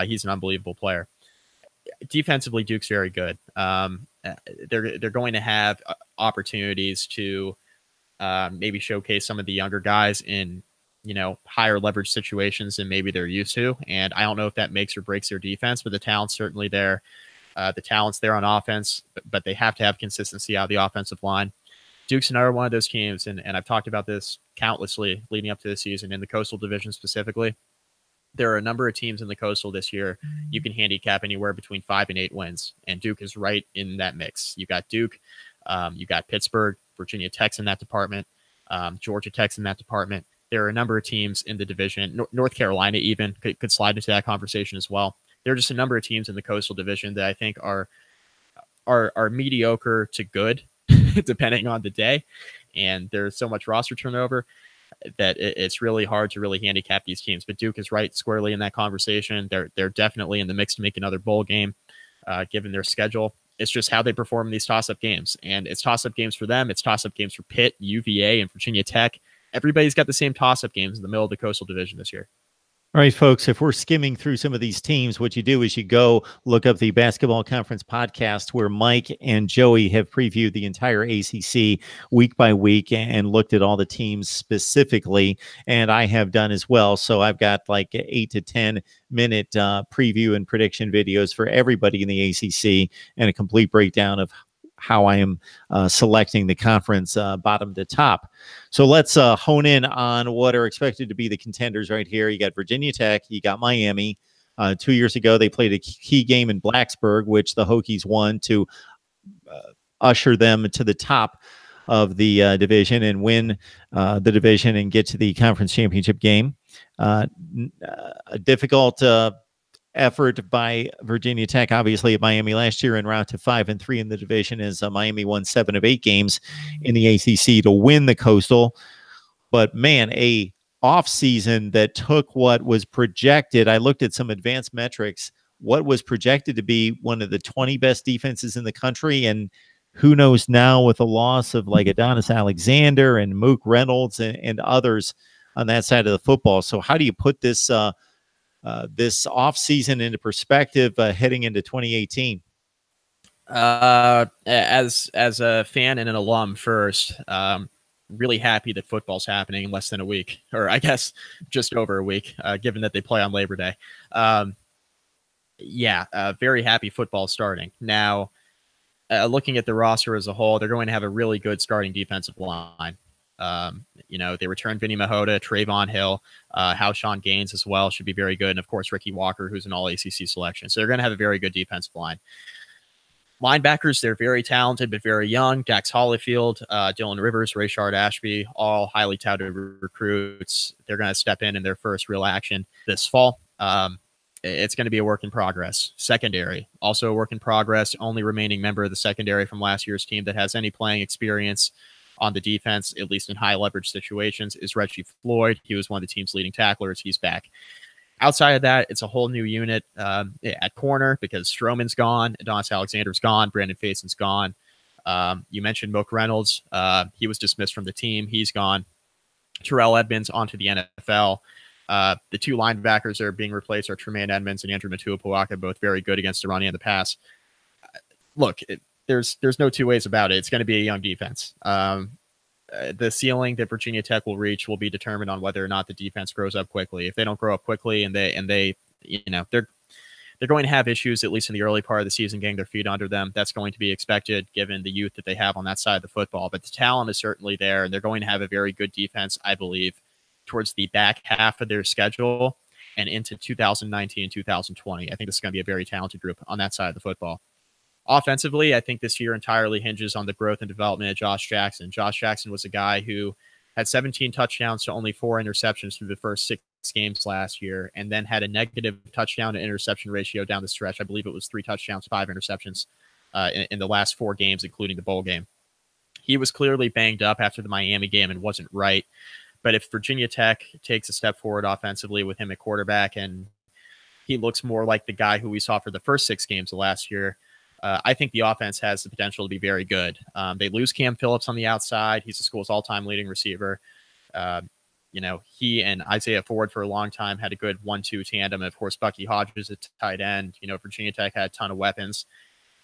He's an unbelievable player. Defensively, Duke's very good. They're going to have opportunities to maybe showcase some of the younger guys in higher leverage situations than maybe they're used to. And I don't know if that makes or breaks their defense, but the talent's certainly there. The talent's there on offense, but they have to have consistency out of the offensive line. Duke's another one of those teams, and I've talked about this countlessly leading up to the season in the Coastal Division specifically. There are a number of teams in the Coastal this year. You can handicap anywhere between 5 and 8 wins, and Duke is right in that mix. You got Duke, you got Pittsburgh, Virginia Tech's in that department, Georgia Tech's in that department. There are a number of teams in the division. North Carolina even could slide into that conversation as well. There are just a number of teams in the Coastal Division that I think are mediocre to good, depending on the day. And there's so much roster turnover that it's really hard to really handicap these teams. But Duke is right squarely in that conversation. They're definitely in the mix to make another bowl game, given their schedule. It's just how they perform in these toss-up games. And it's toss-up games for them. It's toss-up games for Pitt, UVA, and Virginia Tech. Everybody's got the same toss-up games in the middle of the Coastal Division this year. All right, folks, if we're skimming through some of these teams, what you do is you go look up the Basketball Conference podcast where Mike and Joey have previewed the entire ACC week by week and looked at all the teams specifically, and I have done as well. So I've got like 8 to 10 minute preview and prediction videos for everybody in the ACC and a complete breakdown of how I am selecting the conference bottom to top. So let's hone in on what are expected to be the contenders right here. You got Virginia Tech, you got Miami, 2 years ago, they played a key game in Blacksburg, which the Hokies won to usher them to the top of the division and win the division and get to the conference championship game. A difficult effort by Virginia Tech, obviously, at Miami last year, en route to 5-3 in the division, as Miami won 7 of 8 games in the ACC to win the Coastal. But man, a off season that took what was projected. I looked at some advanced metrics, what was projected to be one of the 20 best defenses in the country, and who knows now with the loss of like Adonis Alexander and Mook Reynolds and others on that side of the football. So how do you put this this offseason into perspective heading into 2018? As a fan and an alum first, really happy that football's happening in less than a week, or I guess just over a week, given that they play on Labor Day. Very happy football starting. Now, looking at the roster as a whole, they're going to have a really good starting defensive line. They returned Vinny Mahota, Trayvon Hill, Howshawn Gaines as well, should be very good. And of course, Ricky Walker, who's an all ACC selection. So they're going to have a very good defensive line. Linebackers, they're very talented, but very young. Dax Hollifield, Dylan Rivers, Rayshard Ashby, all highly touted recruits. They're going to step in their first real action this fall. It's going to be a work in progress. Secondary, also a work in progress. Only remaining member of the secondary from last year's team that has any playing experience on the defense, at least in high leverage situations, is Reggie Floyd. He was one of the team's leading tacklers. He's back. Outside of that, it's a whole new unit at corner because Stroman's gone, Adonis Alexander's gone, Brandon Faison's gone. You mentioned Mook Reynolds. He was dismissed from the team. He's gone. Terrell Edmonds onto the NFL. The 2 linebackers that are being replaced are Tremaine Edmonds and Andrew Matuapuaka, both very good against the run and the pass. Look, there's no two ways about it. It's going to be a young defense. The ceiling that Virginia Tech will reach will be determined on whether or not the defense grows up quickly. If they don't grow up quickly and they're going to have issues, at least in the early part of the season, getting their feet under them. That's going to be expected given the youth that they have on that side of the football. But the talent is certainly there, and they're going to have a very good defense, I believe, towards the back half of their schedule and into 2019 and 2020. I think this is going to be a very talented group on that side of the football. Offensively, I think this year entirely hinges on the growth and development of Josh Jackson. Josh Jackson was a guy who had 17 touchdowns to only 4 interceptions through the first 6 games last year, and then had a negative touchdown to interception ratio down the stretch. I believe it was 3 touchdowns, 5 interceptions in the last 4 games, including the bowl game. He was clearly banged up after the Miami game and wasn't right. But if Virginia Tech takes a step forward offensively with him at quarterback, and he looks more like the guy who we saw for the first 6 games of last year, I think the offense has the potential to be very good. They lose Cam Phillips on the outside. He's the school's all-time leading receiver. He and Isaiah Ford for a long time had a good 1-2 tandem. Of course, Bucky Hodges at tight end. Virginia Tech had a ton of weapons.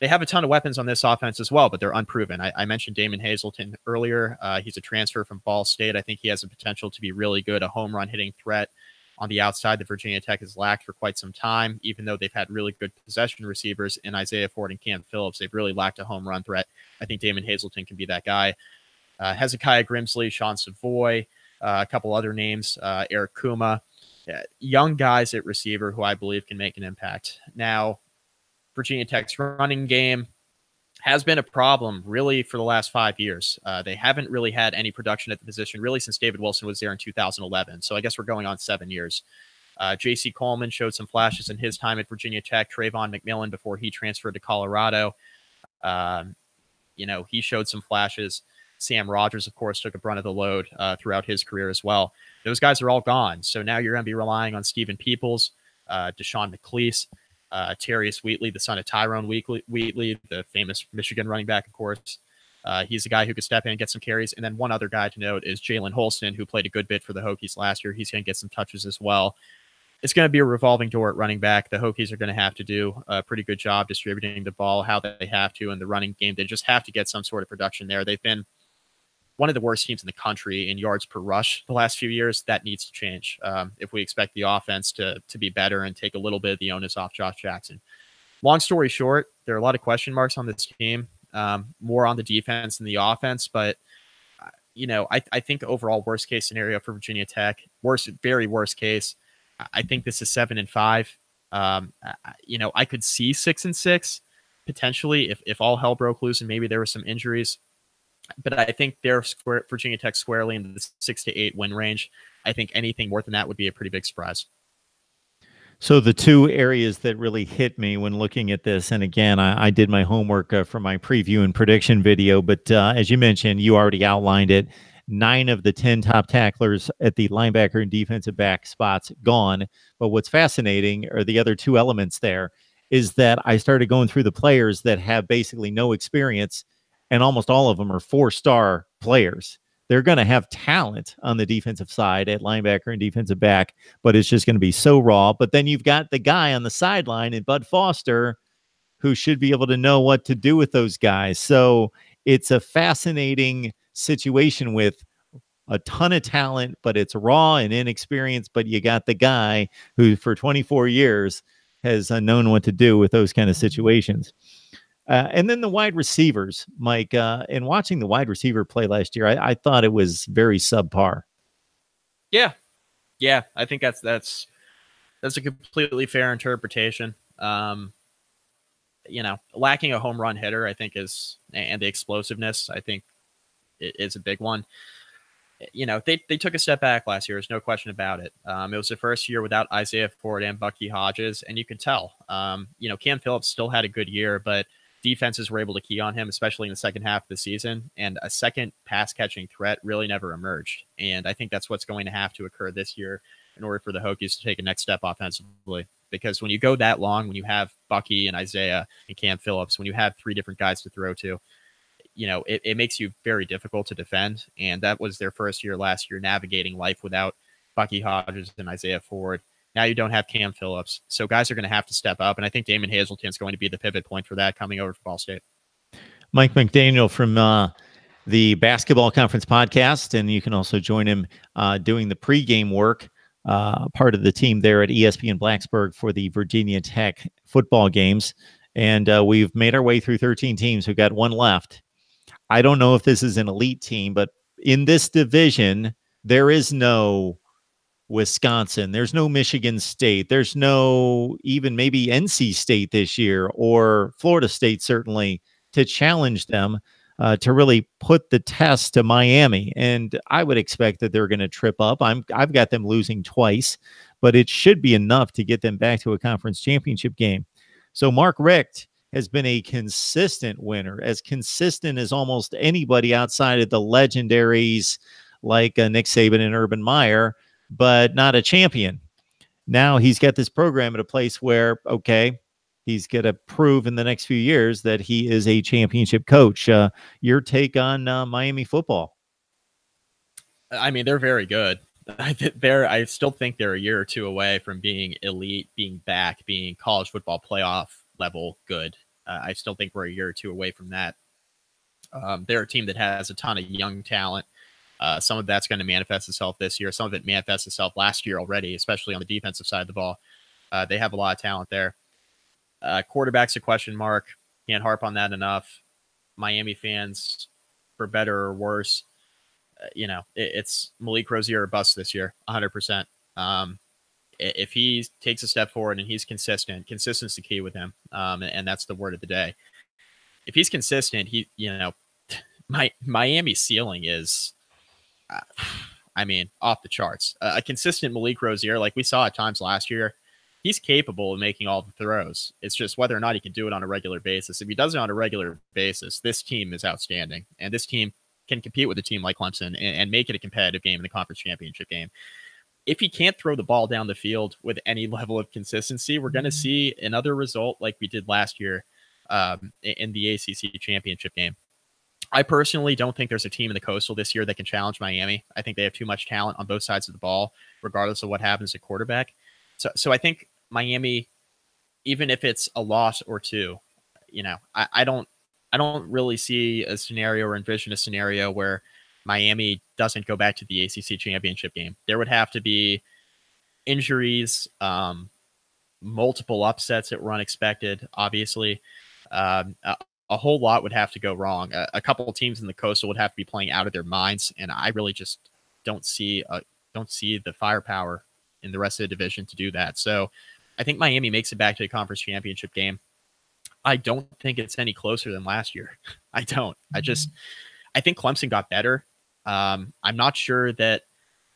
They have a ton of weapons on this offense as well, but they're unproven. I mentioned Damon Hazelton earlier. He's a transfer from Ball State. I think he has the potential to be really good, a home run hitting threat on the outside that Virginia Tech has lacked for quite some time, even though they've had really good possession receivers in Isaiah Ford and Cam Phillips. They've really lacked a home run threat. I think Damon Hazelton can be that guy. Hezekiah Grimsley, Sean Savoy, a couple other names, Eric Kuma, young guys at receiver who I believe can make an impact. Now, Virginia Tech's running game has been a problem really for the last 5 years. They haven't really had any production at the position really since David Wilson was there in 2011. So I guess we're going on 7 years. J.C. Coleman showed some flashes in his time at Virginia Tech. Trayvon McMillan before he transferred to Colorado. He showed some flashes. Sam Rogers, of course, took a brunt of the load throughout his career as well. Those guys are all gone. So now you're going to be relying on Stephen Peoples, Deshaun McCleese, Terrius Wheatley, the son of Tyrone Wheatley, the famous Michigan running back, of course. He's a guy who could step in and get some carries. And then one other guy to note is Jalen Holston, who played a good bit for the Hokies last year. He's going to get some touches as well. It's going to be a revolving door at running back. The Hokies are going to have to do a pretty good job distributing the ball how they have to in the running game. They just have to get some sort of production there. They've been one of the worst teams in the country in yards per rush the last few years. That needs to change if we expect the offense to be better and take a little bit of the onus off Josh Jackson. Long story short, there are a lot of question marks on this team, more on the defense than the offense. But, I think overall worst case scenario for Virginia Tech, very worst case, I think this is 7-5. I could see 6-6 potentially if all hell broke loose and maybe there were some injuries. But I think they're Virginia Tech squarely in the 6 to 8 win range. I think anything more than that would be a pretty big surprise. So the two areas that really hit me when looking at this, and again, I did my homework for my preview and prediction video, but as you mentioned, you already outlined it. 9 of the 10 top tacklers at the linebacker and defensive back spots gone. But what's fascinating are the other two elements there is that I started going through the players that have basically no experience, and almost all of them are 4-star players. They're going to have talent on the defensive side at linebacker and defensive back, but it's just going to be so raw. But then you've got the guy on the sideline in Bud Foster who should be able to know what to do with those guys. So it's a fascinating situation with a ton of talent, but it's raw and inexperienced. But you got the guy who for 24 years has known what to do with those kind of situations. And then the wide receivers, Mike, in watching the wide receiver play last year, I thought it was very subpar. Yeah. I think that's a completely fair interpretation. Lacking a home run hitter, I think and the explosiveness, I think is a big one. They took a step back last year. There's no question about it. It was the first year without Isaiah Ford and Bucky Hodges, and you can tell. Cam Phillips still had a good year, but defenses were able to key on him, especially in the second half of the season, and a second pass-catching threat really never emerged. And I think that's what's going to have to occur this year in order for the Hokies to take a next step offensively. Because when you go that long, when you have Bucky and Isaiah and Cam Phillips, when you have 3 different guys to throw to, it makes you very difficult to defend. And that was their first year last year, navigating life without Bucky Hodges and Isaiah Ford. Now you don't have Cam Phillips. So guys are going to have to step up. And I think Damon Hazelton's going to be the pivot point for that coming over for Ball State. Mike McDaniel from the Basketball Conference podcast. And you can also join him doing the pregame work, part of the team there at ESPN Blacksburg for the Virginia Tech football games. And we've made our way through 13 teams. We've got 1 left. I don't know if this is an elite team, but in this division, there is no Wisconsin. There's no Michigan State. There's no even maybe NC State this year, or Florida State certainly, to challenge them to really put the test to Miami. And I would expect that they're going to trip up. I've got them losing twice, but it should be enough to get them back to a conference championship game. So Mark Richt has been a consistent winner, as consistent as almost anybody outside of the legendaries like Nick Saban and Urban Meyer, but not a champion. Now he's got this program at a place where, okay, he's going to prove in the next few years that he is a championship coach. Your take on Miami football? I mean, they're very good. I still think they're a year or two away from being elite, being back, being college football playoff level good. I still think we're a year or two away from that. They're a team that has a ton of young talent. Some of that's going to manifest itself this year. Some of it manifests itself last year already, especially on the defensive side of the ball. They have a lot of talent there. Quarterback's a question mark. Can't harp on that enough. Miami fans, for better or worse, it's Malik Rozier or bust this year, 100%. If he takes a step forward and he's consistent, consistent's the key with him. And that's the word of the day. If he's consistent, Miami's ceiling is, off the charts. A consistent Malik Rozier, like we saw at times last year, he's capable of making all the throws. It's just whether or not he can do it on a regular basis. If he does it on a regular basis, this team is outstanding. And this team can compete with a team like Clemson and make it a competitive game in the conference championship game. If he can't throw the ball down the field with any level of consistency, we're going to see another result like we did last year in the ACC championship game. I personally don't think there's a team in the Coastal this year that can challenge Miami. I think they have too much talent on both sides of the ball, regardless of what happens at quarterback. So I think Miami, even if it's a loss or two, I don't really see a scenario or envision a scenario where Miami doesn't go back to the ACC championship game. There would have to be injuries, multiple upsets that were unexpected, obviously. A whole lot would have to go wrong. A couple of teams in the Coastal would have to be playing out of their minds, and I really just don't see the firepower in the rest of the division to do that. So I think Miami makes it back to the conference championship game. I don't think it's any closer than last year. I don't. I think Clemson got better. I'm not sure that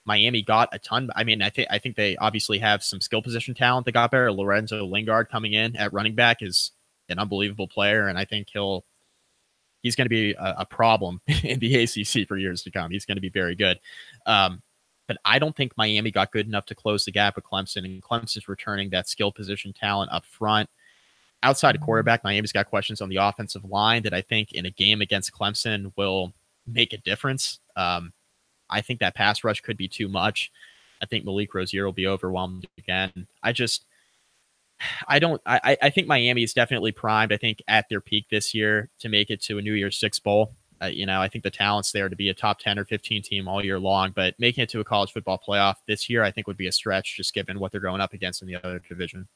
Miami got a ton. I mean, I think they obviously have some skill position talent that got better. Lorenzo Lingard coming in at running back is an unbelievable player, and I think he's going to be a problem in the ACC for years to come. He's going to be very good. But I don't think Miami got good enough to close the gap with Clemson, and Clemson's returning that skill position talent up front. Outside of quarterback, Miami's got questions on the offensive line that I think in a game against Clemson will make a difference. I think that pass rush could be too much. I think Malik Rozier will be overwhelmed again. I think Miami is definitely primed, I think, at their peak this year to make it to a New Year's Six bowl. I think the talent's there to be a top 10 or 15 team all year long, but making it to a college football playoff this year, I think would be a stretch just given what they're going up against in the other division.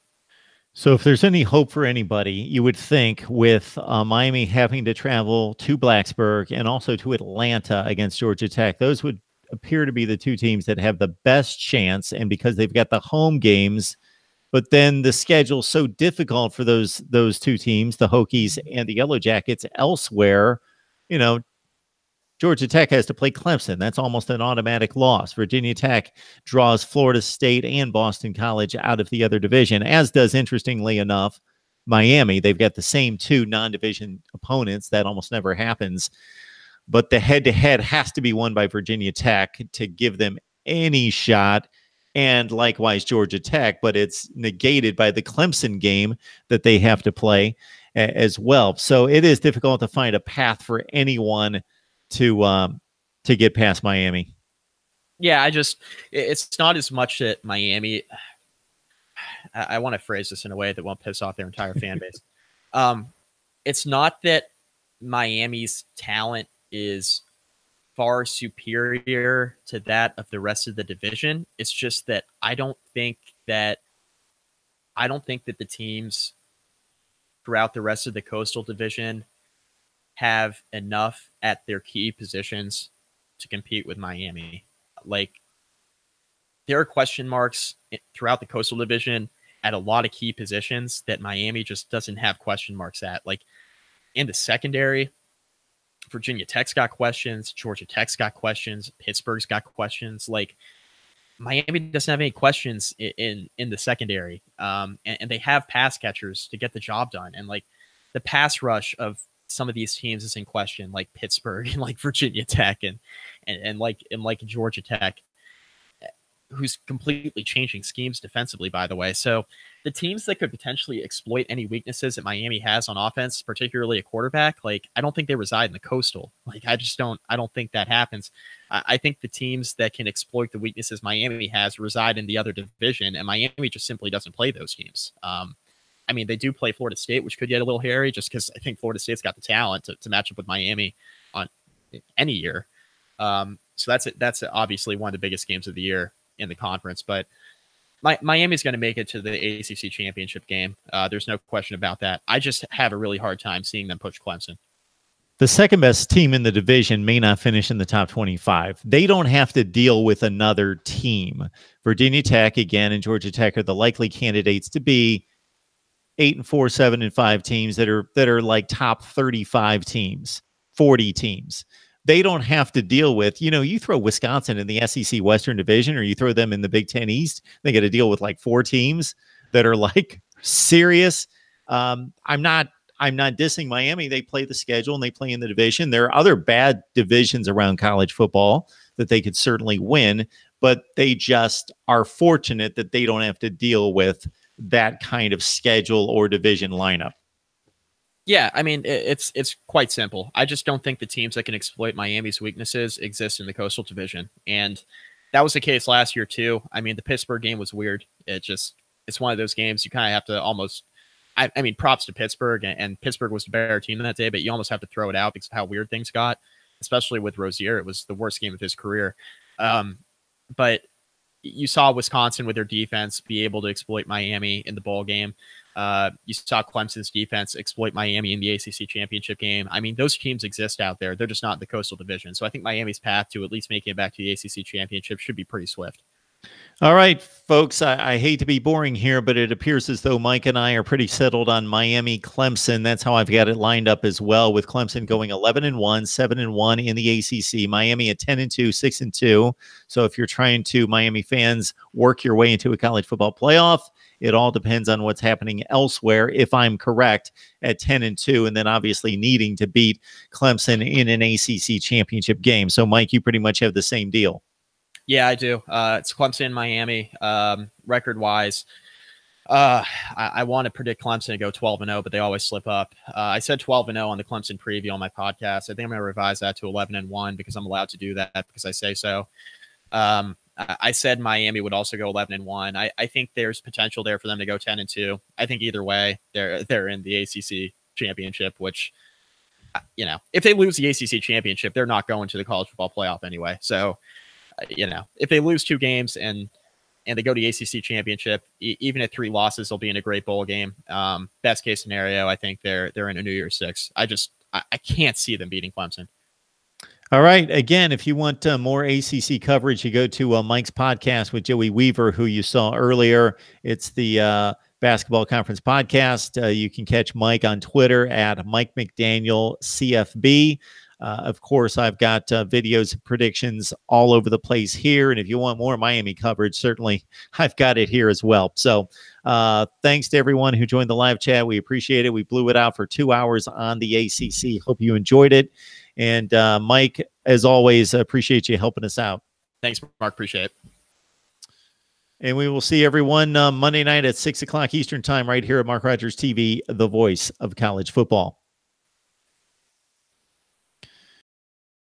So if there's any hope for anybody, you would think with Miami having to travel to Blacksburg and also to Atlanta against Georgia Tech, those would appear to be the two teams that have the best chance. And because they've got the home games, but then the schedule's so difficult for those two teams, the Hokies and the Yellow Jackets elsewhere, Georgia Tech has to play Clemson. That's almost an automatic loss. Virginia Tech draws Florida State and Boston College out of the other division, as does, interestingly enough, Miami. They've got the same two non-division opponents. That almost never happens. But the head-to-head has to be won by Virginia Tech to give them any shot, and likewise Georgia Tech, but it's negated by the Clemson game that they have to play as well. So it is difficult to find a path for anyone to get past Miami. Yeah, it's not as much that Miami. I want to phrase this in a way that won't piss off their entire fan base. It's not that Miami's talent is far superior to that of the rest of the division. It's just that I don't think that the teams throughout the rest of the Coastal Division have enough at their key positions to compete with Miami. Like, there are question marks throughout the Coastal Division at a lot of key positions that Miami just doesn't have question marks at. Like, in the secondary, Virginia Tech's got questions, Georgia Tech's got questions, Pittsburgh's got questions. Like, Miami doesn't have any questions in the secondary. And they have pass catchers to get the job done. And like, the pass rush of some of these teams is in question, like Pittsburgh and like Virginia Tech and like Georgia Tech, who's completely changing schemes defensively, by the way. So the teams that could potentially exploit any weaknesses that Miami has on offense, particularly a quarterback, like, I don't think they reside in the Coastal. Like, I don't think that happens. I think the teams that can exploit the weaknesses Miami has reside in the other division, and Miami just simply doesn't play those teams. I mean, they do play Florida State, which could get a little hairy just because I think Florida State's got the talent to match up with Miami on any year. So that's obviously one of the biggest games of the year in the conference. But Miami's going to make it to the ACC championship game. There's no question about that. I just have a really hard time seeing them push Clemson. The second best team in the division may not finish in the top 25. They don't have to deal with another team. Virginia Tech, again, and Georgia Tech are the likely candidates to be 8-4, 7-5 teams that are like top 35 teams, 40 teams. They don't have to deal with, you throw Wisconsin in the SEC Western Division, or you throw them in the Big Ten East, they got to deal with like 4 teams that are like serious. I'm not dissing Miami. They play the schedule and they play in the division. There are other bad divisions around college football that they could certainly win, but they just are fortunate that they don't have to deal with that kind of schedule or division lineup. Yeah, I mean, it's quite simple. I just don't think the teams that can exploit Miami's weaknesses exist in the Coastal Division. And that was the case last year too. I mean, the Pittsburgh game was weird. It's one of those games you kind of have to almost, I mean, props to Pittsburgh, and Pittsburgh was the better team that day, but you almost have to throw it out because of how weird things got, especially with Rozier. It was the worst game of his career. But you saw Wisconsin with their defense be able to exploit Miami in the bowl game. You saw Clemson's defense exploit Miami in the ACC championship game. I mean, those teams exist out there. They're just not in the Coastal Division. So I think Miami's path to at least making it back to the ACC championship should be pretty swift. All right, folks, I hate to be boring here, but it appears as though Mike and I are pretty settled on Miami Clemson. That's how I've got it lined up as well, with Clemson going 11-1, 7-1 in the ACC, Miami at 10-2, 6-2. So if you're trying to, Miami fans, work your way into a college football playoff, it all depends on what's happening elsewhere, if I'm correct, at 10-2, and then obviously needing to beat Clemson in an ACC championship game. So, Mike, you pretty much have the same deal. Yeah, I do. It's Clemson, Miami. Record-wise, I want to predict Clemson to go 12-0, but they always slip up. I said 12-0 on the Clemson preview on my podcast. I think I'm going to revise that to 11-1 because I'm allowed to do that because I say so. I said Miami would also go 11-1. I think there's potential there for them to go 10-2. I think either way, they're in the ACC championship, which, you know, if they lose the ACC championship, they're not going to the college football playoff anyway. So, you know, if they lose 2 games and they go to the ACC championship, even at 3 losses, they'll be in a great bowl game. Best case scenario, I think they're in a New Year's 6. I can't see them beating Clemson. All right. Again, if you want more ACC coverage, you go to Mike's podcast with Joey Weaver, who you saw earlier. It's the Basketball Conference podcast. You can catch Mike on Twitter at Mike McDaniel CFB. Of course, I've got videos and predictions all over the place here. And if you want more Miami coverage, certainly I've got it here as well. So thanks to everyone who joined the live chat. We appreciate it. We blew it out for 2 hours on the ACC. Hope you enjoyed it. And Mike, as always, appreciate you helping us out. Thanks, Mark. Appreciate it. And we will see everyone Monday night at 6 o'clock Eastern time right here at Mark Rogers TV, the voice of college football.